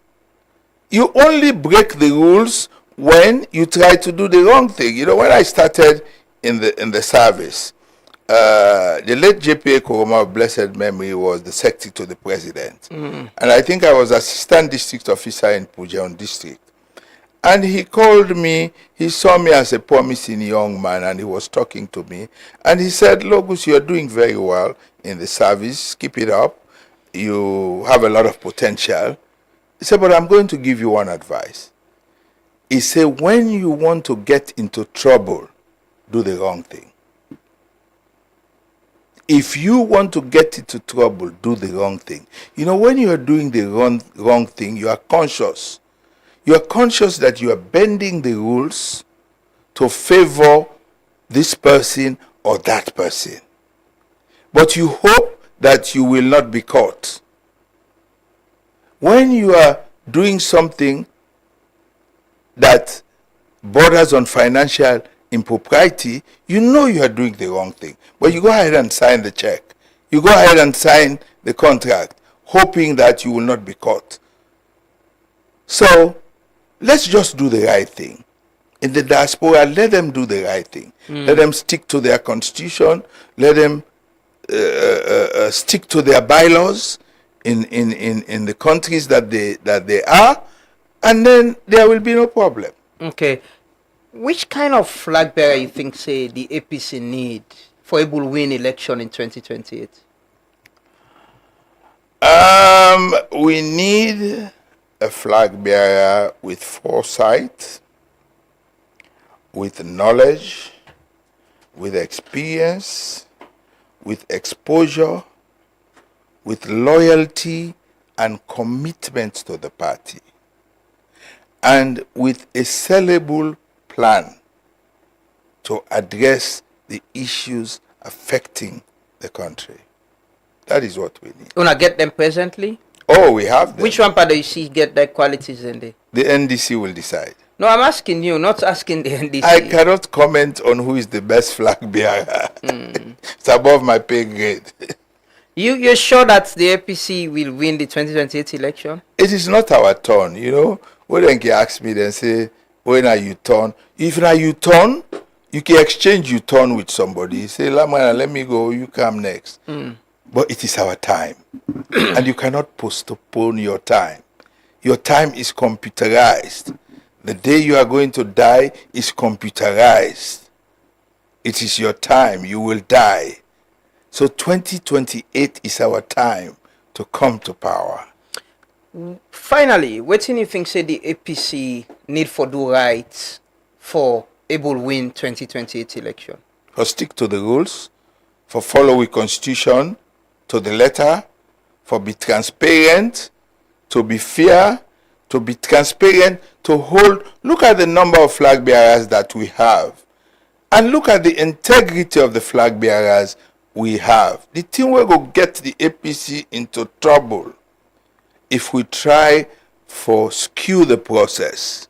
You only break the rules when you try to do the wrong thing. When I started in the service, the late J.P.A. Koroma of blessed memory was the secretary to the president. And I think I was assistant district officer in Pujaun district. And he called me, he saw me as a promising young man, and he was talking to me. And he said, Logus, you're doing very well in the service, keep it up. You have a lot of potential. He said, but I'm going to give you one advice. He said, when you want to get into trouble, do the wrong thing. If you want to get into trouble, do the wrong thing. When you are doing the wrong thing, you are conscious. You are conscious that you are bending the rules to favor this person or that person. But you hope that you will not be caught. When you are doing something that borders on financial impropriety, you are doing the wrong thing. But you go ahead and sign the check. You go ahead and sign the contract, hoping that you will not be caught. So, let's just do the right thing. In the diaspora, let them do the right thing. Let them stick to their constitution. Let them stick to their bylaws in the countries that they are, and then there will be no problem. Okay. Which kind of flag bearer you think, say, the APC need for able to win election in 2028? We need a flag bearer with foresight, with knowledge, with experience, with exposure, with loyalty and commitment to the party, and with a sellable plan to address the issues affecting the country. That is what we need. You want to get them presently? Oh, we have them. Which one part do you see get their qualities in there? The NDC will decide. No, I'm asking you, not asking the NDC. I cannot comment on who is the best flag bearer. It's above my pay grade. You're sure that the APC will win the 2028 election? It is not our turn, When they ask me, they say, when are you turn? If now you turn, you can exchange your turn with somebody. Say, Lamana, let me go, you come next. But it is our time. And you cannot postpone your time. Your time is computerized. The day you are going to die is computerized. It is your time. You will die. So 2028 is our time to come to power. Finally, what do you think say the APC need for do right for able win 2028 election? For stick to the rules, for follow the constitution to the letter, for be transparent, to be fair, to be transparent, to hold. Look at the number of flag bearers that we have. And look at the integrity of the flag bearers we have. The thing will go get the APC into trouble if we try for skew the process,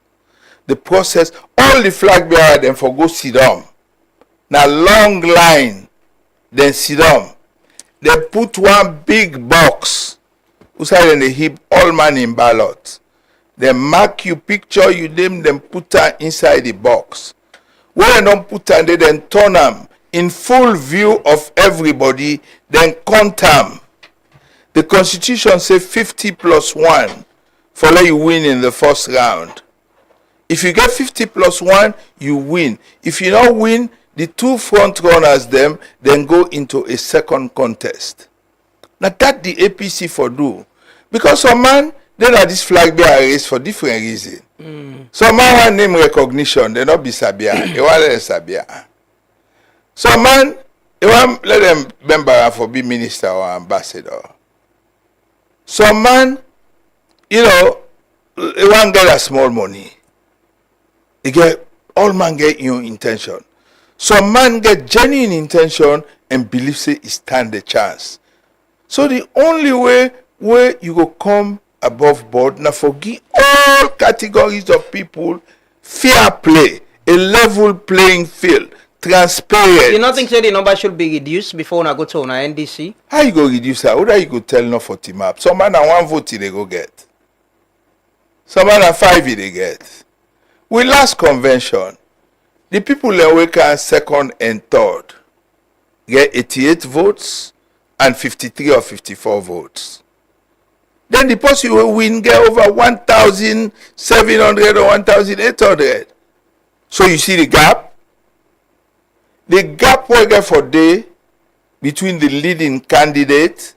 all the flag bearer them for go sit down. Now long line, then sit down. They put one big box. Outside and they heap all man in ballot. They mark you, picture you name, then put her inside the box. When they don't put her, they then turn them in full view of everybody, then count them. The Constitution says 50 plus 1 for let you win in the first round. If you get 50 plus 1, you win. If you don't win, the two front runners then go into a second contest. Now that the APC for do. Because some man, they are this flag bearer race for different reasons. Some man want name recognition, they not be Sabia. They want let Sabia. Some man, they want let them member for be minister or ambassador. Some man, they want get a small money. They get all man get your intention. Some man get genuine intention and believe say it stand a chance. So the only way where you go come above board now forgive all categories of people fair play, a level playing field, transparent. You not think say the number should be reduced before I go to an NDC? How you go reduce that? What are you go tell no 40 map? Some man one vote they go get. Some man 5 they get. We last convention, the people that we can second and third get 88 votes and 53 or 54 votes. Then the person who win get over 1,700 or 1,800. So you see the gap? The gap we get for day between the leading candidate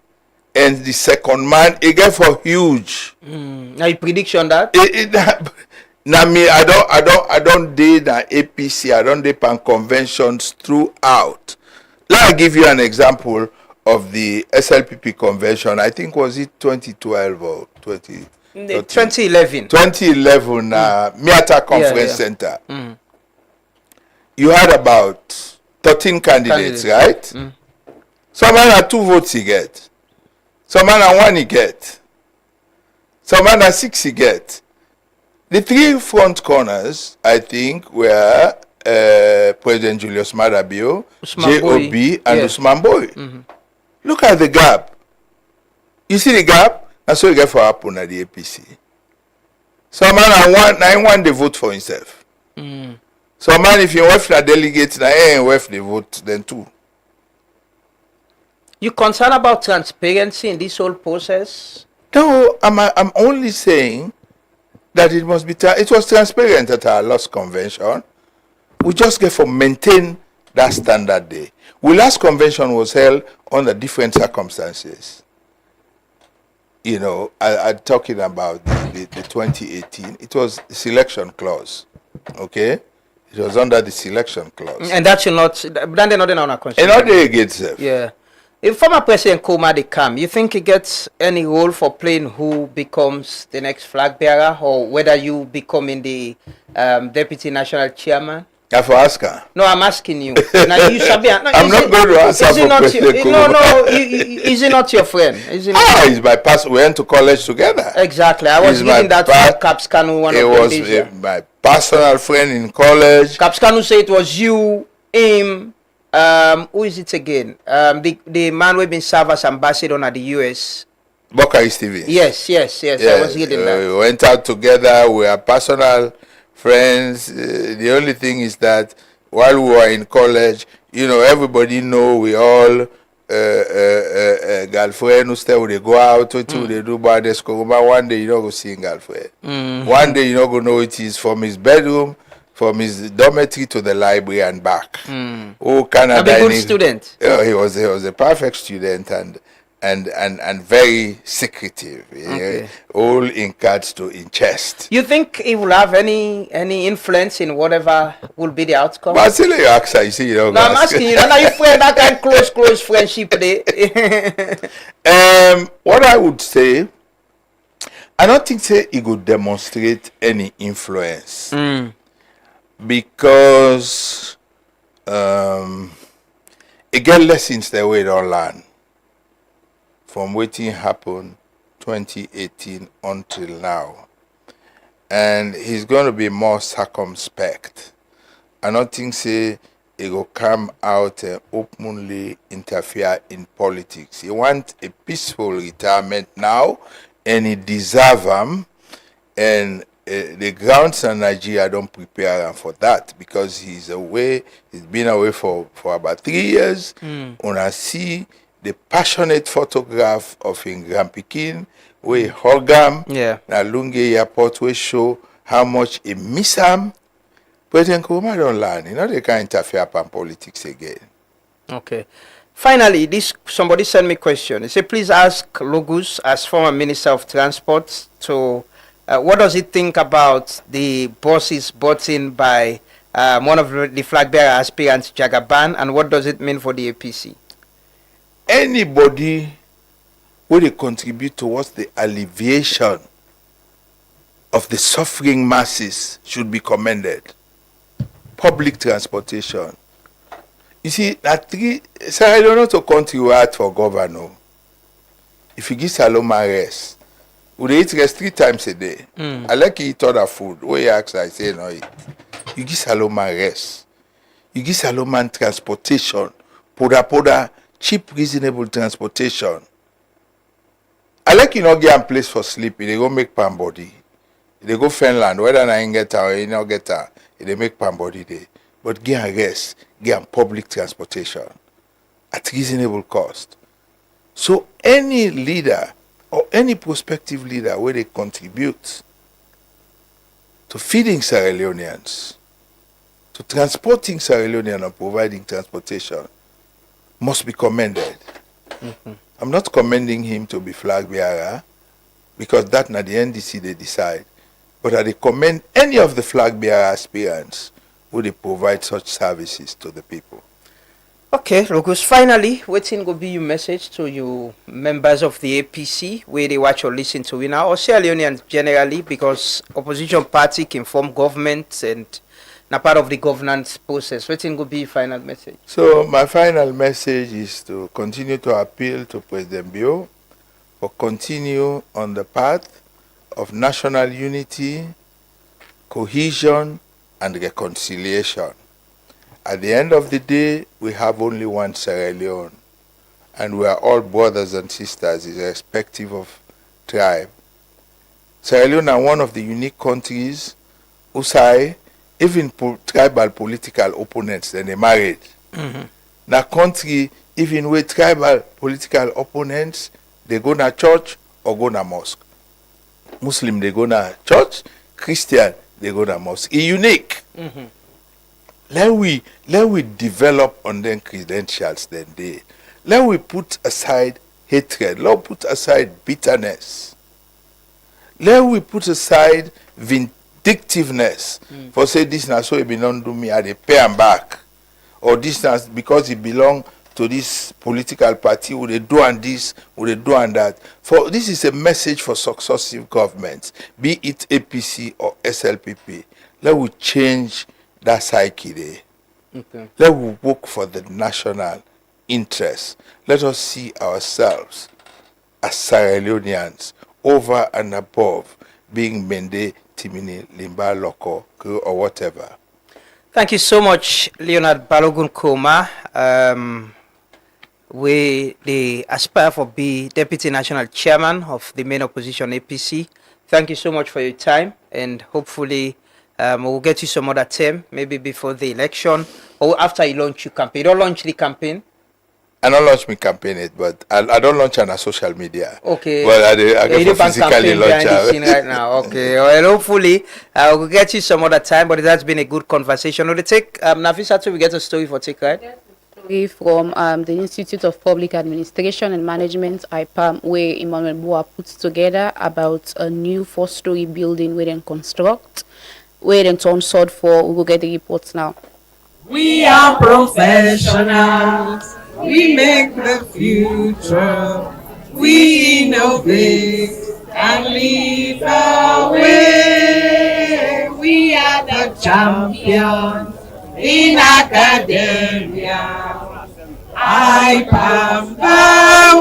and the second man, it get for huge. Now you prediction that? Now me, I don't did an APC, I don't did pan conventions throughout. Let me give you an example of the SLPP convention. I think was it 2012 or 2011. 2011 Miata Conference Center. You had about 13 candidates, right? Some man had 2 votes he get. Some man had 1 he get. Some man had 6 he get. The 3 front corners, I think, were President Julius Madabio, J.O.B. and Usman Boy. Look at the gap. You see the gap? That's what you get for happen at the APC. Some man want the vote for himself. Some man, if you want a delegate, want the vote, then 2. You concerned about transparency in this whole process? No, I'm only saying that it must be. It was transparent at our last convention. We just get for maintain that standard day. The last convention was held under different circumstances. I'm talking about the 2018. It was a selection clause. Okay? It was under the selection clause. And that should not. Then they're not in our constitution. And not they against them. Yeah. If former President Koma they come, you think he gets any role for playing who becomes the next flag bearer, or whether you becoming the deputy national chairman? I have to ask her. No, I'm asking you. Now, you should be, no, I'm not going to answer for President Koma. No, is he not your friend? Is he he's my past. We went to college together. Exactly. I was giving that to Capscanu, one of them. He was my personal friend in college. Capscanu said it was you, him. Who is it again? The man who been served as ambassador at the US. Bokari Stevens. Yes. I was reading that. We went out together. We are personal friends. The only thing is that while we were in college, everybody know we all girlfriend who stay, they go out to they do bad. One day you don't go see girlfriend. One day you don't go know it is from his bedroom, from his dormitory to the library and back. Oh, Canada! A good student. He was a perfect student and very secretive. Okay. All in cards to in chest. You think he will have any influence in whatever will be the outcome? But still, you ask her, you see, No, I'm asking you. Now you friend that kind of close friendship there. What I would say, I don't think he could demonstrate any influence. Because it get lessons that we don't learn from waiting happen 2018 until now. And he's going to be more circumspect. I don't think say he will come out and openly interfere in politics. He wants a peaceful retirement now, and he deserves them. And the grounds in Nigeria don't prepare him for that because he's away. He's been away for about 3 years. When I see the passionate photograph of him Grand Pekin, where he hug him, na Lungi Airport, we show how much he miss him. President Nkrumah don't learn. You know, they can't interfere in politics again. Okay. Finally, somebody sent me a question. He said, please ask Logus, as former Minister of Transport, to what does he think about the buses bought in by one of the flag bearer aspirants, Jagaban, and what does it mean for the APC? Anybody who they contribute towards the alleviation of the suffering masses should be commended. Public transportation. You see, so I don't know to country word for governor. If you give Saloma rest, would they eat rest 3 times a day? I like to eat other food. What you ask, I say no eat. You give Saloma rest. You give Saloma transportation. Poda, cheap, reasonable transportation. I like you not get a place for sleeping. They go make palm body. They go Finland, whether I get her or you not get her, they make palm body day. But get a rest, get a public transportation at reasonable cost. So any leader or any prospective leader where they contribute to feeding Sierra Leoneans, to transporting Sierra Leoneans and providing transportation must be commended. I'm not commending him to be flag bearer because that na the NDC they decide. But I recommend any of the flag bearer aspirants who they provide such services to the people. Okay, Lucas, finally, what's going to be your message to you members of the APC where they watch or listen to you now, or Sierra Leoneans generally, because opposition party can form government and not part of the governance process. What's going to be your final message? So my final message is to continue to appeal to President Bio for continue on the path of national unity, cohesion, and reconciliation. At the end of the day, we have only one Sierra Leone, and we are all brothers and sisters irrespective of tribe. Sierra Leone are one of the unique countries who say even tribal political opponents, then they married. Now country, even with tribal political opponents, they go to church or go to mosque. Muslim, they go to church. Christian, they go to mosque. It's unique. Let we develop on them credentials then they. Let we put aside hatred. Let we put aside bitterness. Let we put aside vindictiveness. For say this now so it belong to me, I dey pay am back. Or this now because it belong to this political party, would they do and this, would they do and that. For this is a message for successive governments, be it APC or SLPP. Let we change that psyche there. Let we work for the national interest. Let us see ourselves as Sierra Leoneans over and above being Mende, Timini, Limba, Loko, or whatever. Thank you so much, Leonard Balogun Koma. We aspire for be Deputy National Chairman of the main opposition APC. Thank you so much for your time, and hopefully we'll get you some other time, maybe before the election or after you launch your campaign. You don't launch the campaign? I don't launch my campaign yet, but I don't launch on a social media. Okay. But I get physically launch right now. Okay. Well, hopefully we'll get you some other time, but it has been a good conversation. We'll take Nafisa till we get a story for take, right? From the Institute of Public Administration and Management, IPAM, where Emmanuel Boa puts together about a new 4-story building we then construct, where then turn sword for. We will get the reports now. We are professionals. We make the future. We innovate and lead the way. We are the champions in academia. IPAM, the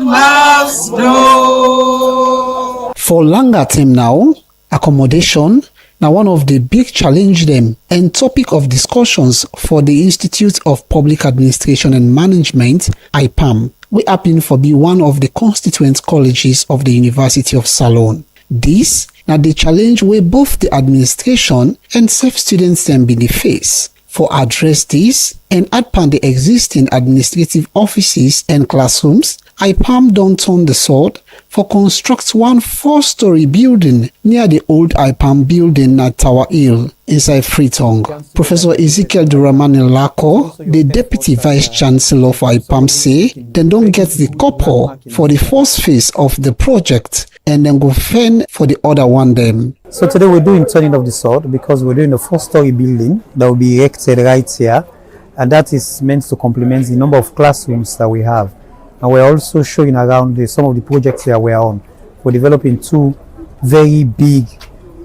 must know. For longer term now, accommodation now one of the big challenge them and topic of discussions for the Institute of Public Administration and Management, IPAM. We happen for be one of the constituent colleges of the University of Salone. This now the challenge where both the administration and self-students then be the face. For address this and add upon the existing administrative offices and classrooms, IPAM don't turn the sword for construct one 4-story building near the old IPAM building at Tower Hill inside Freetown. Professor Ezekiel Duramani Lako, the Deputy Vice Chancellor for IPAM, say they don't get the couple for the first phase of the project and then go fend for the other one them. So today we're doing turning of the sword because we're doing a 4-story building that will be erected right here, and that is meant to complement the number of classrooms that we have. And we're also showing around some of the projects that we're on. We're developing 2 very big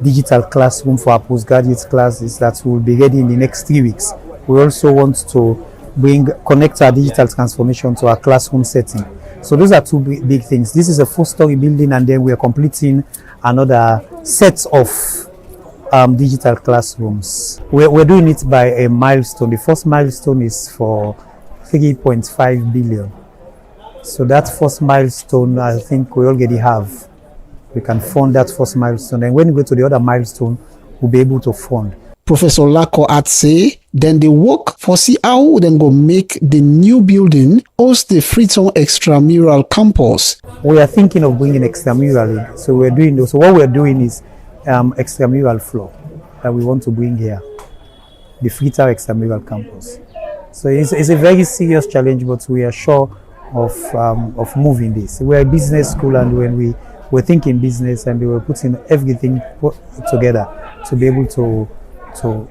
digital classrooms for our postgraduate classes that will be ready in the next 3 weeks. We also want to connect our digital transformation to our classroom setting. So those are 2 big things. This is a 4-story building, and then we are completing another set of digital classrooms. We're doing it by a milestone. The first milestone is for 3.5 billion. So that first milestone, I think we already have. We can fund that first milestone, and when we go to the other milestone, we'll be able to fund. Professor Lako had say, then they work for see how we then go make the new building host the Freetown extramural campus. We are thinking of bringing extramural in. So we're doing those. So what we're doing is extramural floor that we want to bring here, the Freetown extramural campus. So it's a very serious challenge, but we are sure of moving this. We're a business school, and when we're thinking business, and we were putting everything together to be able to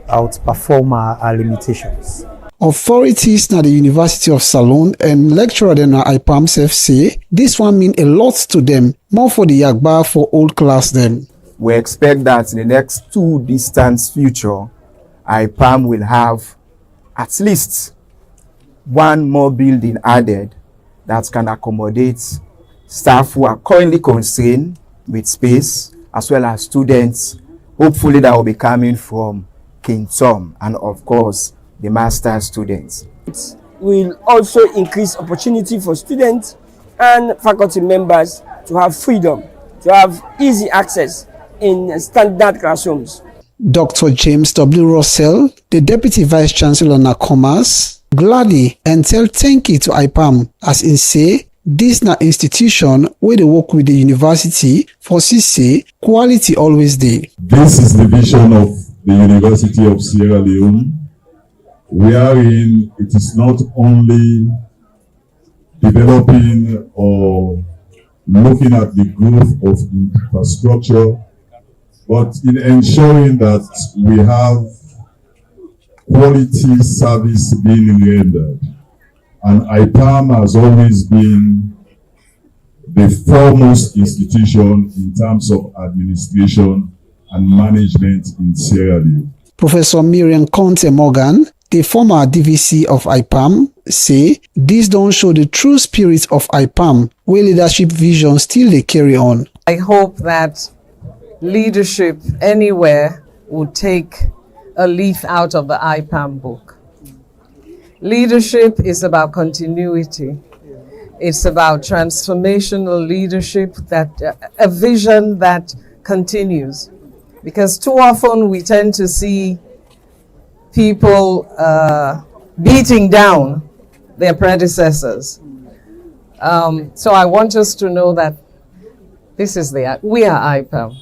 outperform our limitations. Authorities at the University of Salone and lecturer in IPAM say this one mean a lot to them, more for the Yagba for old class then. We expect that in the next 2 distant future, IPAM will have at least 1 more building added that can accommodate staff who are currently constrained with space, as well as students, hopefully that will be coming from King Tom, and of course the master's students. It will also increase opportunity for students and faculty members to have freedom, to have easy access in standard classrooms. Dr. James W. Russell, the Deputy Vice Chancellor na Commerce, gladly and tell thank you to IPAM as in say this na institution where they work with the university for say quality always there. This is the vision of the University of Sierra Leone, wherein it is not only developing or looking at the growth of infrastructure, but in ensuring that we have quality service being rendered. And IPAM has always been the foremost institution in terms of administration and management in Sierra Leone. Professor Miriam Conte Morgan, the former DVC of IPAM, say this don't show the true spirit of IPAM, where leadership vision still they carry on. I hope that leadership anywhere would take a leaf out of the IPAM book. Leadership is about continuity. It's about transformational leadership, that a vision that continues. Because too often we tend to see people beating down their predecessors. So I want us to know that we are IPAM.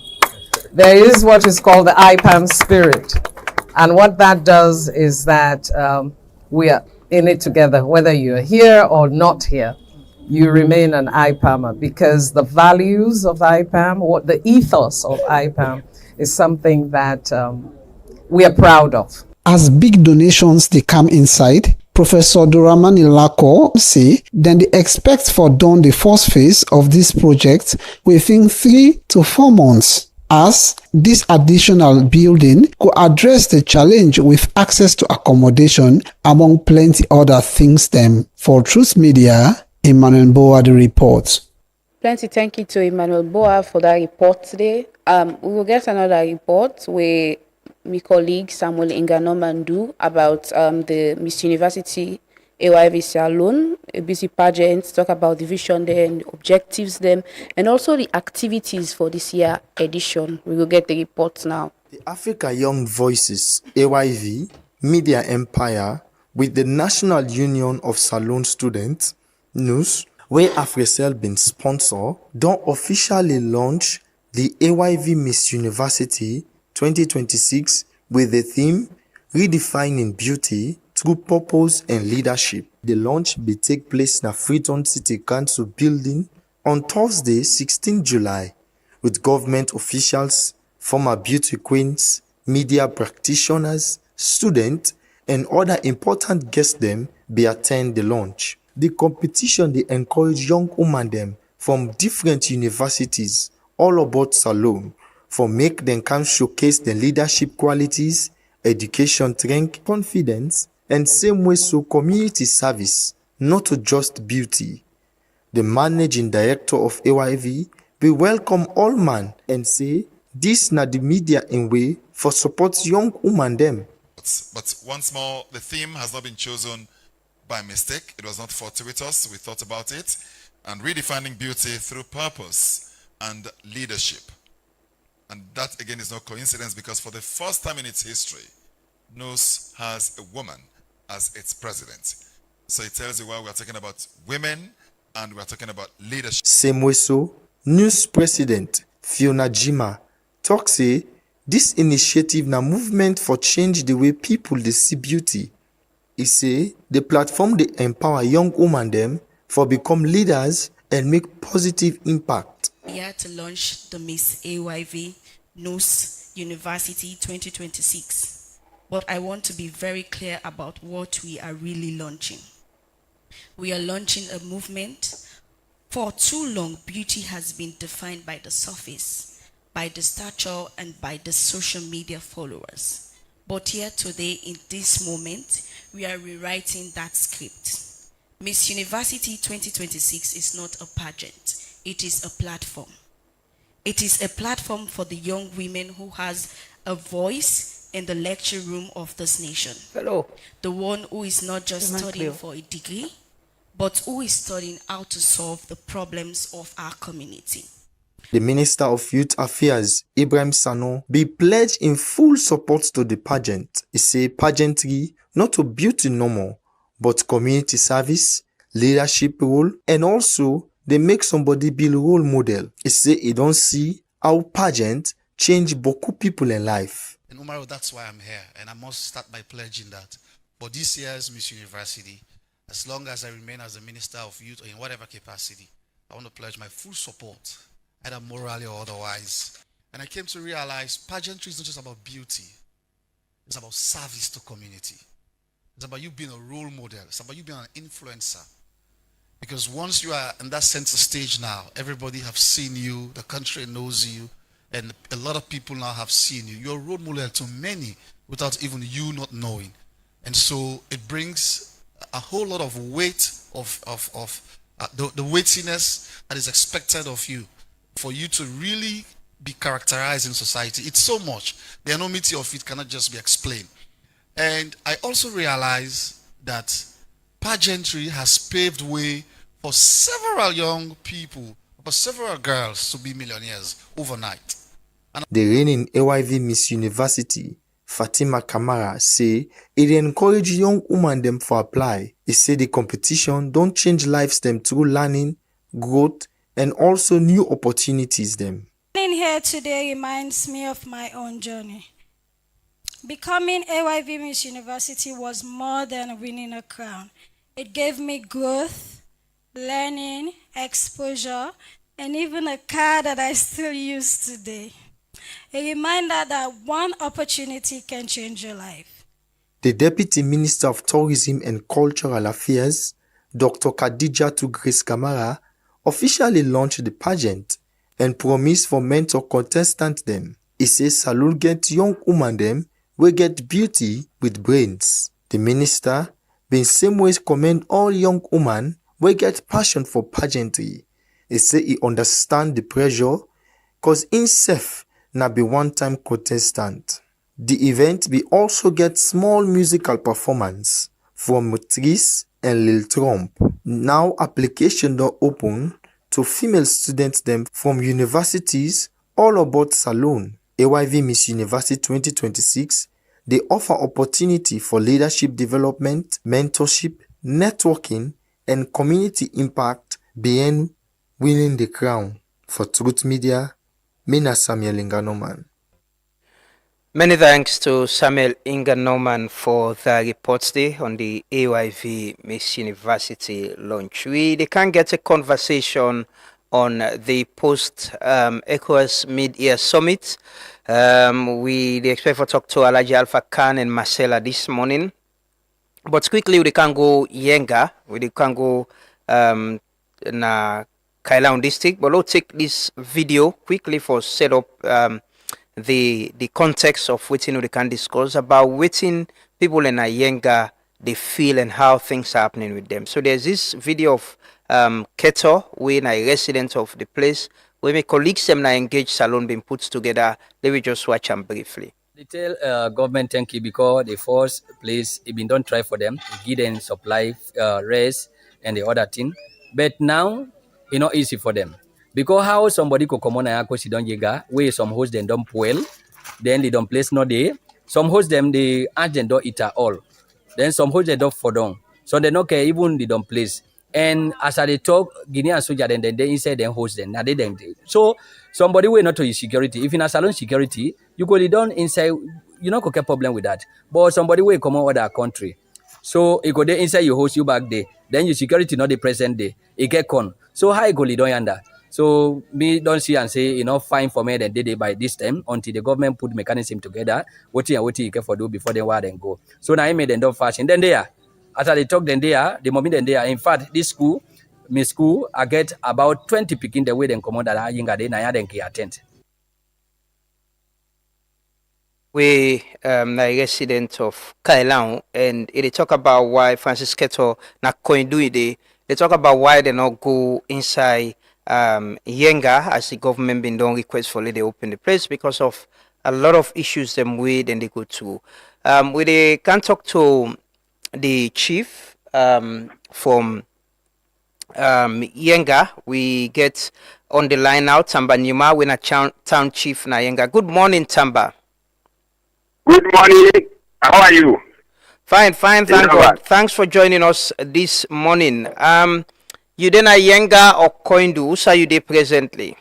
There is what is called the IPAM spirit. And what that does is that we are in it together, whether you're here or not here. You remain an IPAMer, because the values of IPAM, what the ethos of IPAM, is something that we are proud of. As big donations they come inside, Professor Duramani Lako say then they expect for done the first phase of this project within 3 to 4 months, as this additional building could address the challenge with access to accommodation among plenty other things them. For Truth Media, Emmanuel Boa, the report. Plenty thank you to Emmanuel Boa for that report today. We will get another report where my colleague Samuel Ingano do about the Miss University AYV Salon, a busy pageant, talk about the vision there and the objectives them, and also the activities for this year edition. We will get the reports now. The Africa Young Voices AYV Media Empire with the National Union of Salon Students, NUS, where AfriCell been sponsor, don't officially launch the AYV Miss University 2026 with the theme Redefining Beauty Through Purpose and Leadership. The launch will take place in Freetown City Council building on Thursday, 16 July, with government officials, former beauty queens, media practitioners, students, and other important guests them be attend the launch. The competition they encourage young women them from different universities all about salon for make them can showcase their leadership qualities, education strength, confidence, and same way so community service, not just beauty. The managing director of AYV will welcome all man and say this na the media in way for support young women them. But once more, the theme has not been chosen by mistake. It was not fortuitous. We thought about it. And redefining beauty through purpose and leadership. And that again is no coincidence because for the first time in its history, NUS has a woman as its president. So it tells you why we're talking about women and we're talking about leadership. Same way so, NUS president Fiona Jima talk say this initiative na movement for change the way people they see beauty. He say the platform they empower young women them for become leaders and make positive impact. We are to launch the Miss AYV NUS University 2026. But I want to be very clear about what we are really launching. We are launching a movement. For too long, beauty has been defined by the surface, by the stature, and by the social media followers. But here today, in this moment, we are rewriting that script. Miss University 2026 is not a pageant. It is a platform. It is a platform for the young women who has a voice in the lecture room of this nation. Hello. The one who is not just studying for a degree, but who is studying how to solve the problems of our community. The Minister of Youth Affairs, Ibrahim Sano, be pledged in full support to the pageant. He say pageantry not to beauty no more, but community service, leadership role, and also they make somebody be a role model. He say he don't see how pageant change beaucoup people in life. And Umaru, that's why I'm here, and I must start by pledging that for this year's Miss University, as long as I remain as the Minister of Youth or in whatever capacity, I want to pledge my full support, either morally or otherwise. And I came to realize pageantry is not just about beauty. It's about service to community. It's about you being a role model. It's about you being an influencer. Because once you are in that center stage now, everybody have seen you, the country knows you, and a lot of people now have seen you. You're a role model to many without even you not knowing. And so it brings a whole lot of weight of the weightiness that is expected of you for you to really be characterized in society. It's so much. The enormity of it cannot just be explained. And I also realize that pageantry has paved way for several young people, for several girls to be millionaires overnight. The reigning AYV Miss University, Fatima Kamara, say it encourage young women them for apply. He say the competition don't change lives them through learning, growth, and also new opportunities them. Being here today reminds me of my own journey. Becoming AYV Miss University was more than winning a crown. It gave me growth, learning, exposure, and even a car that I still use today. A reminder that one opportunity can change your life. The Deputy Minister of Tourism and Cultural Affairs, Dr. Khadija Grace Kamara, officially launched the pageant and promised for mentor contestants them. He says salon get young women them will get beauty with brains. The minister been same ways commend all young women we get passion for pageantry. He say he understand the pressure cause himself na be one-time contestant. The event be also get small musical performance from Motrice and Lil Trump. Now application don open to female students them from universities all about Salone. AYV Miss University 2026, they offer opportunity for leadership development, mentorship, networking, and community impact beyond winning the crown. For Truth Media, Mina Samuel Inganoman. Many thanks to Samuel Inganoman for the report today on the AYV Miss University launch. They can get a conversation on the Post-ECOWAS Mid-Year Summit. We expect to talk to Alaji Alpha Khan and Marcella this morning. But quickly, we can go Yenga. We can go na Kailaun district. But we'll take this video quickly for set up the context of what we can discuss about what people in Yenga they feel and how things are happening with them. So there's this video of Keto, when a resident of the place, where my colleagues them engaged salon being put together. Let me just watch them briefly. They tell government thank you because the first place it been done try for them, give them supply, rest and the other thing. But now it's not easy for them. Because how somebody could come on and go sit down Yenga, where some host them don't well, then they don't place no day. Some host them they agent don't eat at all. Then some host they don't for down. So they don't care even they don't place. And as I talk, Guinea and Soja then they inside then host them. Now they then so somebody will not to your security. If in a salon security, you go down inside, you not get problem with that. But somebody will come out of that country. So it go there inside you host you back there. Then your security not the present day. It get con. So how it go down yonder? So me don't see and say, fine for me then they by this time until the government put mechanism together, what you can for do before they want and go. So now I made them don't fashion. Then they are. After they talk, then they are, the moment then they are. In fact, this school, my school, I get about 20 picking the way then come on that I Yenga then I then attend. We a resident of Kailaun, and they talk about why Francis Keto not going do it. They talk about why they not go inside Yenga as the government been done request for they open the place because of a lot of issues them with and they go to. We they can talk to the chief from Yenga. We get on the line now Tamba Nyuma, when a town chief na Yenga. Good morning, Tamba. Good morning. How are you? Fine, thank God. Thanks for joining us this morning. You then a Yenga or Koindu? Who are you there presently?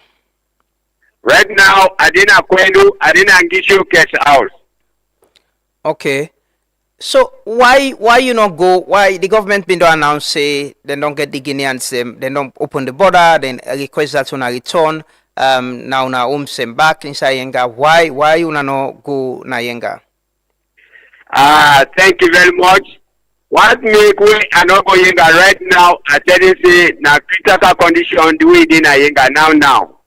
Right now, I didn't Koindu, I didn't Angishu Cash House. Okay. So why you not go? Why the government been to announce say they don't get the Guineans they don't open the border, then request that on a return. Now na send back inside Yenga. Why you not go na Yenga? Thank you very much. What make we are not go Yenga right now? I tell you say na critical condition the way in Yenga now.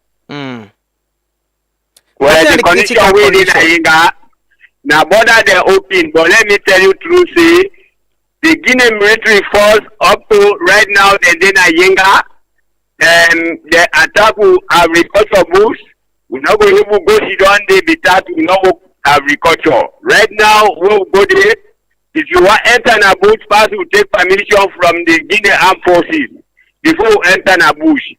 Well, the condition we in Yenga. Now border they open, but let me tell you true, say the Guinea military force up to right now they in Yenga, the attack will agriculture boost. We're not going to go sit down there because we know agriculture. Right now we'll go there. If you want enter a bush, first we take permission from the Guinea Armed Forces before we enter a bush.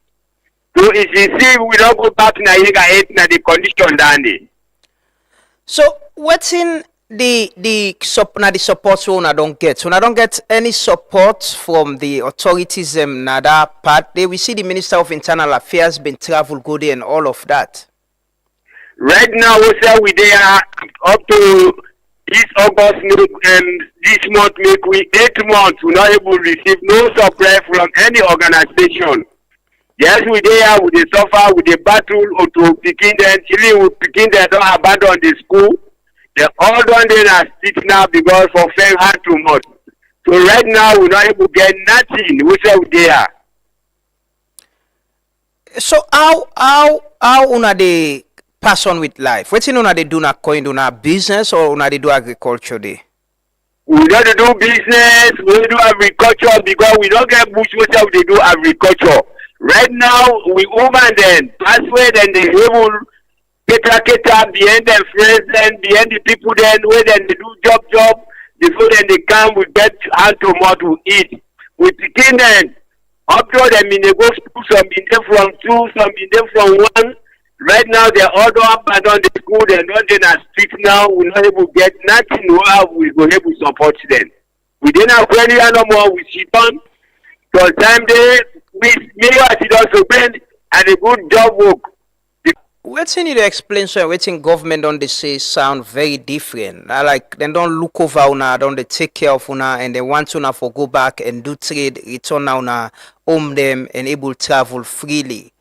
So if you see we don't go back to Yenga, the condition down there. So what's in the support we don't get? So I don't get any support from the authorities na that part. They we see the Minister of Internal Affairs been travel good and all of that. Right now we say we there up to this August this month make we 8 months we not able to receive no supply from any organization. Yes, we there with the suffer with the battle or to picking them, chilling with picking them don't abandon the school. They all done there are sick now because for fame had too much. So right now we're not able to get nothing. We say we there. So how una they pass on with life? What una they do na coin do na business or una they do agriculture day? We don't do business, we do agriculture because we don't get bush water, we do agriculture. Right now, we woman then, pathway then the able keta behind them friends then, behind the people then, where then they do job, before then they come, we get hand to mouth to eat. We begin then, up to them in the go school, some in them from 2, some in them from 1. Right now, they're all up and down the school, they're not in a street now, we're not able to get nothing, we go able to support them. We didn't have any no more, we sit on. So time they, we as it also been, and a good job work. What's in you to explain so waiting government don't they say sound very different. Like they don't look over una, don't they take care of una and they want una for go back and do trade, return una home them and able to travel freely.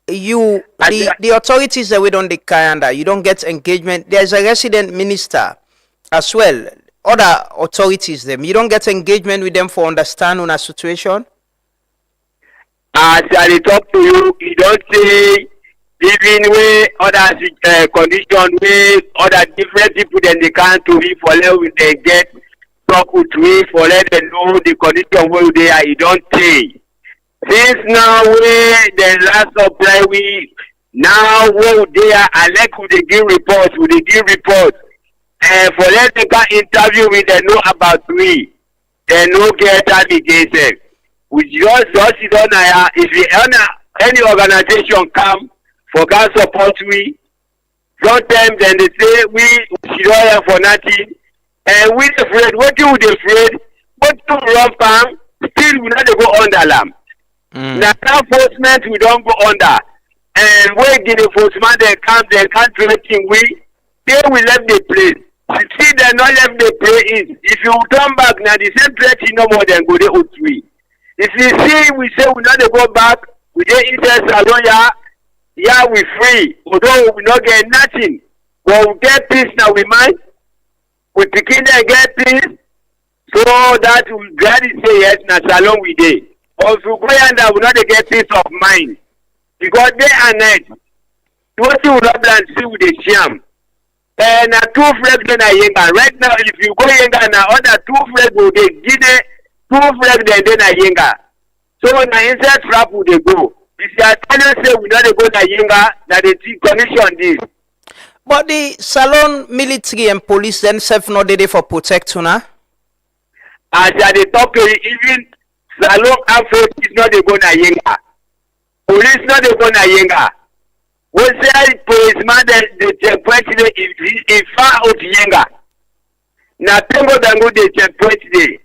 The authorities that we don't declare you don't get engagement. There's a resident minister as well. Other authorities them. You don't get engagement with them for understand una situation? As I talk to you, you don't say even way other condition way other different people then they can't to be for let they get talk with me for let them know the condition where they are, you don't say. Since now we the last supply we now where they are elect with the give reports for let them can interview with they know about we they know get allegation. We just sit on if you any organization come for God support we sometimes then they say we don't have for nothing and we afraid what you would afraid what to run farm still we not go under lamb. Now enforcement we don't go under and we get enforcement they can't threaten we they will left the place. See they not left the place if you come back now the same threat no more than go there out we. If you see we say we not go back we dey inside salon yeah we free although we not get nothing but we get peace now we mind we begin to get peace so that we glad to say yes na salon we dey or if we go under we not get peace of mind because day and night what you not plan see with the sham and na 2 flags na Yenga right now if you go Yenga na other 2 flags go dey Guinea 2 flags then na Yenga so na inside trap we dey go. If you are telling say we not go to Yenga, that the commission this. But the Salon military and police themselves not there for protect una? As they talk even Salon and force is not go to Yenga. Police not go to Yenga. We say policeman the checkpoint is far out Yenga. Now Tango Dango the checkpoint there.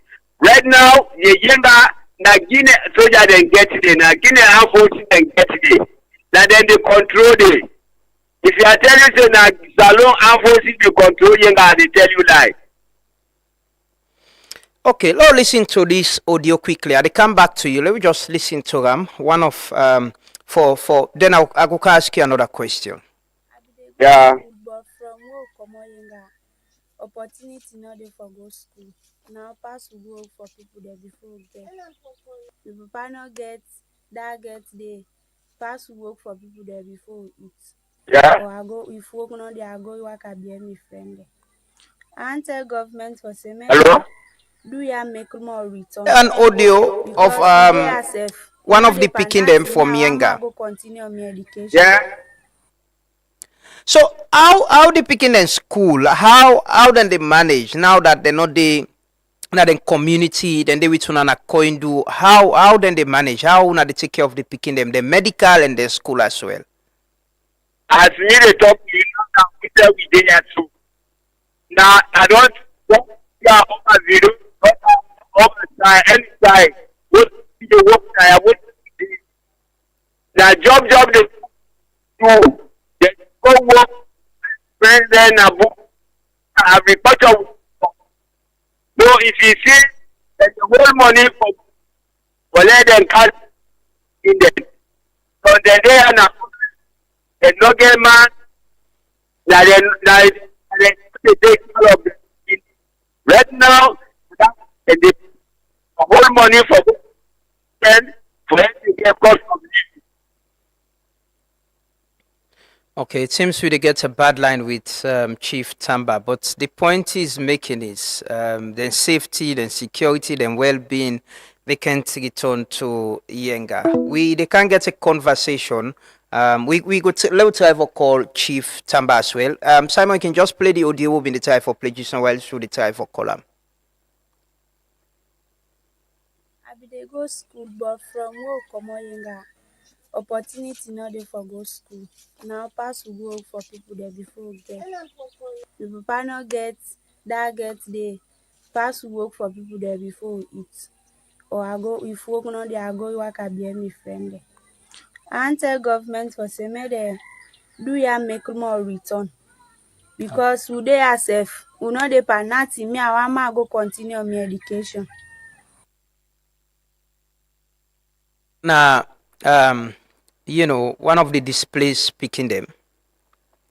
Right now the Yenga na Guinea soldier then get it na Guinea armed forces then get it na then they control it. If you are telling say na Salon armed forces they control Yenga they tell you lie. Okay, let's listen to this audio quickly. I come back to you. Let me just listen to them. One of for then I go ask you another question. Yeah. Opportunity not there for go school. Now pass to go for people there before we get. If papa not get that get there, pass to work for people there before we eat. Yeah. Or I go if work not there, I go work at be my friend. I tell government for saying do ya make more return? An audio of one of the picking them from Yenga. Go continue my education. Yeah. So how they picking in school? How then they manage now that they're not the community, then they return on a coin do how then they manage? How now they take care of the picking them, the medical and the school as well? As me they talk to you now we dey here too. Now I don't over video over time any time what the work I would now job they do they go work president agriculture. So if you see that the whole money for let them cut in them. So the day and the no get man that they take all of it. Right now the whole money for them for them to get cost of living. Okay, it seems we get a bad line with Chief Tamba, but the point he's making is then safety, then security, then well-being, they can't return to Yenga. They can't get a conversation. We go to let's have a call Chief Tamba as well. Simon, you can just play the audio in the time for pledges and while through the time for column. I be dey go school, but from where comot Yenga, opportunity no dey for go school. Na pass we go work for people there before we get. The papa no get, that get dey, pass we work for people there before we eat. Or I go, if work no dey, I go work at me friend there. I wan tell government for say make dem do ya make more return, because we dey here sef, we no dey per nothing. Me, I wan make I go continue my education. Now, one of the displaced speaking them,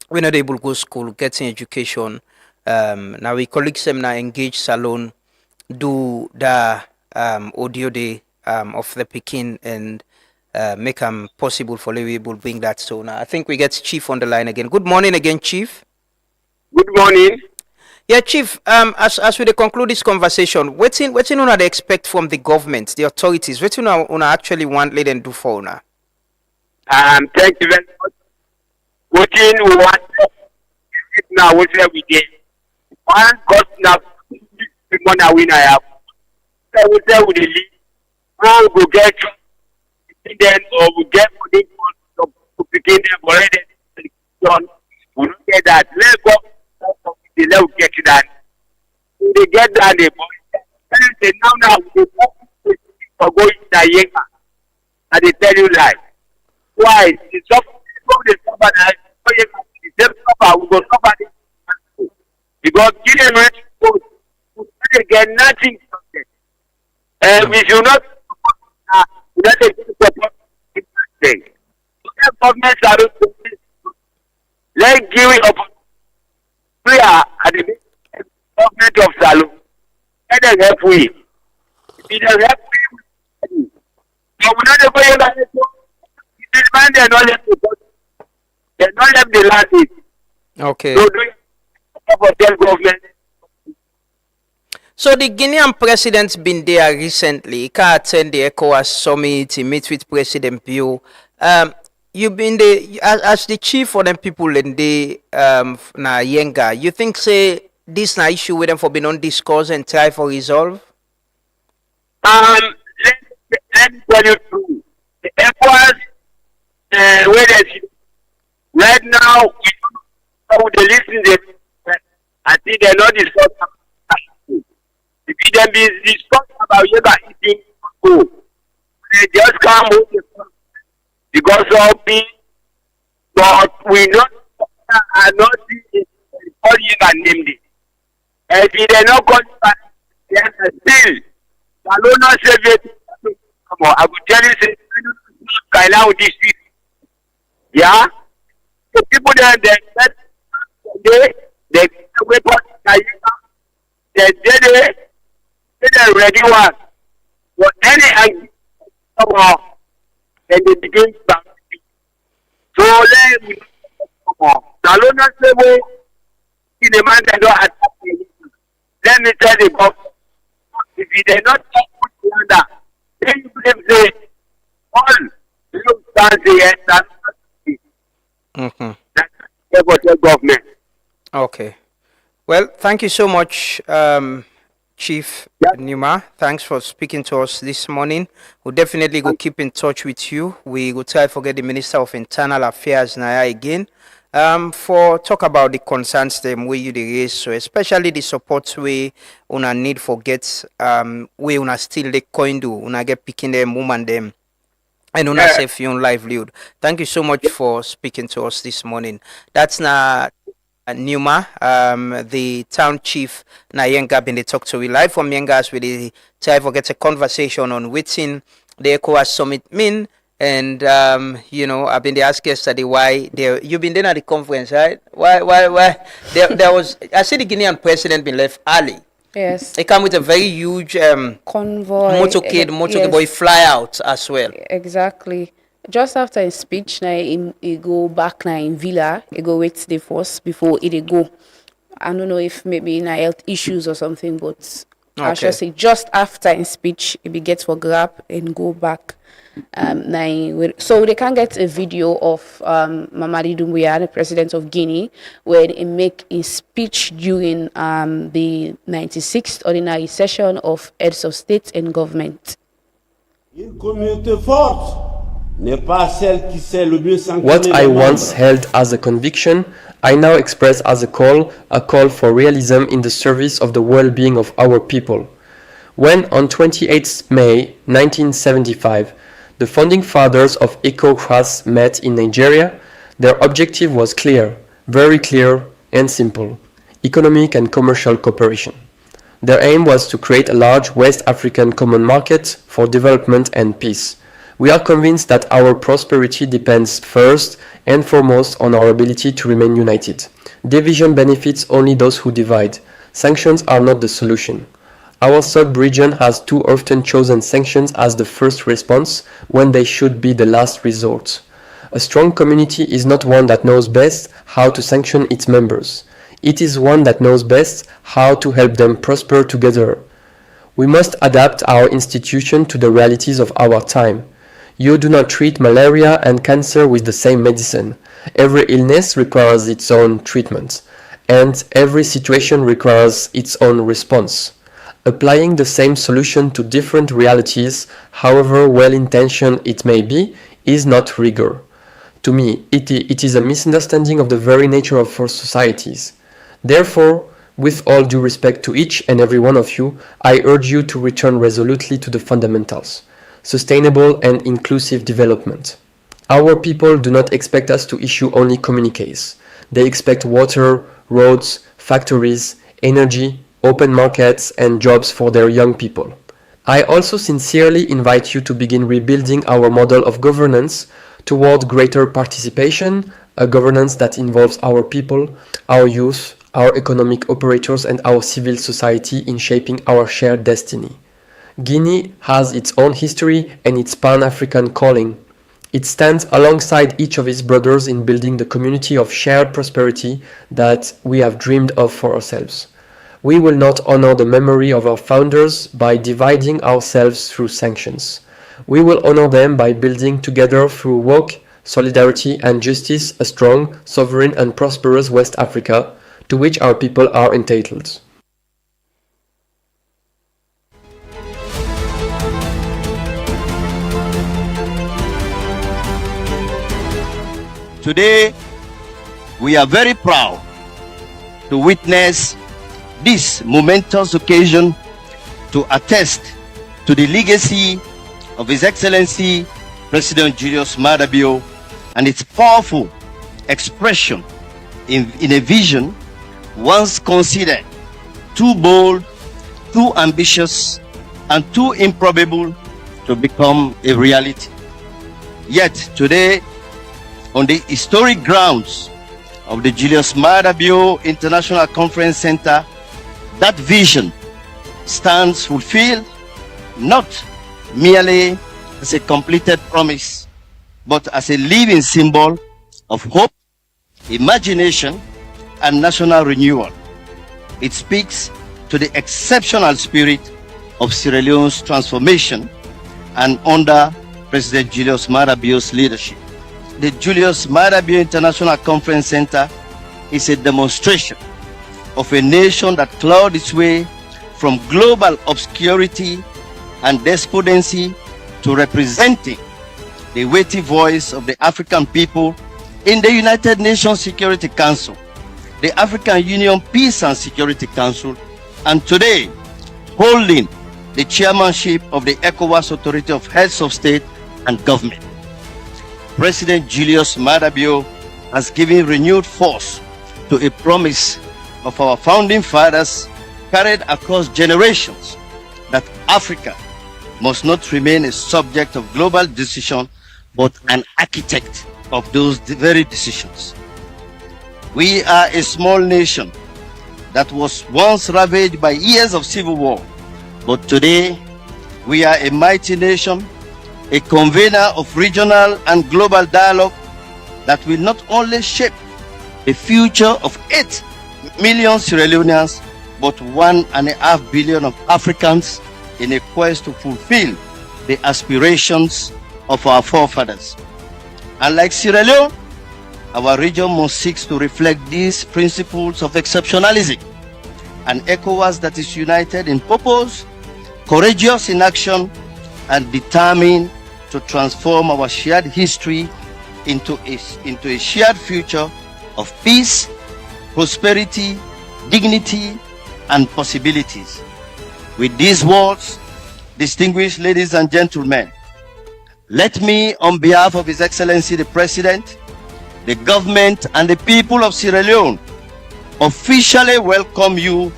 we're not able to go school, getting education. Now we colleagues them now engage salon, do the audio day of the Peking and make them possible for we able to bring that. So now I think we get Chief on the line again. Good morning again, Chief. Good morning. Yeah, Chief. As we conclude this conversation, what's una they expect from the government, the authorities? What una actually want let them do for una? Thank you very much. What we want now, what we did. One got now the money we have. So we say we leave. We go get then or we get money to begin them already. We don't get that. Let's go. They let get that. They get that. They now we for going to Yenga. And they tell you lie. Why? The suffer we go suffer because they get nothing from them. We should not government let's give it up prayer at the government of Salon. Let them help we. It does help we. But we not going to they're not left the land. Okay. So do government. So the Guinean president's been there recently. He can attend the ECOWAS summit. He meet with President Bio. You've been there as the chief for them people in the na Yenga. You think say this na issue with them for being on discourse and try for resolve? Let me tell you true. The ECOWAS right now we don't they listen them. I think they're not discussing. If them be discussing about Yenga eating food, they just come home because of me. But we not are not all Yenga named it. And if they not call they are still. I will not save it. Come on, I will tell you say Kaila with this street. Yeah? The people there they weapon they ready one. For any come on, and they begin to so let me come on. Salona say we in the man that don't attack me. Let me tell you about if they not put under, then you blame say all look down here that's the government. Okay. Well, thank you so much, Chief Numa. Thanks for speaking to us this morning. We'll definitely go keep in touch with you. We will try to forget the Minister of Internal Affairs Naya again. For talk about the concerns them where you raise, so especially the support we una need for get we una still the coin do una get picking them woman them and una safe your livelihood. Thank you so much for speaking to us this morning. That's na Numa, the town chief na Yenga been they talk to we live from Yenga as we try to get a conversation on within the ECOWAS summit mean. And I've been asked yesterday why you've been there at the conference, right? Why there was I see the Guinean president been left early. Yes. He come with a very huge convoy motorcade, yes. boy fly out as well. Exactly. Just after his speech, na he go back na in villa, he go wait the force before he dey go. I don't know if maybe na health issues or something, but I Okay. should say just after his speech, he be get for grab and go back. So they can get a video of Mamadi Doumbouya, the president of Guinea, where he make his speech during the 96th ordinary session of heads of state and government. What I once held as a conviction, I now express as a call for realism in the service of the well-being of our people. When on 28 May 1975, the founding fathers of ECOWAS met in Nigeria, their objective was clear, very clear and simple: economic and commercial cooperation. Their aim was to create a large West African common market for development and peace. We are convinced that our prosperity depends first and foremost on our ability to remain united. Division benefits only those who divide. Sanctions are not the solution. Our sub-region has too often chosen sanctions as the first response when they should be the last resort. A strong community is not one that knows best how to sanction its members. It is one that knows best how to help them prosper together. We must adapt our institution to the realities of our time. You do not treat malaria and cancer with the same medicine. Every illness requires its own treatment, and every situation requires its own response. Applying the same solution to different realities, however well-intentioned it may be, is not rigor. To me, it is a misunderstanding of the very nature of our societies. Therefore, with all due respect to each and every one of you, I urge you to return resolutely to the fundamentals: sustainable and inclusive development. Our people do not expect us to issue only communiques. They expect water, roads, factories, energy, open markets and jobs for their young people. I also sincerely invite you to begin rebuilding our model of governance toward greater participation, a governance that involves our people, our youth, our economic operators and our civil society in shaping our shared destiny. Guinea has its own history and its Pan-African calling. It stands alongside each of its brothers in building the community of shared prosperity that we have dreamed of for ourselves. We will not honor the memory of our founders by dividing ourselves through sanctions. We will honor them by building together through work, solidarity and justice a strong, sovereign and prosperous West Africa to which our people are entitled. Today, we are very proud to witness this momentous occasion to attest to the legacy of His Excellency President Julius Maada Bio and its powerful expression in a vision once considered too bold, too ambitious, and too improbable to become a reality. Yet today, on the historic grounds of the Julius Maada Bio International Conference Center, that vision stands fulfilled not merely as a completed promise, but as a living symbol of hope, imagination, and national renewal. It speaks to the exceptional spirit of Sierra Leone's transformation and under President Julius Maada Bio's leadership. The Julius Maada Bio International Conference Center is a demonstration of a nation that clawed its way from global obscurity and despondency to representing the weighty voice of the African people in the United Nations Security Council, the African Union Peace and Security Council, and today holding the chairmanship of the ECOWAS Authority of Heads of State and Government. President Julius Maada Bio has given renewed force to a promise of our founding fathers carried across generations that Africa must not remain a subject of global decision but an architect of those very decisions. We are a small nation that was once ravaged by years of civil war, but today we are a mighty nation a convener of regional and global dialogue that will not only shape the future of 8 million Sierra Leoneans, but 1.5 billion of Africans in a quest to fulfill the aspirations of our forefathers. And like Sierra Leone, our region must seek to reflect these principles of exceptionalism, an ECOWAS that is united in purpose, courageous in action, and determined to transform our shared history into a shared future of peace, prosperity, dignity, and possibilities. With these words, distinguished ladies and gentlemen, let me, on behalf of His Excellency the President, the government, and the people of Sierra Leone, officially welcome you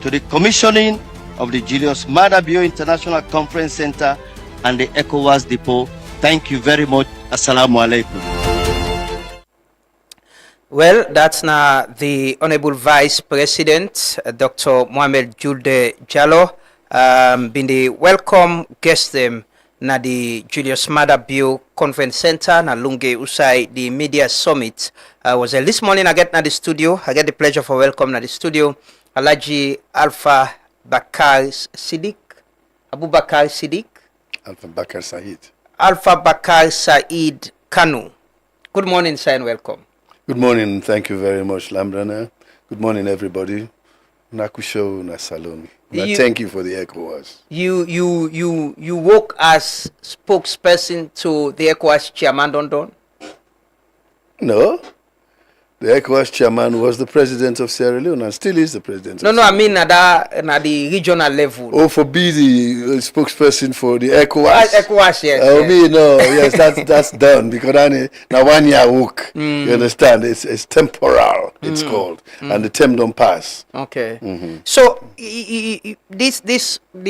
to the commissioning of the Julius Maada Bio International Conference Center and the ECOWAS Depot. Thank you very much. Assalamu alaikum. Well, that's now the Honorable Vice President, Dr. Mohamed Julde Jallo, been the welcome guest them na the Julius Maada Bio Conference Center na Lunge Usai the Media Summit. Was this morning I get na the studio. I get the pleasure for welcome na the studio. Alaji Alpha Bakar Siddiq, Abu Bakar Siddiq, Alpha Bakar Said. Alpha Bakar Said Kanu. Good morning, sir, and welcome. Good morning. Thank you very much, Lambrana. Good morning, everybody. Nakusho Nasaloni. Thank you for the ECOWAS. You work as spokesperson to the ECOWAS chairman, Don? No. The ECOWAS chairman was the president of Sierra Leone and still is the president. No, I mean at the regional level. Oh, for be the spokesperson for the ECOWAS? ECOWAS, yes. Oh, yes. Me, no. Yes, that's done. Because now 1 year work, you understand? It's temporal, it's called. And the term don't pass. Okay. So, the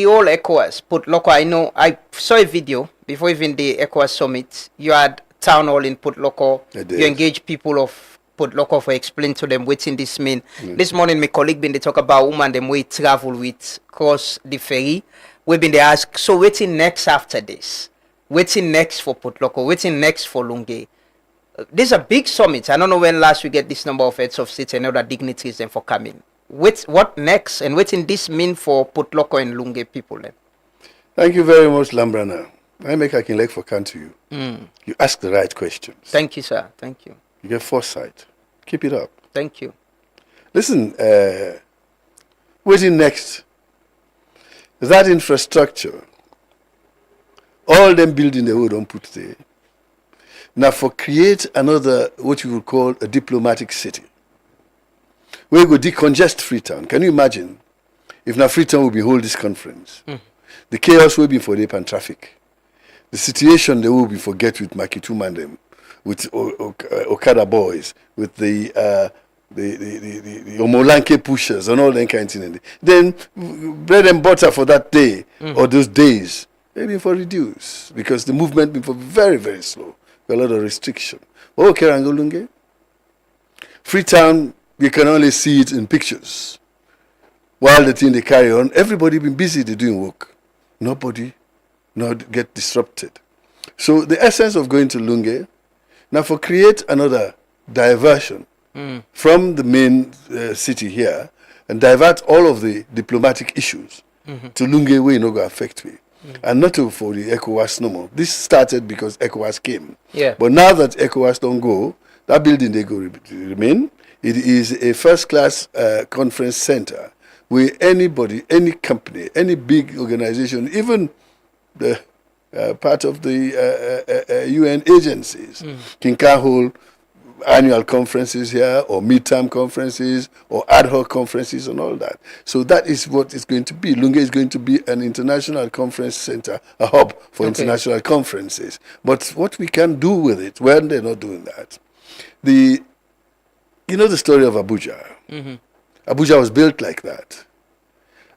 whole ECOWAS, Port Loko, I know, I saw a video before even the ECOWAS summit. You had town hall in Port Loko. You engage people of Port Loko for explain to them what in this mean. This morning my colleague been they talk about woman them we travel with cross the ferry. We been they ask, so waiting next after this? Waiting next for Port Loko? Waiting next for Lunge? This is a big summit. I don't know when last we get this number of heads of state and other dignitaries then for coming. What next? And waiting this mean for Port Loko and Lunge people then? Thank you very much, Lambrana. I make I can like for come to you. You ask the right questions. Thank you, sir. Thank you. You get foresight. Keep it up. Thank you. Listen, waiting next. That infrastructure, all them building the wood don't put there. Now for create another, what you would call a diplomatic city. We go decongest Freetown. Can you imagine if now Freetown will be hold this conference? The chaos will be for the and traffic. The situation they will be forget with Makituma and them, with Okada boys, with the Omolanke pushers and all that kind of thing. Then bread and butter for that day or those days, maybe for reduce because the movement been for very, very slow. A lot of restriction. Oh, Kerangolunge. Freetown, you can only see it in pictures. While the thing they carry on, everybody been busy, they doing work. Nobody not get disrupted. So the essence of going to Lunge, now for create another diversion from the main city here and divert all of the diplomatic issues to Lunge where you no go affect me. And not for the ECOWAS no more. This started because ECOWAS came. Yeah. But now that ECOWAS don't go, that building they go remain. It is a first-class conference center where anybody, any company, any big organization, even the part of the UN agencies can hold annual conferences here or midterm conferences or ad hoc conferences and all that. So that is what it's going to be. Lunge is going to be an international conference center, a hub for international conferences. But what we can do with it when they're not doing that, you know the story of Abuja. Abuja was built like that.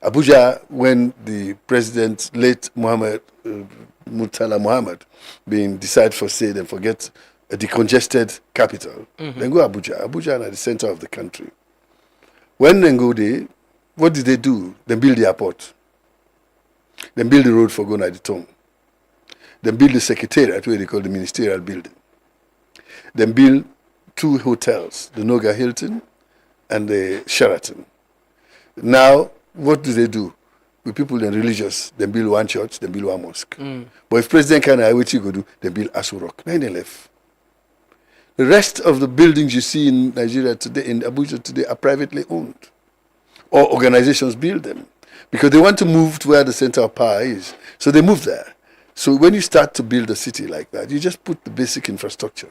Abuja, when the president, late Murtala Muhammad, being decided for say and forget a decongested capital, then go Abuja. Abuja is at the center of the country. When they go there, what did they do? They build the airport. They build the road for going at the town. Then build the secretariat, where they call the ministerial building. Then build 2 hotels, the Noga Hilton and the Sheraton. Now, what do? With people then religious, then build 1 church, then build 1 mosque. But if President can what you go do, then build Aso Rock. Now they left. The rest of the buildings you see in Nigeria today, in Abuja today, are privately owned. Or organizations build them. Because they want to move to where the center of power is. So they move there. So when you start to build a city like that, you just put the basic infrastructure.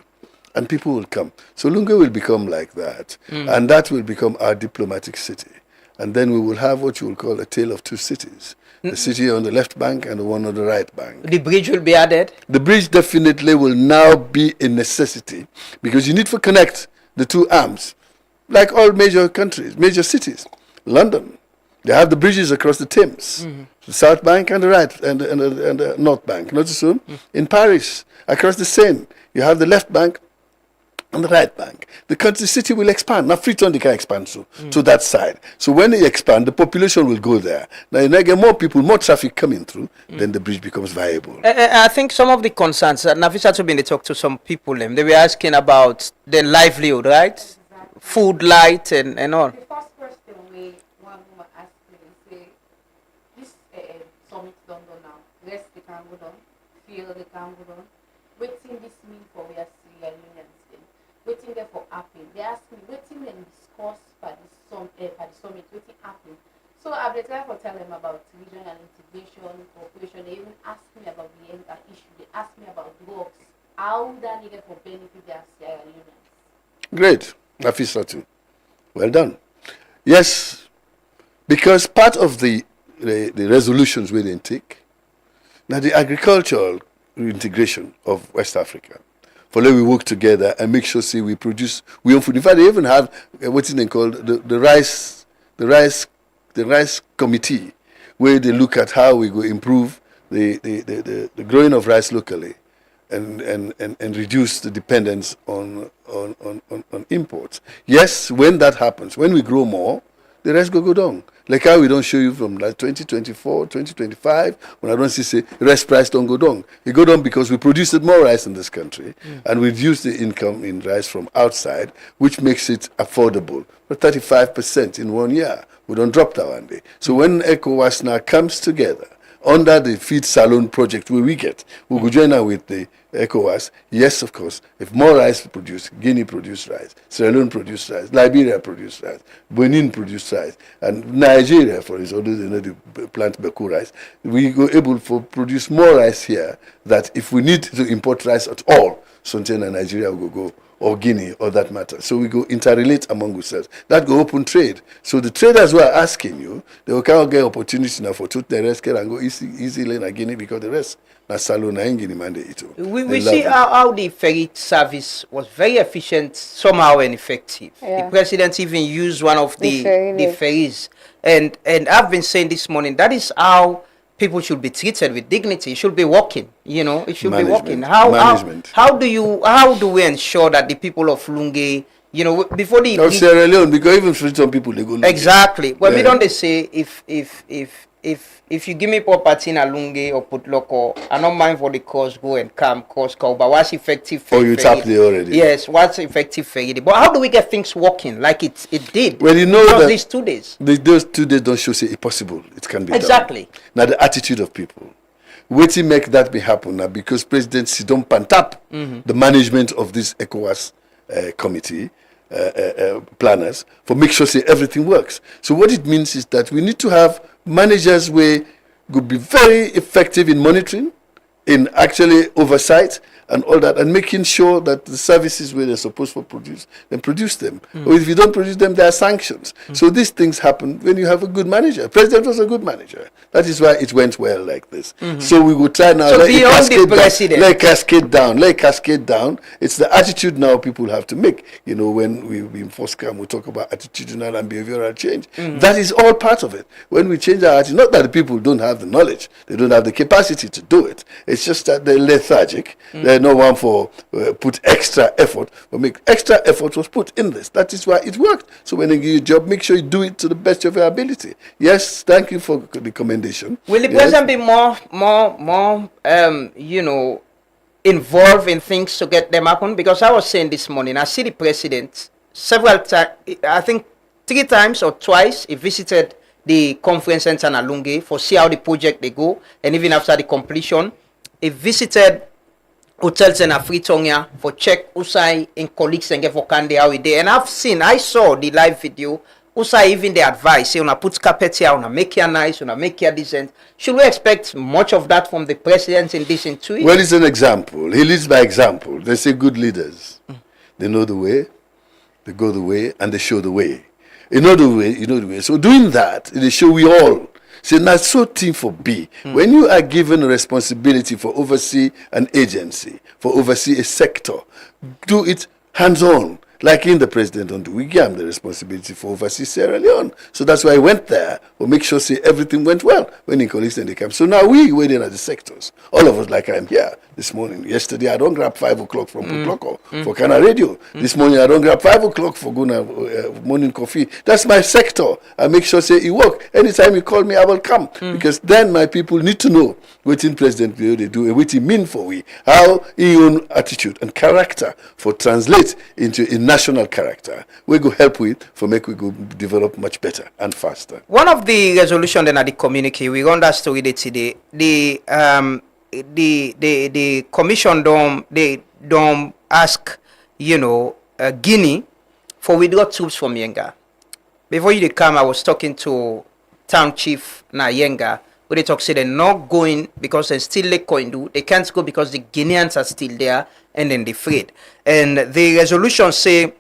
And people will come. So Lunga will become like that. And that will become our diplomatic city. And then we will have what you will call a tale of 2 cities. The city on the left bank and the one on the right bank. The bridge will be added? The bridge definitely will now be a necessity because you need to connect the 2 arms. Like all major countries, major cities. London, they have the bridges across the Thames. The south bank and the right and the north bank. Notice so? In Paris, across the Seine, you have the left bank on the right bank. The city will expand. Now Freetown they can expand to that side. So when they expand, the population will go there. Now you get more people, more traffic coming through, then the bridge becomes viable. I think some of the concerns, Nafisa to been talk to some people, they were asking about the livelihood, right? Food, light, and all. The first question one woman asked me, say, this summit don't go now. Rest the can go down, feel the can go down. Waiting this mean for we are Syria unions. Waiting there for happen. They ask me, waiting and discuss for the summit, waiting happen. So I've been trying to tell them about regional integration, cooperation. They even asked me about the Yenga issue. They asked me about drugs. How that needed for benefit their Sierra Leoneans. Great. Nafisa too. Well done. Yes, because part of the resolutions we didn't take, now the agricultural integration of West Africa. For let we work together and make sure we produce we own food. In fact, they even have what's it called the rice committee, where they look at how we go improve the growing of rice locally, and reduce the dependence on imports. Yes, when that happens, when we grow more, the rest go down. Like how we don't show you from like 2024, 2025, when I don't see rice price don't go down. It go down because we produced more rice in this country and we reduce the income in rice from outside, which makes it affordable. But 35% in 1 year. We don't drop that one day. So when ECOWAS now comes together under the Feed Salon project where we will join now with the ECOWAS. Yes, of course, if more rice is produced, Guinea produce rice, Sierra Leone produce rice, Liberia produce rice, Benin produce rice, and Nigeria, for instance, although they know they plant Beku rice, we go able to produce more rice here that if we need to import rice at all, Sonten and Nigeria will go or Guinea, or that matter. So we go interrelate among ourselves. That go open trade. So the traders who are asking you, they will kind of get opportunity now for the rest and go easily in Guinea because the rest na Salona and Guinea mandate. We see how the ferry service was very efficient, somehow and effective. Yeah. The president even used one of the ferries. And I've been saying this morning, that is how people should be treated with dignity. It should be working, it should be working. How do we ensure that the people of Lunge, before the of Sierra Leone, because even Freetown people they go Lunge. Exactly. Well, we don't say if you give me property in a Lunge or Putloko, I don't mind for the cost go and come cost go, but what's effective? Oh, you tapped there already. Yes, what's effective ferry? But how do we get things working like it did? Well, that these 2 days. Those 2 days don't show it's possible. It can be exactly done. Now the attitude of people. Waiting make that be happen now because President Sidon Pantap, the management of this ECOWAS committee, planners, for make sure everything works. So what it means is that we need to have managers where could be very effective in monitoring, in actually oversight and all that, and making sure that the services where they're supposed to produce, then produce them. Or if you don't produce them, there are sanctions. So these things happen when you have a good manager. President was a good manager. That is why it went well like this. So we will try now. So beyond the president. Let cascade down. It's the attitude now people have to make. When we in FOSCAM, we talk about attitudinal and behavioral change. That is all part of it. When we change our attitude, not that the people don't have the knowledge, they don't have the capacity to do it. It's just that they're lethargic. They're no one for put extra effort, but make extra effort was put in this. That is why it worked. So when they give you a job, make sure you do it to the best of your ability. Yes, thank you for the commendation. Will the Yes. president be more involved in things to get them happen? Because I was saying this morning, I see the president several times, I think 3 times or twice, he visited the conference center in Alunge for see how the project they go, and even after the completion, he visited hotels in Afritonia for check Usai in colleagues and get for Kande how he did. And I saw the live video. Usai even the advice, say, una put carpet here, una make here nice, una make here decent. Should we expect much of that from the president in this in 2 years? Well, it's an example. He leads by example. They say good leaders. They know the way, they go the way, and they show the way. You know the way, you know the way. So doing that, they show we all. Say, not so team for B. When you are given a responsibility for oversee an agency, for oversee a sector, do it hands-on. Like in the president on we gave him the responsibility for oversee Sierra Leone. So that's why I went there, to make sure say everything went well when in colleagues and they came. So now we waiting at the sectors. All of us, like I'm here this morning. Yesterday I don't grab 5 o'clock from Putloko for Kana Radio. This morning I don't grab 5 o'clock for Guna morning coffee. That's my sector. I make sure say it work. Anytime you call me, I will come. Because then my people need to know what in President they do and what he mean for we. How he own attitude and character for translate into a national character. We go help with for make we go develop much better and faster. One of the resolution then at the communique, we run that story today. The commission don't ask, Guinea for withdraw troops from Yenga. Before you come, I was talking to town chief na Yenga, where they talk say they're not going because they still like Koindu. They can't go because the Guineans are still there and then they afraid. And the resolution say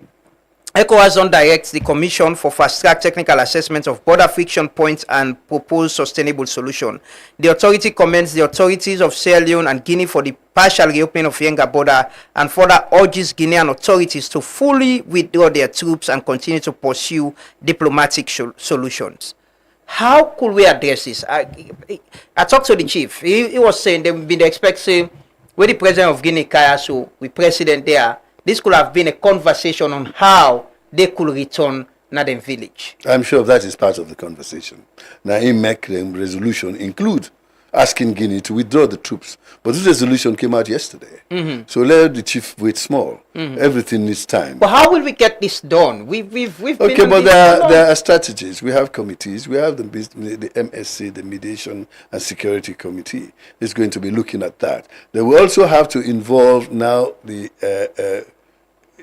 ECOWAS don't direct the Commission for fast-track technical assessment of border friction points and propose sustainable solution. The authority commends the authorities of Sierra Leone and Guinea for the partial reopening of Yenga border and further urges Guinean authorities to fully withdraw their troops and continue to pursue diplomatic solutions. How could we address this? I talked to the chief. He was saying they've been expecting when the president of Guinea, Kayasu, with president there, this could have been a conversation on how they could return to the village. I'm sure that is part of the conversation. Now, in make the resolution include asking Guinea to withdraw the troops. But this resolution came out yesterday. So let the chief wait small. Everything needs time. But how will we get this done? We've been okay, but there are strategies. We have committees. We have the MSC, the Mediation and Security Committee. Is going to be looking at that. They will also have to involve now the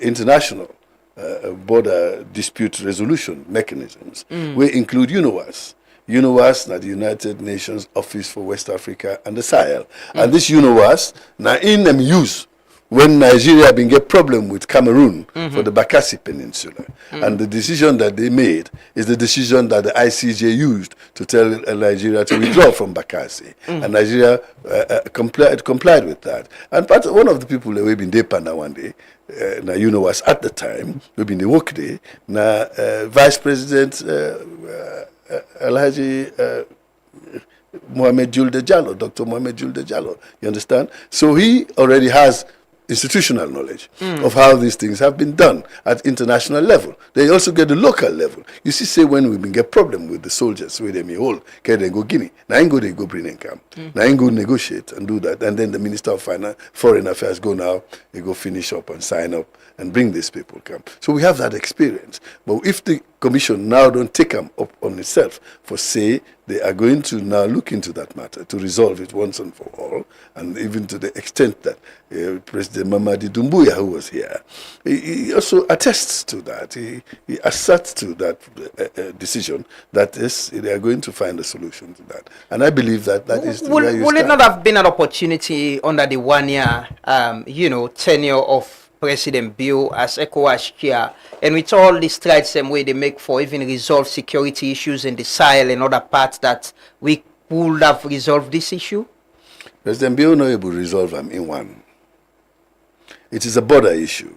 international border dispute resolution mechanisms. We include UNOWAS. UNOWAS, now the United Nations Office for West Africa and the Sahel. And this UNOWAS, now in them use when Nigeria been get problem with Cameroon for the Bakassi Peninsula. And the decision that they made is the decision that the ICJ used to tell Nigeria to withdraw from Bakassi. And Nigeria complied with that. And one of the people that we've been there one day, now UNOWAS at the time, we've been the work day, now Vice President Alhaji Mohamed Julde Jallo, Dr. Mohamed Julde Jallo, you understand? So he already has institutional knowledge of how these things have been done at international level. They also get the local level. You see, say when we get problem with the soldiers, where they may hold, can they go Guinea? Now they go bring in camp. Now go negotiate and do that. And then the Minister of Foreign Affairs go now, they go finish up and sign up and bring these people come. So we have that experience. But if the Commission now don't take them up on itself for say they are going to now look into that matter to resolve it once and for all, and even to the extent that President Mamadi Doumbouya, who was here, he also attests to that. He asserts to that decision that is they are going to find a solution to that. And I believe that that is where you Will it start. not have been an opportunity under the 1 year, tenure of President Bill as ECOWAS chair, and with all the strides same way they make for even resolve security issues in the Sahel and other parts, that we would have resolved this issue? President Bill no able to resolve them in one. It is a border issue.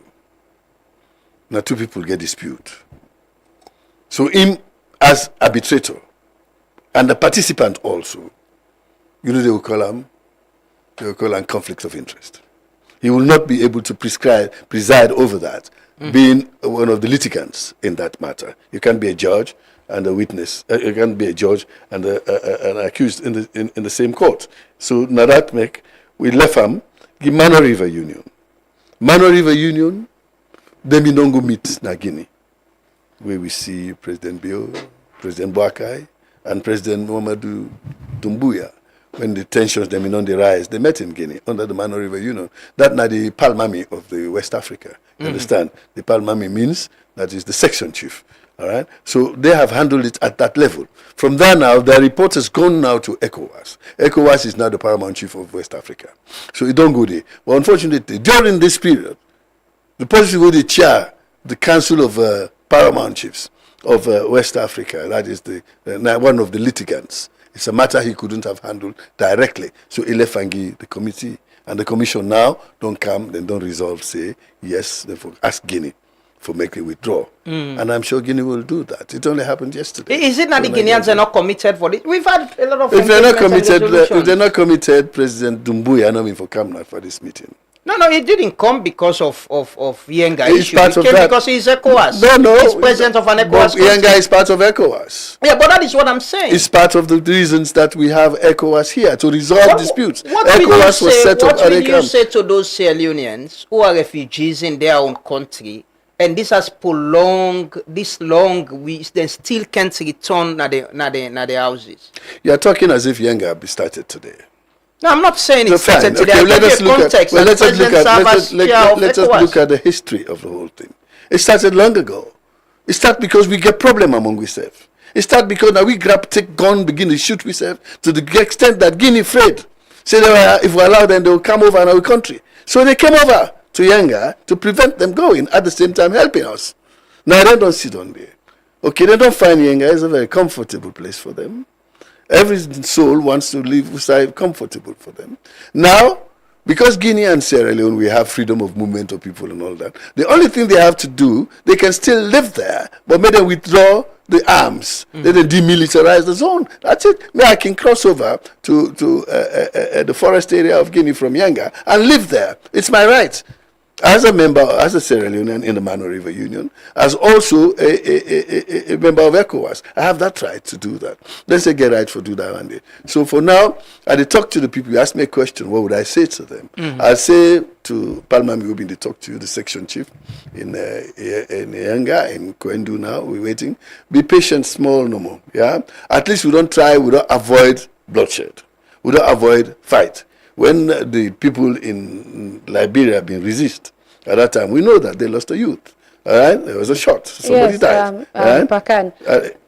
Now 2 people get dispute. So him as arbitrator and the participant also, they will call him conflict of interest. He will not be able to preside over that, being one of the litigants in that matter. You can't be a judge and a witness. You can't be a judge and an accused in the same court. So now that make we left him the Mano River Union. Mano River Union, them in don't go meet na Guinea, where we see President Bio, President Boakai, and President Muhammadu Doumbouya. When the tensions them on the rise, they met in Guinea under the Mano River Union. That now the Palmami of the West Africa. You understand? The Palmami means that is the section chief. All right. So they have handled it at that level. From there now, the report has gone now to ECOWAS. ECOWAS is now the paramount chief of West Africa. So it don't go there. But unfortunately, during this period, the policy will chair the Council of Paramount Chiefs of West Africa. That is the one of the litigants. It's a matter he couldn't have handled directly. So he left the committee, and the commission now don't come, then don't resolve, say, yes, therefore ask Guinea for making withdraw. And I'm sure Guinea will do that. It only happened yesterday. Is it that the Guineans are not committed for it? We've had a lot of if they're not committed, President Doumbouya not for come for this meeting. No, he didn't come because of Yenga He's issue. part He of came that. because he's ECOWAS. No. He's president of an ECOWAS country. Yenga is part of ECOWAS. Yeah, but that is what I'm saying. It's part of the reasons that we have ECOWAS here, to resolve disputes. What ECOWAS was set up will you say to those Sierra Leoneans who are refugees in their own country, and this has prolonged this long, they still can't return na their houses? You are talking as if Yenga be started today. No, I'm not saying it started today. Okay, I'm let us giving look context. at let us ECOWAS. look at the history of the whole thing. It started long ago. It started because we get problem among ourselves. It started because now we take gun, begin to shoot ourselves to the extent that Guinea afraid. Say if we allow them, they will come over in our country. So they came over to Yenga to prevent them going, at the same time helping us. Now they don't sit on there. Okay, they don't find Yenga as a very comfortable place for them. Every soul wants to live beside comfortable for them. Now, because Guinea and Sierra Leone, we have freedom of movement of people and all that. The only thing they have to do, they can still live there, but may they withdraw the arms. They demilitarize the zone. That's it. Now I can cross over to the forest area of Guinea from Yenga and live there. It's my right. As a member, as a Sierra Leonean in the Mano River Union, as also a member of ECOWAS, I have that right to do that. Let's say get right for do that one day. So for now, I talk to the people. You ask me a question, what would I say to them? I'll say to Palmami Ubin, they talk to you, the section chief in Yenga, in Kwendu now, we're waiting. Be patient, small no more. Yeah? At least we don't avoid bloodshed. We don't avoid fight. When the people in Liberia been resist, at that time, we know that they lost a youth. All right? There was a shot. Somebody died. Right? Pakan,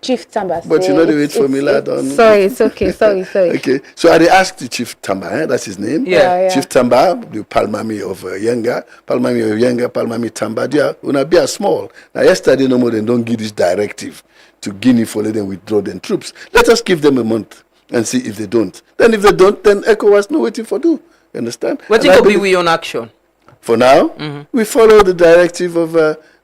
Chief Tamba. But you know the wait for me, lad. Sorry, it's okay. Sorry. Okay. So I asked the Chief Tamba, that's his name. Yeah. Chief Tamba, the Palmami of Yenga, Palmami Tamba, they are una be small. Now yesterday no more than don't give this directive to Guinea for letting withdraw their troops. Let us give them a month and see if they don't. Then if they don't, then ECOWAS no waiting for do. You understand? What will be we on action? For now, we follow the directive of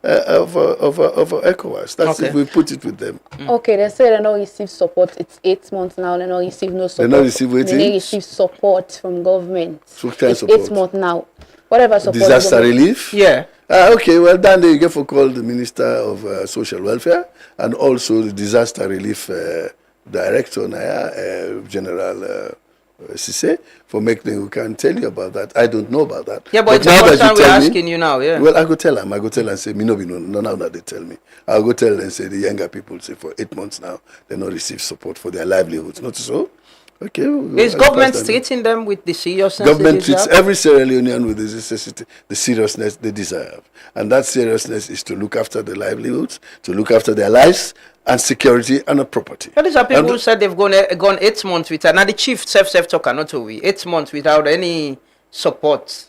ECOWAS. That's if we put it with them. Okay, they say they don't receive support. It's 8 months now. They don't receive no support. They don't receive waiting? They receive support from government. It's support. 8 months now. Whatever support. Disaster relief? Yeah. Okay, well, then you get for call the Minister of Social Welfare and also the Disaster Relief Director, General Sise, for making who can tell you about that. I don't know about that. Yeah, but it's now the that first time we're asking you now, yeah. Well, I go tell them and say, me no now that they tell me. I'll go tell them and say the younger people say for 8 months now, they not receive support for their livelihoods. Not so? Okay. Is government treating them with the seriousness? Government treats every Sierra Leonean with the seriousness they deserve. And that seriousness is to look after their livelihoods, to look after their lives, and security and property. But these are people who said they've gone 8 months without. Now the chief self-talker, not we 8 months without any support.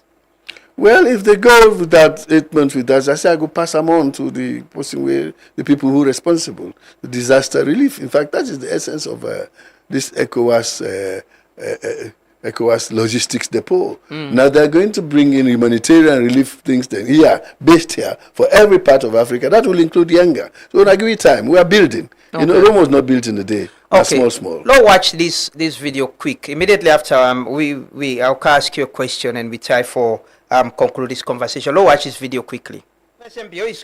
Well, if they go with that 8 months with us, I say I go pass them on to the person where the people who are responsible, the disaster relief. In fact, that is the essence of this ECOWAS logistics depot. Now they're going to bring in humanitarian relief things then here, based here, for every part of Africa. That will include Yenga. So when I give you time, we are building. Okay. You know, Rome was not built in a day. Okay. Small. Let's watch this video quick. Immediately after, I'll ask you a question and we try for conclude this conversation. Let's watch this video quickly. President Bio is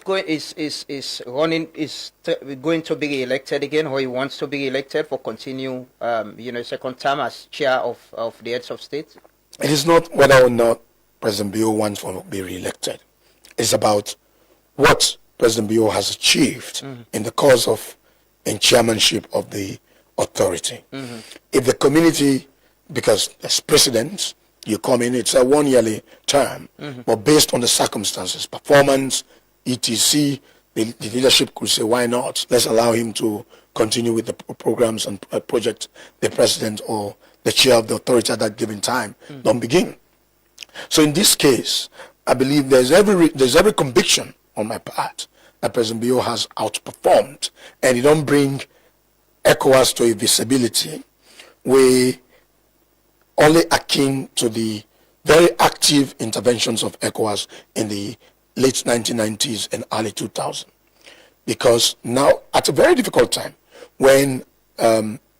going to be re-elected again, or he wants to be re-elected for continue, second term as chair of the heads of state. It is not whether or not President Bio wants to be re-elected. It's about what President Bio has achieved in the course of in chairmanship of the authority. If the community, because as president, you come in, it's a one-yearly term, but based on the circumstances, performance, etc., the leadership could say, why not? Let's allow him to continue with the programs and projects the president or the chair of the authority at that given time don't begin. So in this case, I believe there's every conviction on my part that President Bio has outperformed, and he don't bring ECOWAS to a visibility where only akin to the very active interventions of ECOWAS in the late 1990s and early 2000s. Because now, at a very difficult time, when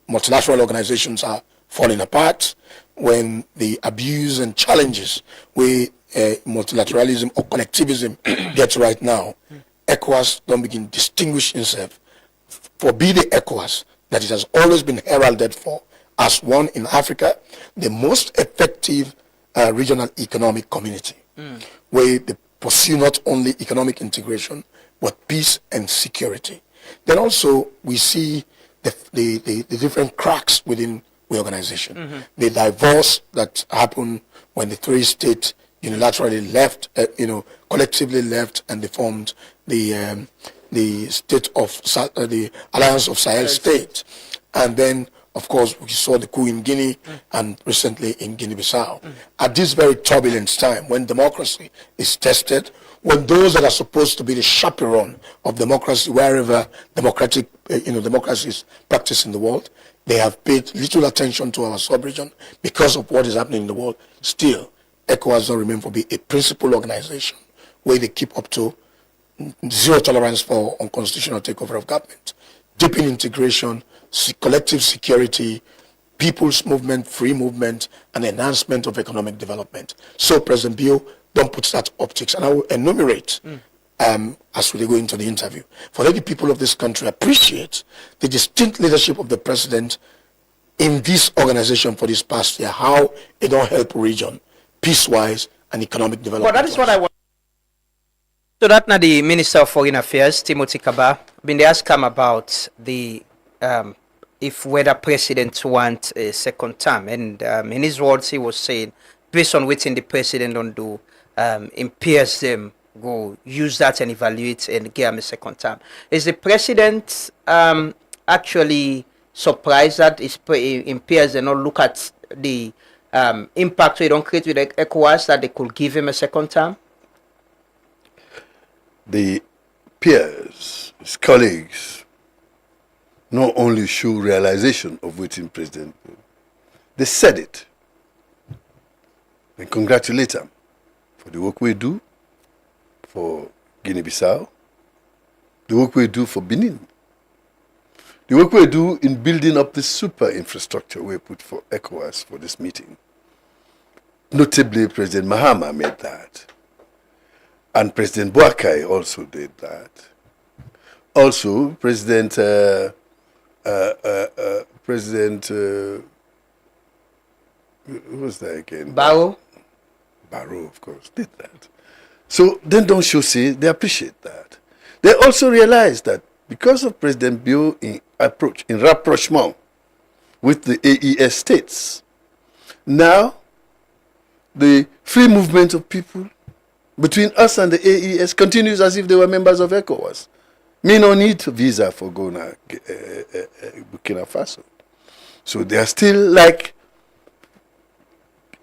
multilateral organizations are falling apart, when the abuse and challenges where multilateralism or collectivism gets right now, ECOWAS don't begin distinguish itself for be the ECOWAS that it has always been heralded for as one in Africa, the most effective regional economic community, where they pursue not economic economic integration, but peace and security. Then also we see the different cracks within the organization. The divorce that happened when the three states unilaterally left, collectively left, and they formed the state of the Alliance of Sahel States. And then, of course, we saw the coup in Guinea and recently in Guinea-Bissau. At this very turbulent time, when democracy is tested, when those that are supposed to be the chaperone of democracy, wherever democracy is practiced in the world, they have paid little attention to our sub-region because of what is happening in the world. Still, ECOWAS will remain to be a principal organization where they keep up to zero tolerance for unconstitutional takeover of government, deepen integration, collective security, people's movement, free movement, and enhancement of economic development. So President Bio don't put that optics, and I will enumerate as we go into the interview. For let the people of this country appreciate the distinct leadership of the president in this organization for this past year, how it don't help region, peace-wise and economic development. Well, that is what I want. So that now the Minister of Foreign Affairs, Timothy Kaba, been asked him about the if whether president want a second term, and in his words he was saying, based on waiting the president don't do, impairs them, go use that and evaluate and give him a second term. Is the president actually surprised that it impairs and not look at the impact we don't create with ECOWAS that they could give him a second term? The peers, his colleagues, not only show realization of waiting president, they said it and congratulate him for the work we do for Guinea-Bissau, the work we do for Benin, the work we do in building up the super infrastructure we put for ECOWAS for this meeting. Notably, President Mahama made that. And President Boakai also did that. Also, President who was that again? Barrow, of course, did that. So then don't you see, they appreciate that. They also realize that because of President Bio in rapprochement with the AES states, now the free movement of people between us and the AES continues as if they were members of ECOWAS. Me no need visa for going to Burkina Faso. So they are still like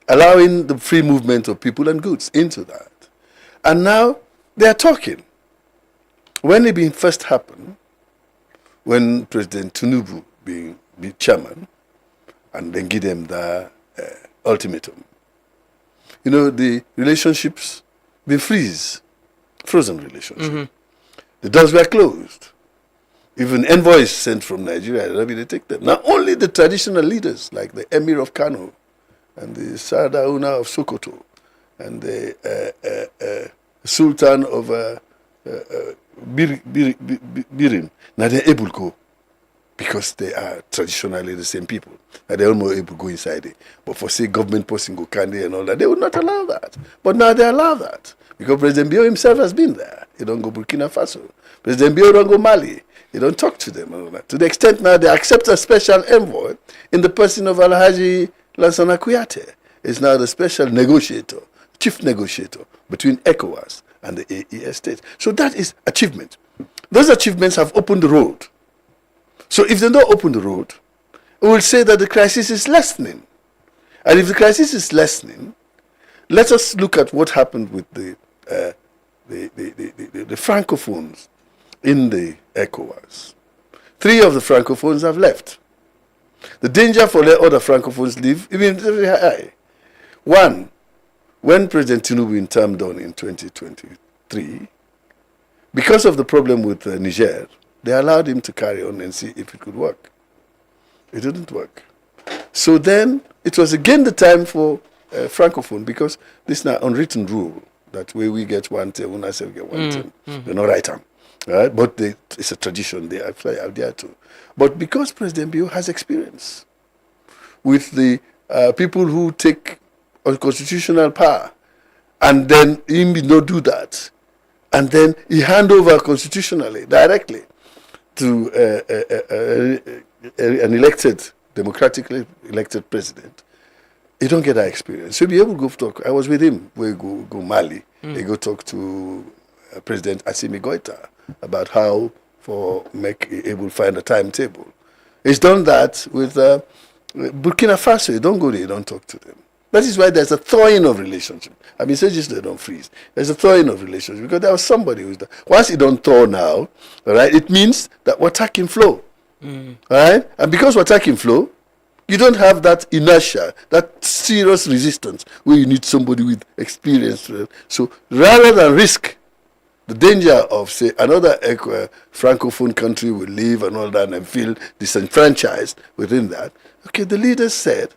allowing the free movement of people and goods into that. And now they are talking. When it first happened, when President Tinubu being chairman, and then give them the ultimatum, the relationships been frozen relationship. The doors were closed. Even envoys sent from Nigeria, they take them. Not only the traditional leaders like the Emir of Kano and the Sada Una of Sokoto and the Sultan of Birim. Now they're able to go because they are traditionally the same people. And they're almost able to go inside it. But for say government posting go candy and all that, they would not allow that. But now they allow that. Because President Bio himself has been there. He don't go Burkina Faso. President Bio don't go Mali. He don't talk to them and all that. To the extent now they accept a special envoy in the person of Alhaji Lansana Kouyaté. Is now the special negotiator, chief negotiator between ECOWAS and the AES states. So that is achievement. Those achievements have opened the road. So if they don't open the road, we will say that the crisis is lessening. And if the crisis is lessening, let us look at what happened with the Francophones in the ECOWAS. 3 of the Francophones have left. The danger for the other Francophones leave even very high. 1, when President Tinubu in term done in 2023, because of the problem with Niger, they allowed him to carry on and see if it could work. It didn't work. So then it was again the time for Francophone, because this is an unwritten rule that way we get 1 term, when I say we get 1 term, they not right term. Right? But it's a tradition, they apply out there too. But because President Bio has experience with the people who take constitutional power, and then he may not do that, and then he hand over constitutionally, directly, to an elected, democratically elected president, he don't get that experience. So he'll be able to go talk. I was with him, we go Mali, he go talk to President Assimi Goïta about how for make able to find a timetable. He's done that with Burkina Faso. You don't go there, you don't talk to them. That is why there's a thawing of relationship. I mean, it's just they don't freeze. There's a thawing of relationship because there was somebody who's there. Once it don't thaw now, all right, it means that water can flow. All right? And because water can flow, you don't have that inertia, that serious resistance where you need somebody with experience. So rather than risk the danger of, say, another Francophone country will leave and all that and feel disenfranchised within that, okay, the leaders said,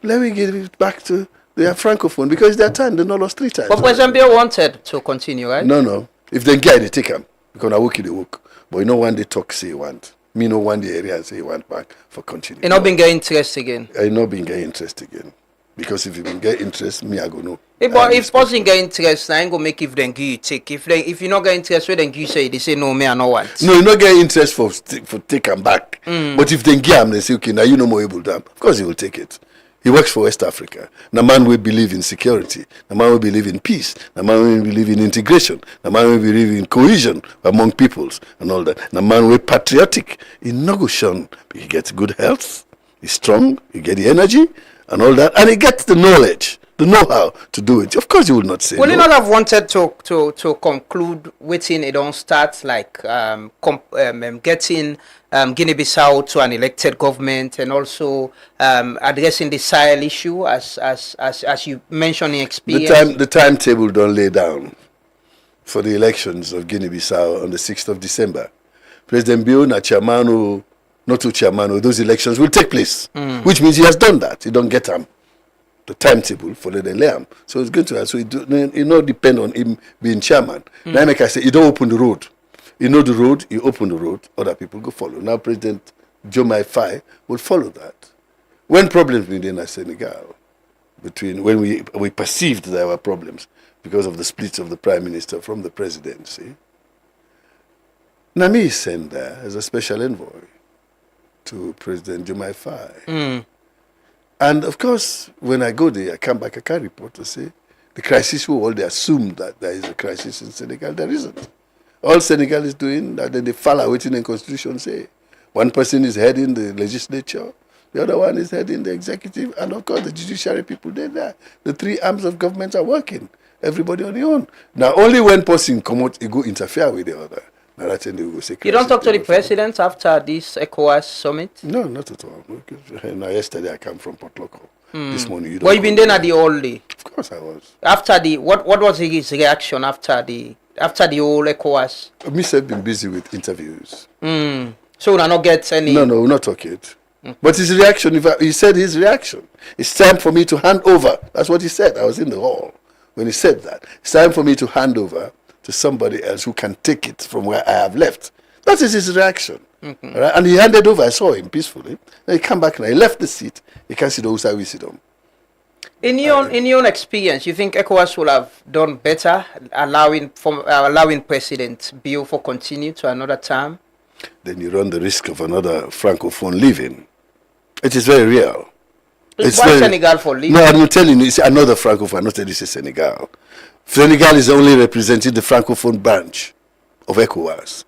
let me give it back to the Francophone because their time, they not lost 3 times. But President Bio wanted to continue, right? No. If they get it, they take them. Because I work in the work. But you know when they talk, say you want. Me know one the area and say you want back for continue. You not been getting interest again? I not been getting interest again. Because if you been get interest, me I go no. Hey, but if person get interest, I ain't gonna make if then give you take. If you not get interest, then you say they say no, me I no want. No, you not get interest for take them back. But if they give them, they say okay, now you no more able to. Of course, he will take it. He works for West Africa. The man will believe in security. The man will believe in peace. The man will believe in integration. The man will believe in cohesion among peoples and all that. The man will patriotic. He no go shun. He gets good health. He's strong. He get the energy and all that. And he gets the knowledge, the know-how to do it. Of course, you will not say Will no. you not have wanted to conclude waiting it don't start like getting Guinea-Bissau to an elected government and also addressing the Sahel issue as you mentioned in experience? The timetable don't lay down for the elections of Guinea-Bissau on the 6th of December. President Bio na chairman not to chairman, those elections will take place, which means he has done that. He don't get the timetable for the lamb. So it's going to so it not depend on him being chairman. Now like I say, you don't open the road. You know the road, you open the road, other people go follow. Now President Diomaye Faye will follow that. When problems within Senegal, when we perceived there were problems because of the splits of the prime minister from the presidency, Nami is sent there as a special envoy to President Diomaye Faye. And of course, when I go there, I come back, I can report to say the crisis will all they assume that there is a crisis in Senegal. There isn't. All Senegal is doing that, then they follow waiting in the constitution say. One person is heading the legislature, the other one is heading the executive, and of course the judiciary people, they're there. The 3 arms of government are working. Everybody on their own. Now only when person come out, he go interfere with the other. Now that's when they go say. You don't talk to the president after this ECOWAS summit? No, not at all. Now yesterday I came from Port Loko. This morning you don't. Well, you been there at the whole day? Of course I was. After the what was his reaction after the whole ECOWAS? Me have been busy with interviews. So we not get any. No, we're not talking it. But his reaction, he said his reaction, it's time for me to hand over. That's what he said. I was in the hall when he said that. It's time for me to hand over to somebody else who can take it from where I have left. That is his reaction. All right? And he handed over. I saw him peacefully. Then he came back and he left the seat. He can't sit down, we sit down. In your experience, you think ECOWAS would have done better allowing President Bio for continue to another term? Then you run the risk of another francophone leaving. It is very real. It's why Senegal for leaving? No, I'm telling you, it's another francophone. I'm not telling you it's Senegal. Senegal is only representing the francophone branch of ECOWAS.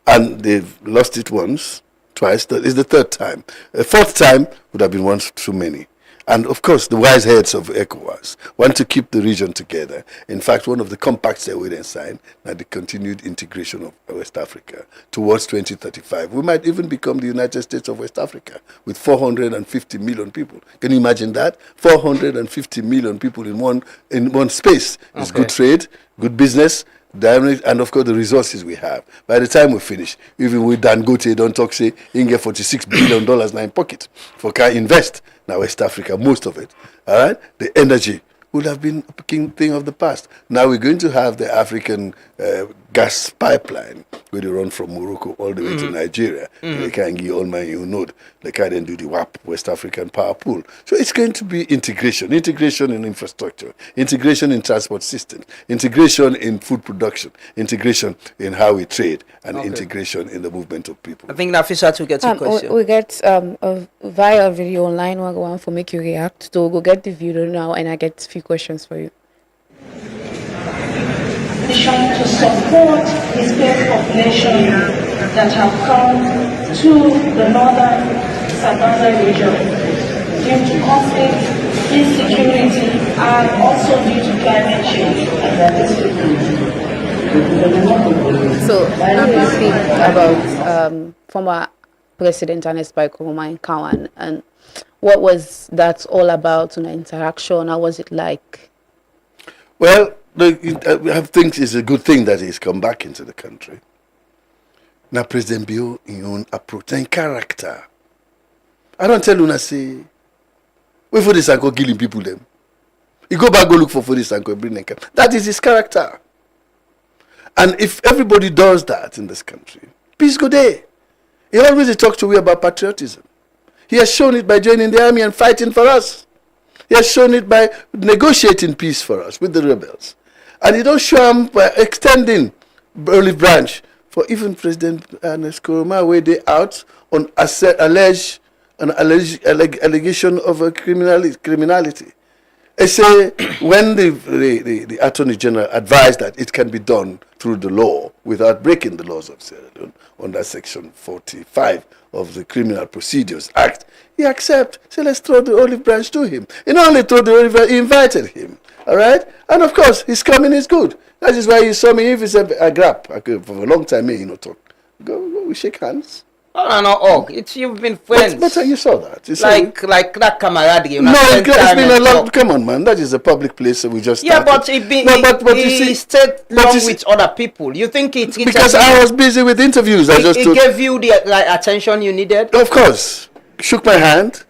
And they've lost it once, twice. It's the third time. A fourth time would have been once too many. And of course, the wise heads of ECOWAS want to keep the region together. In fact, one of the compacts they will then sign are the continued integration of West Africa towards 2035. We might even become the United States of West Africa with 450 million people. Can you imagine that? 450 million people in one space. It's good trade, good business, and of course the resources we have. By the time we finish, even with Dangote, don't talk, say, you can get $46 billion now in pocket for can invest. Now West Africa, most of it, all right? The energy would have been a thing of the past. Now we're going to have the African gas pipeline where they run from Morocco all the way to Nigeria. They can give all my node. They can then do the WAP, West African Power Pool. So it's going to be integration in infrastructure, integration in transport systems, integration in food production, integration in how we trade, and integration in the movement of people. I think Nafisa to get a question. We get a viral video online one for make you react. So go get the video now, and I get a few questions for you. To support displaced population that have come to the northern Savannah region due to conflict, insecurity, and also due to climate change. So, what do you think about former President Ernest Bai Koroma in Kawan, and what was that all about in the interaction? How was it like? Well, I think it's a good thing that he's come back into the country. Now, President Bio, in own approach and character. I don't tell you, say, wait for this and go killing people them. You go back, go look for this and go bring them. That is his character. And if everybody does that in this country, peace go there. He always talks to me about patriotism. He has shown it by joining the army and fighting for us. He has shown it by negotiating peace for us with the rebels. And he don't show them by extending olive branch for even President Ernest Koroma where they out on allegation of criminality. I say when the Attorney General advised that it can be done through the law without breaking the laws of Sierra Leone under Section 45 of the Criminal Procedures Act, he accepted. So let's throw the olive branch to him. He not only threw the olive branch, he invited him. All right? And of course, his coming is good. That is why you saw me, if he said a grab, for a long time, you know, talk. Go, we shake hands. No, you've been friends. But you saw that. You like that camaraderie. No, it's been a long. Come on, man. That is a public place. So we just started. But he stayed long with other people. You think it's because I was busy with interviews. He gave you the attention you needed. Of course, shook my hand.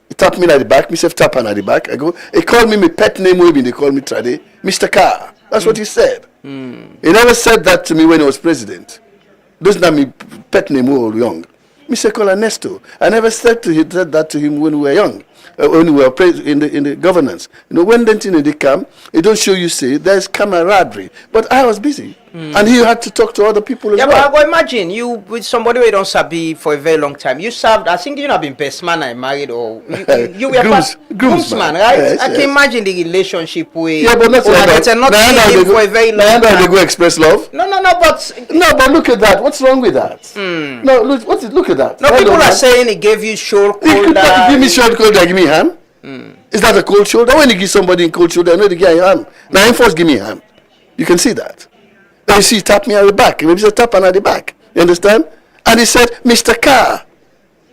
He tapped me at the back. Myself tap at the back. I go. He called me my pet name. They call me Trade, Mr. Carr. That's what he said. He never said that to me when he was president. Those are my pet name when we were young. Mr. Call Ernesto. I never said that to him when we were young, when we were in the governance. You know, when they come, it don't show you say there's camaraderie. But I was busy, and he had to talk to other people as well. Yeah, but imagine you with somebody who don't sabi for a very long time. You served. I think you have been best man and married, or you were groomsman, right? Yes, I can imagine the relationship with. Yeah, but not for a very long time. They go express love. No, but look at that. What's wrong with that? No, look at that. No, people are saying he gave you shoulder. Give me shoulder, give me hand. Is that a cold shoulder? When you give somebody a cold shoulder, I know the guy hand. Now him first give me a hand. You can see that. Now you see, he tapped me at the back. Maybe he tap at the back. You understand? And he said, Mr. Carr.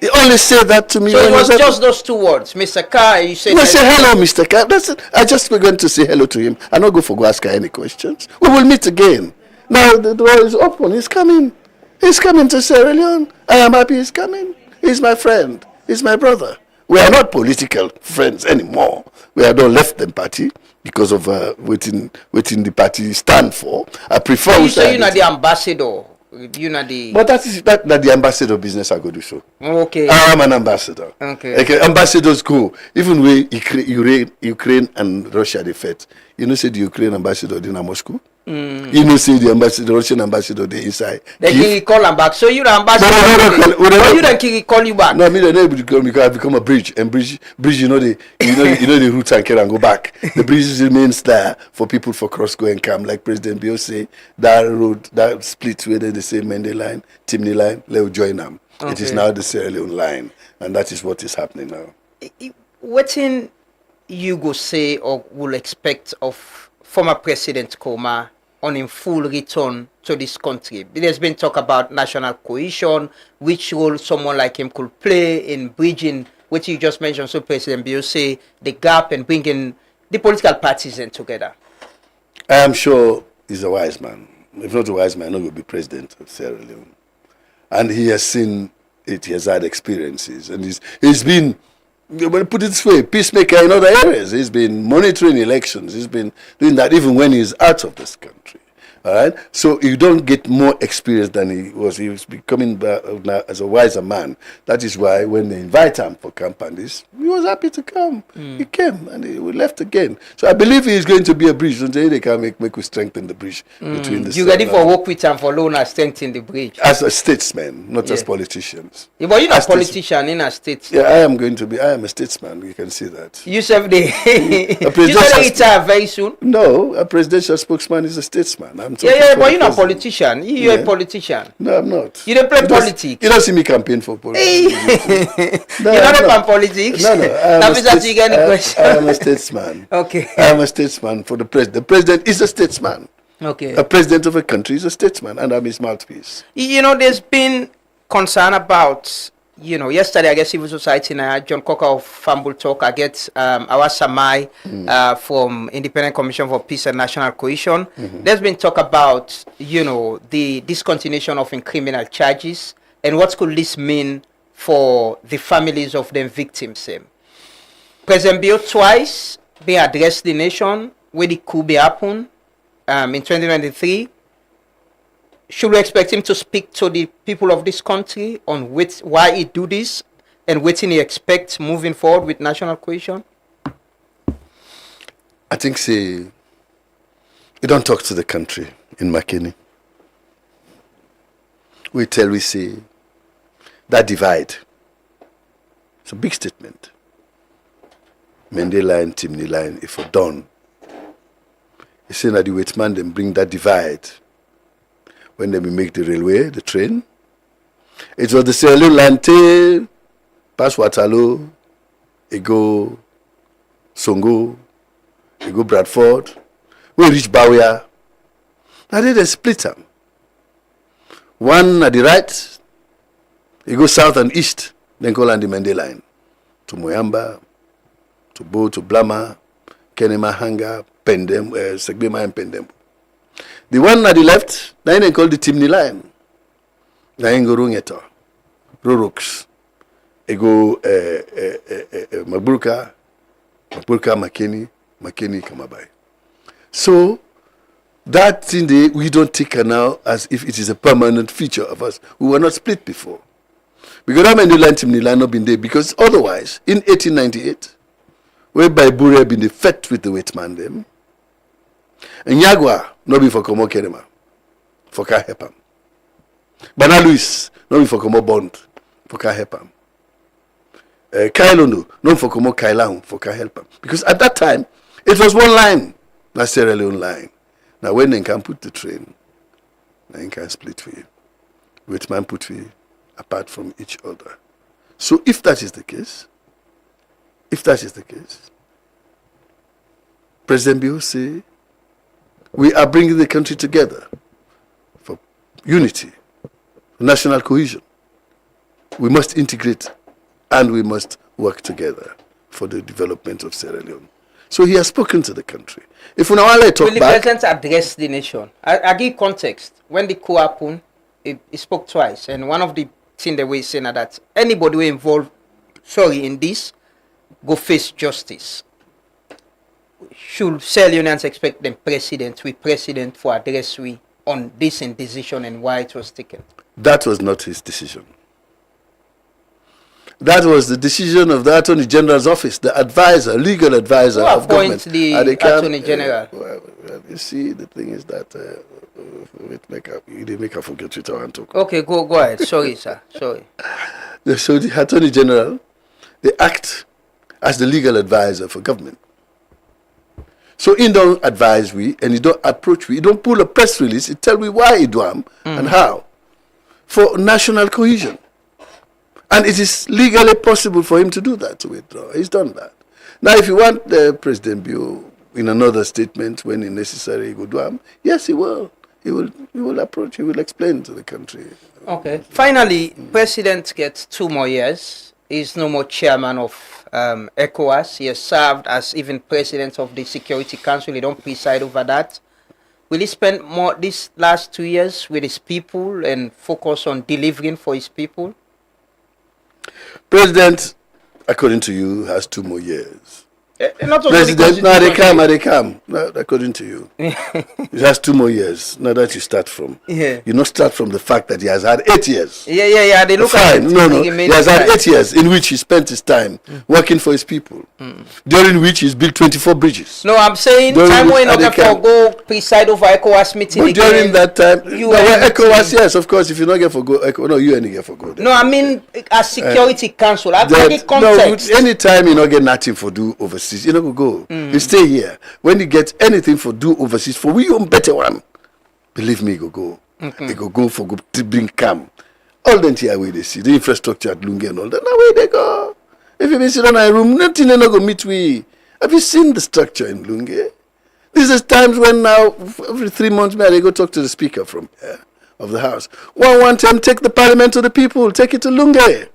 He only said that to me. So it was just those two words, Mr. Carr. You said. No, say hello, Mr. Carr. That's it. I just going to say hello to him. I not go for go ask her any questions. We will meet again. Now the door is open. He's coming. He's coming to Sierra Leone. I am happy he's coming. He's my friend. He's my brother. We are not political friends anymore. We have not left the party because of waiting the party stand for. I prefer. So you say you're not the ambassador. You're not the. But that the ambassador business I go do so. Okay. I am an ambassador. Okay. Ambassadors go. Even when Ukraine and Russia they fight. You know, say the Ukraine ambassador in Moscow. You know, say the Russian ambassador they inside. They can call him back. So you're the ambassador. No, you don't call you back. No, me they never because I become a bridge and bridge. You know the route and can go back. The bridge remains there for people for cross go and come. Like President Bio say, that road that split where they say Mende line, Timney line, let join them. Okay. It is now the Sierra Leone line, and that is what is happening now. What in you go say or will expect of former President Koma on in full return to this country? There's been talk about national cohesion, which role someone like him could play in bridging what you just mentioned. So President Bio say the gap and bringing the political parties in together. I am sure he's a wise man. If not a wise man, he will be president of Sierra Leone. And he has seen it, he has had experiences, and he's been, put it this way, peacemaker in other areas. He's been monitoring elections. He's been doing that even when he's out of this country. All right, so you don't get more experience than he was. He was becoming now as a wiser man. That is why when they invite him for companies, he was happy to come. He came and he left again. So I believe he is going to be a bridge. So they can make we strengthen the bridge between the. You ready for work with him for loan and strengthen the bridge? As a statesman, not as politicians. Yeah, but you're not a politician in a state. Yeah, I am a statesman. You can see that. You said you said retire very soon. No, a presidential spokesman is a statesman. Yeah, but you're not a politician. You're a politician. No, I'm not. You don't play politics. You don't see me campaign for politics. No, you're not about politics. No. I am a statesman. Okay. I am a statesman for the president. The president is a statesman. Okay. A president of a country is a statesman, and I'm his mouthpiece. You know, there's been concern about, yesterday, I guess civil society and John Cocker of Fambul Talk, I get our Samai from Independent Commission for Peace and National Cohesion. There's been talk about, the discontinuation of criminal charges and what could this mean for the families of the victims. President Bio twice they addressed the nation where it could be happen in 2023. Should we expect him to speak to the people of this country on why he do this and what he expects moving forward with national cohesion? I think you don't talk to the country in Makeni. We say that divide. It's a big statement. Mende line, Timney line, if we're done. He say that the wait man then bring that divide. When they make the railway, the train, it was the Sierra Leone line till past Waterloo, it go Songo, it go Bradford, we reach Bawia. Now they split them. One at the right, it go south and east, then go on the Mende line to Moyamba, to Bo, to Blama, Kenema Hanga, Pendem, Segbema and Pendem. The one at the left, now they call the Timney line. Now they go Rungeto, Roroks, they go Maburka, Makeni, Kamabai. So that thing we don't take now as if it is a permanent feature of us. We were not split before. Because that Mende line, Timney line not been there because otherwise, in 1898, whereby Bure been the fed with the wet man them, and Yagua, no be for Komo Kenema, for Ka Hepam. Bana Luis, no be for Komo Bond, for Ka Hepam. Kailondo, no for Komo Kailang, for Ka Helpam. Because at that time, it was one line, not Sierra Leone line. Now when they can put the train, they can split for you. Which man put you apart from each other. So if that is the case, President Bio say, we are bringing the country together for unity, national cohesion. We must integrate and we must work together for the development of Sierra Leone. So he has spoken to the country. If we now talk will back, the president address the nation? I give context. When the coup happened, he spoke twice, and one of the things that we say now that anybody who involved in this, go face justice. Should cell unions expect them president for address we on this decision and why it was taken? That was not his decision. That was the decision of the Attorney General's office, the advisor, legal advisor Who of government. appoints the Attorney General? You see, the thing is that you didn't make a forget what I want to talk. Okay, go ahead. Sorry, sir. Sorry. So the Attorney General, they act as the legal advisor for government. So he don't advise we, and he don't approach we. He don't pull a press release. He tell me why he do them and how. For national cohesion. And it is legally possible for him to do that, to withdraw. He's done that. Now, if you want President Bio in another statement when it's necessary, he will do them. Yes, he will. He will approach. He will explain to the country. Okay. Finally, President gets 2 more years. He's no more chairman of ECOWAS. He has served as even president of the Security Council. He don't preside over that. Will he spend more these last 2 years with his people and focus on delivering for his people? President, according to you, has 2 more years. Not President, they come. No, according to you. He has 2 more years. Now that you start from. Yeah. You not start from the fact that he has had 8 years. Yeah. They look at it. No. He has had 8 years in which he spent his time working for his people. During which he's built 24 bridges. No, I'm saying time when not for go preside over ECOWAS meeting but again. During that time, ECOWAS, yes, of course, if you not get for go, no, you ain't get for go. No, I mean as Security Council. I've got the context. No, anytime you not get nothing for do overseas, you know go. You stay here. When you get anything for do overseas, for we own better one, believe me, go. They go for go to bring calm. All the entire way they see the infrastructure at Lunge and all that. Now where they go? If you sit on a room, nothing they not go meet we. Have you seen the structure in Lunge? This is times when now every 3 months they go talk to the speaker from here of the house. One time take the parliament to the people, take it to Lunge.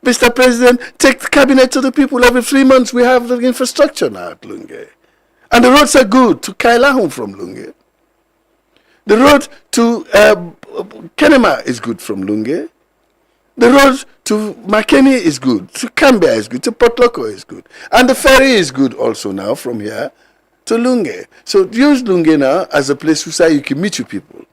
Mr. President, take the cabinet to the people. Every 3 months we have the infrastructure now at Lunge. And the roads are good to Kailahun from Lunge. The road to Kenema is good from Lunge. The road to Makeni is good. To Cambia is good. To Port Loko is good. And the ferry is good also now from here to Lunge. So use Lunge now as a place where you can meet your people.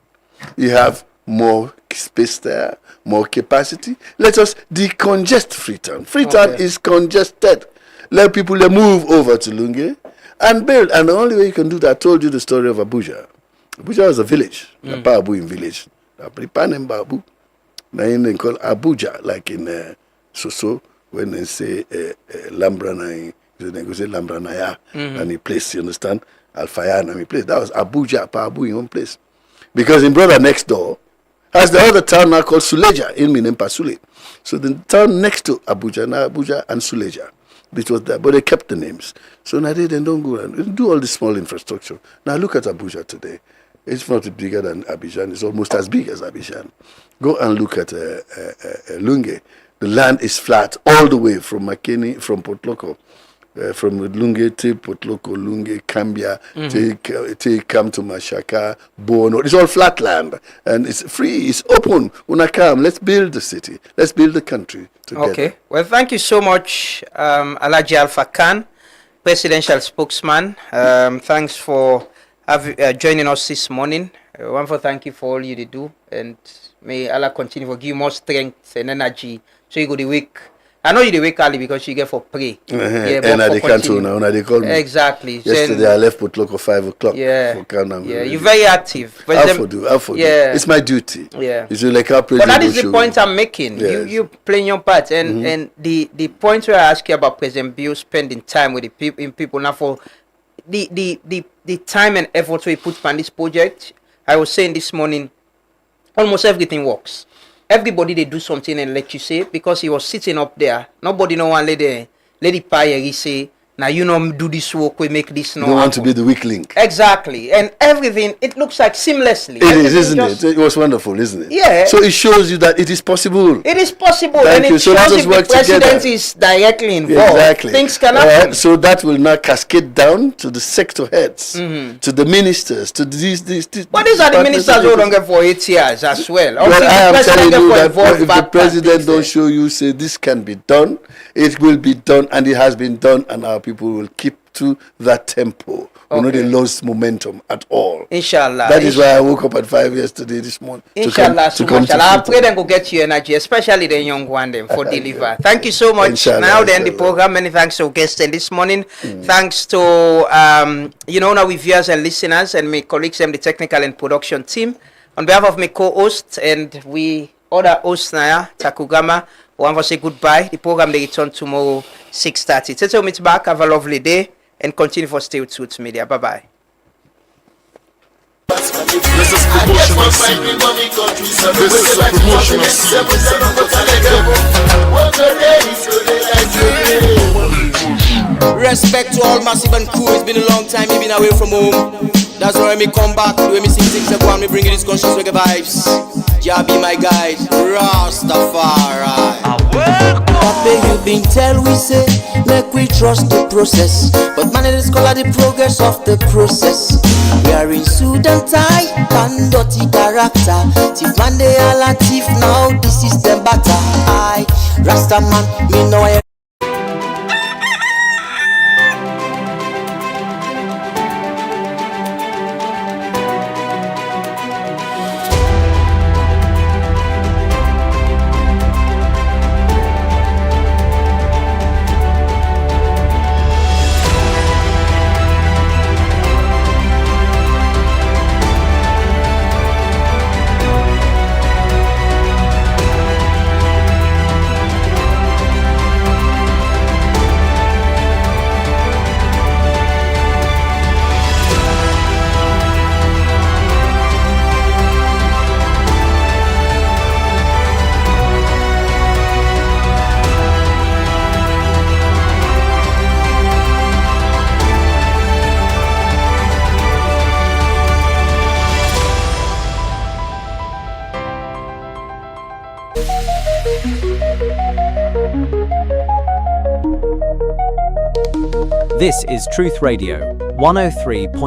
You have more space there, more capacity. Let us decongest Freetown. Freetown is congested. Let people move over to Lunge and build. And the only way you can do that, I told you the story of Abuja. Abuja was a village, a Babu in village. Pripanem Babu. Now they call Abuja, like in Soso, when they say Lambranaya, they say Lambranaya, and he place, you understand? Alfayan, and he place. That was Abuja, Pabu in one place. Because in brother next door, has the other town now called Suleja in Minempa Sule. So the town next to Abuja, now Abuja and Suleja, which was there, but they kept the names. So now they don't go and do all this small infrastructure. Now look at Abuja today. It's not bigger than Abidjan. It's almost as big as Abidjan. Go and look at Lunge. The land is flat all the way from Makeni, from Port Loko. From Lunge to Port Loko, Lunge, Cambia, to come to Mashaka, Bono. It's all flat land. And it's free, it's open. When I come, let's build the city. Let's build the country together. Okay. Well, thank you so much, Alhaji Alpha Khan, presidential spokesman. Thanks for joining us this morning. I want to thank you for all you do. And may Allah continue to give you more strength and energy so you go the week. I know you the wake early because you get for pray. Yeah, and I cancel now. They call me. Exactly. Yesterday I left Port Loko 5 o'clock. Yeah. Yeah, you're very active. I'll do. Yeah. It's my duty. Yeah. It's like our but that is the point I'm making. Yes. You playing your part, and the point where I ask you about President Bill spending time with the people now for the time and effort we put on this project. I was saying this morning, almost everything works. Everybody they do something and let you say because he was sitting up there. Nobody no one let the pie say Now you know do this work, we make this You no don't want to happen. be the weak link. Exactly, and everything it looks like seamlessly. It is, isn't it? It was wonderful, isn't it? Yeah. So it shows you that it is possible. It is possible, Thank and you. it So let shows us if work the president together. is directly involved. Exactly. Things can happen. So that will now cascade down to the sector heads, Mhm. to the ministers, to these. But these are the departments ministers and who don't agencies. get for 8 years as well. Well, Until I am the telling president get you for that involved if the back president don't show you, say this can be done, it will be done, and it has been done, and our people will keep to that tempo. We know they lost momentum at all. Inshallah. That is why I woke up at 5 yesterday this morning. Inshallah, to come to I Freetown. pray them go get you energy, especially the young one them for deliver. Thank you so much. Inshallah, Now then the program. Many thanks to guests this morning. Thanks to now we viewers and listeners and my colleagues and the technical and production team. On behalf of my co-host and we other hosts now, Takugama, we want to say goodbye. The program they return tomorrow 6:30. Till we meet back. Have a lovely day and continue for Stay With Media. Bye bye. This is promotional scene. This is a promotional scene. Respect to all massive and crew. It's been a long time you've been away from home. That's why me come back, the way me sing things upon me bringing these conscious reggae vibes. Jah be my guide, Rastafari. Papa, you been tell we say, make we trust the process. But man, it is called the progress of the process. We are in suit and tie, and dirty character. Thief man, they all a thief now, this is them batter. I, Rasta man, me know I. This is Truth Radio 103.